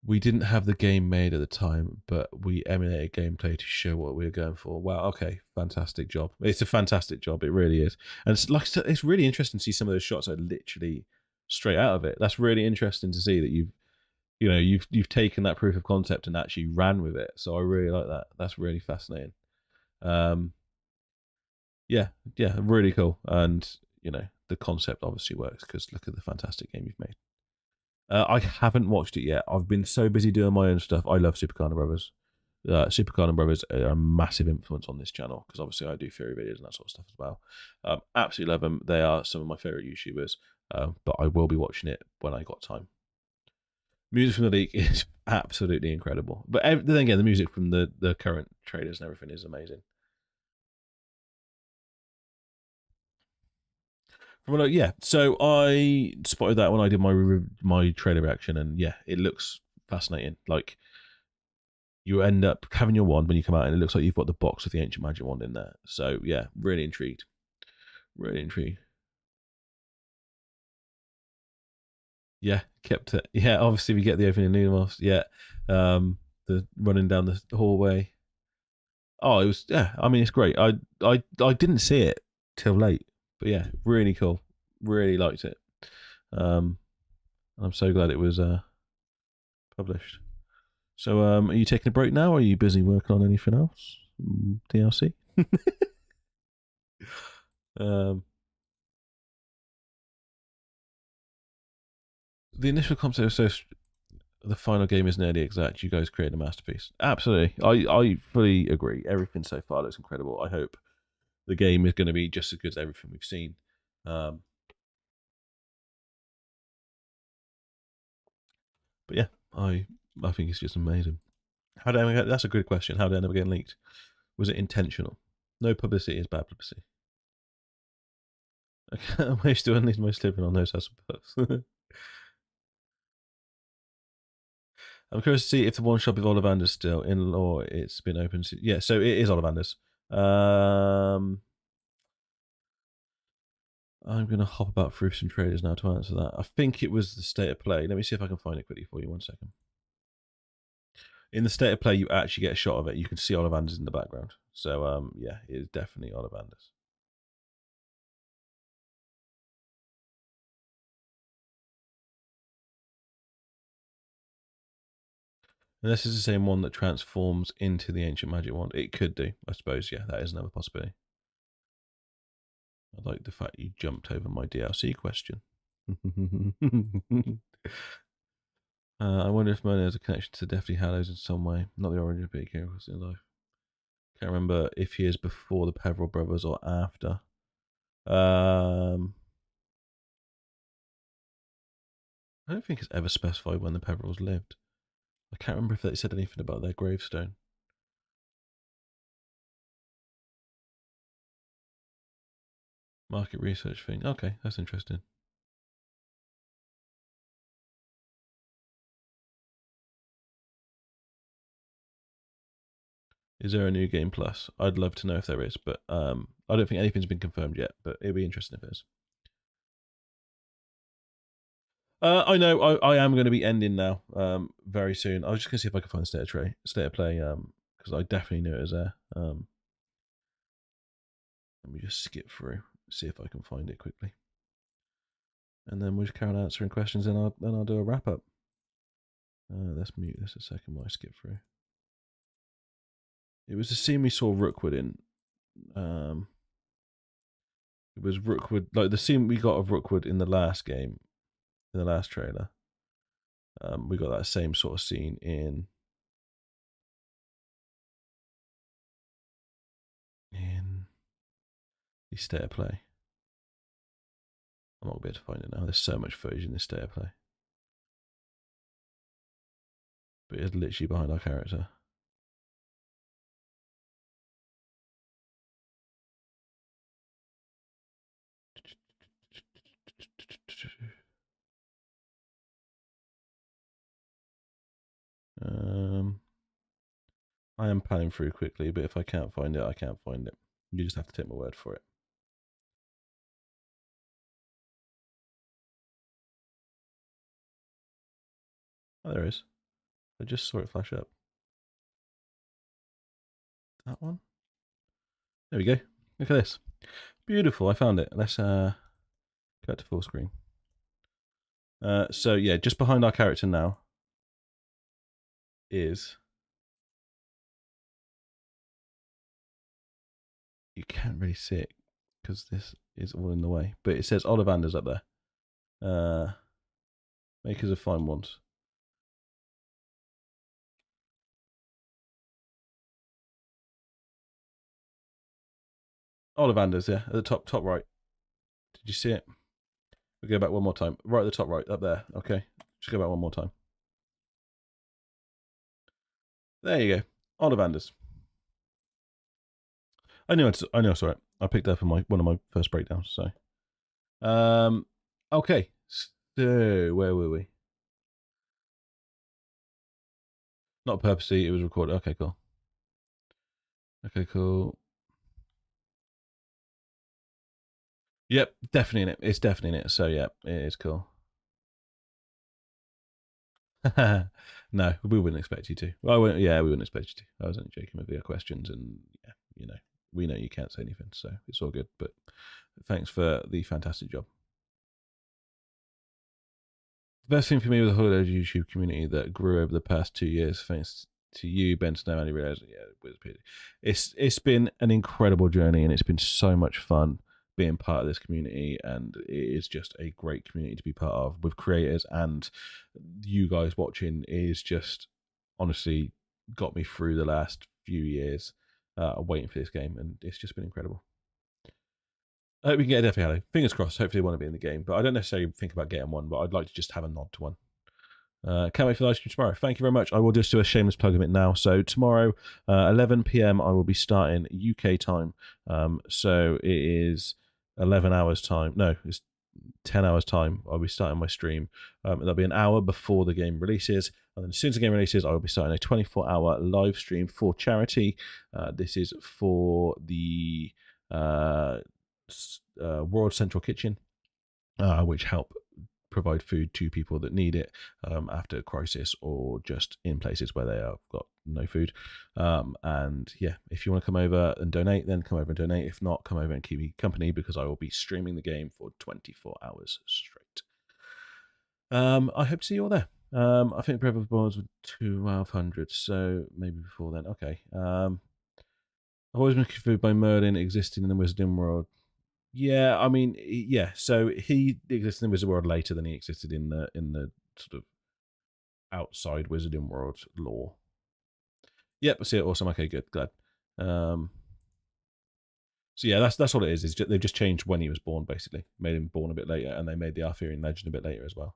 S1: We didn't have the game made at the time, but we emulated gameplay to show what we were going for. Wow, okay, fantastic job. It's a fantastic job, it really is. And it's like, it's really interesting to see some of those shots are literally straight out of it. That's really interesting to see that you've taken that proof of concept and actually ran with it. So I really like that. That's really fascinating. Yeah, really cool. And the concept obviously works because look at the fantastic game you've made. I haven't watched it yet. I've been so busy doing my own stuff. I love Super Carno Brothers. Super Carno Brothers are a massive influence on this channel because obviously I do theory videos and that sort of stuff as well. Absolutely love them. They are some of my favourite YouTubers, but I will be watching it when I got time. Music from the league is absolutely incredible. But then again, the music from the current trailers and everything is amazing. Yeah, so I spotted that when I did my trailer reaction, and yeah, it looks fascinating. Like you end up having your wand when you come out, and it looks like you've got the box with the ancient magic wand in there. So yeah, really intrigued. Really intrigued. Yeah, kept it. Yeah, obviously we get the opening Lumos. Yeah, the running down the hallway. Oh, it was I mean, it's great. I didn't see it till late. But yeah, really cool. Really liked it. I'm so glad it was published. So are you taking a break now, or are you busy working on anything else? DLC? The initial concept so the final game is nearly exact. You guys create a masterpiece. Absolutely. I fully agree. Everything so far looks incredible. I hope the game is going to be just as good as everything we've seen. But yeah, I think it's just amazing. That's a good question. How did it end up getting leaked? Was it intentional? No publicity is bad publicity. Okay, I'm still doing these most living on those, I suppose. I'm curious to see if the one shop is Ollivander's still in lore. It's been open. Yeah, so it is Ollivander's. I'm going to hop about through some traders now to answer that. I think it was the state of play. Let me see if I can find it quickly for you. 1 second. In the state of play, you actually get a shot of it. You can see Ollivanders in the background. So yeah, it is definitely Ollivanders. And this is the same one that transforms into the Ancient Magic Wand. It could do, I suppose. Yeah, that is another possibility. I like the fact you jumped over my DLC question. I wonder if Mona has a connection to Deathly Hallows in some way. Not the origin, but he came across in life. Can't remember if he is before the Peveril brothers or after. I don't think it's ever specified when the Peverils lived. I can't remember if they said anything about their gravestone. Market research thing. Okay, that's interesting. Is there a new game plus? I'd love to know if there is, but I don't think anything's been confirmed yet, but it'd be interesting if it is. I know I am going to be ending now very soon. I was just going to see if I could find state of play because I definitely knew it was there. Let me just skip through, see if I can find it quickly. And then we'll just carry on answering questions and I'll do a wrap up. Let's mute this a second while I skip through. It was the scene we saw Rookwood in. It was Rookwood, like the scene we got of Rookwood in the last game, in the last trailer. We got that same sort of scene in the state of play. I'm not going to be able to find it now. There's so much footage in this state of play. But it's literally behind our character. I am panning through quickly, but if I can't find it, I can't find it. You just have to take my word for it. Oh, there is. I just saw it flash up. That one? There we go. Look at this. Beautiful, I found it. Let's go to full screen. So yeah, just behind our character now is... You can't really see it because this is all in the way. But it says Ollivanders up there. Makers of fine wands. Ollivanders, yeah, at the top right. Did you see it? We'll go back one more time. Right at the top right, up there. Okay, just go back one more time. There you go. Ollivanders. I know it's alright. I picked up in one of my first breakdowns. So, okay. So where were we? Not purposely. It was recorded. Okay, cool. Okay, cool. Yep, definitely in it. It's definitely in it. So yeah, it is cool. No, we wouldn't expect you to. Well, we wouldn't expect you to. I was only joking with your questions, and yeah, you know, we know you can't say anything, so it's all good. But thanks for the fantastic job. The best thing for me with the Holidays YouTube community that grew over the past 2 years, thanks to you, Ben Snow, Andy Realize, it's been an incredible journey, and it's been so much fun being part of this community, and it is just a great community to be part of with creators, and you guys watching is just honestly got me through the last few years waiting for this game, and it's just been incredible. I hope we can get a Deathly Hallow. Fingers crossed. Hopefully they want to be in the game, but I don't necessarily think about getting one, but I'd like to just have a nod to one. Can't wait for the live stream tomorrow. Thank you very much. I will just do a shameless plug of it now. So tomorrow, 11 p.m, I will be starting UK time. So it is 11 hours time. No, it's 10 hours time. I'll be starting my stream. That'll be an hour before the game releases. And then as soon as the game releases, I will be starting a 24-hour live stream for charity. This is for the World Central Kitchen, which help provide food to people that need it after a crisis, or just in places where they have got no food. And yeah, if you want to come over and donate, then come over and donate. If not, come over and keep me company, because I will be streaming the game for 24 hours straight. I hope to see you all there. I think Brave of the Boards were 1200, so maybe before then. Okay. I've always been confused by Merlin existing in the Wizarding World. Yeah, I mean, yeah. So he existed in the Wizarding World later than he existed in the sort of outside Wizarding World lore. Yep, I see it. Awesome. Okay, good. Glad. So yeah, that's all it is. They've just changed when he was born, basically. Made him born a bit later, and they made the Arthurian legend a bit later as well.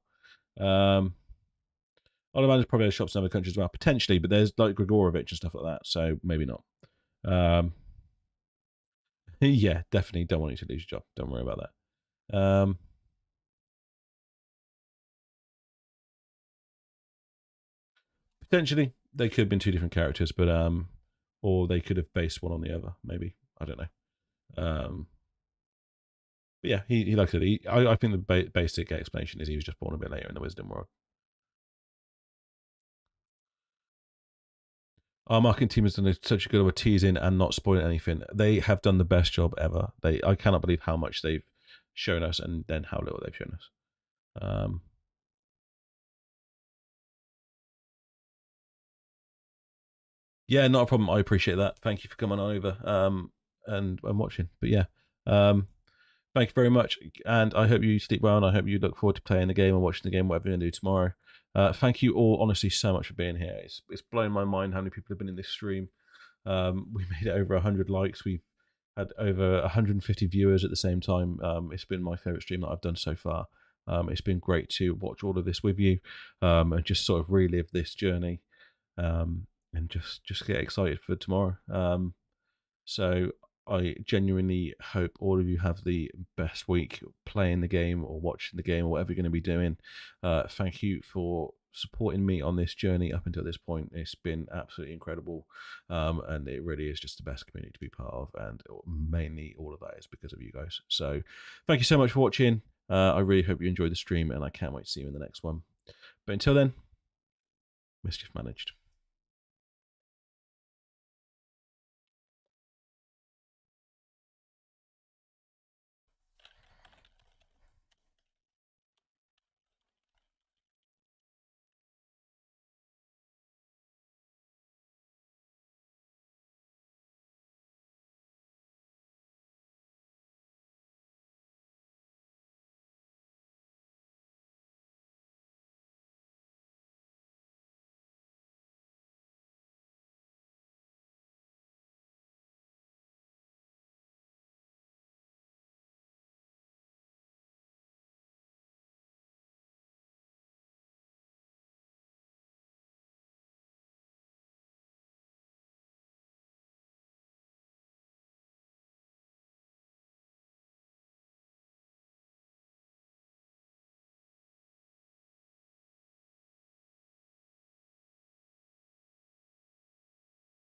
S1: Ollivand's probably has shops in other countries as well, potentially, but there's like Grigorovich and stuff like that, so maybe not. Yeah, definitely don't want you to lose your job. Don't worry about that. Potentially, they could have been two different characters, but or they could have based one on the other. Maybe, I don't know. But yeah, he like I said, I think the basic explanation is he was just born a bit later in the Wizarding World. Our marketing team has done such a good job of teasing and not spoiling anything. They have done the best job ever. I cannot believe how much they've shown us and then how little they've shown us. Yeah, not a problem. I appreciate that. Thank you for coming on over and watching. But yeah, thank you very much. And I hope you sleep well, and I hope you look forward to playing the game and watching the game, whatever you're going to do tomorrow. Thank you all, honestly, so much for being here. It's blown my mind how many people have been in this stream. We made it over 100 likes. We've had over 150 viewers at the same time. It's been my favorite stream that I've done so far. It's been great to watch all of this with you and just sort of relive this journey and just get excited for tomorrow. So I genuinely hope all of you have the best week playing the game or watching the game or whatever you're going to be doing. Thank you for supporting me on this journey up until this point. It's been absolutely incredible, and it really is just the best community to be part of, and mainly all of that is because of you guys. So thank you so much for watching. I really hope you enjoyed the stream, and I can't wait to see you in the next one. But until then, mischief managed.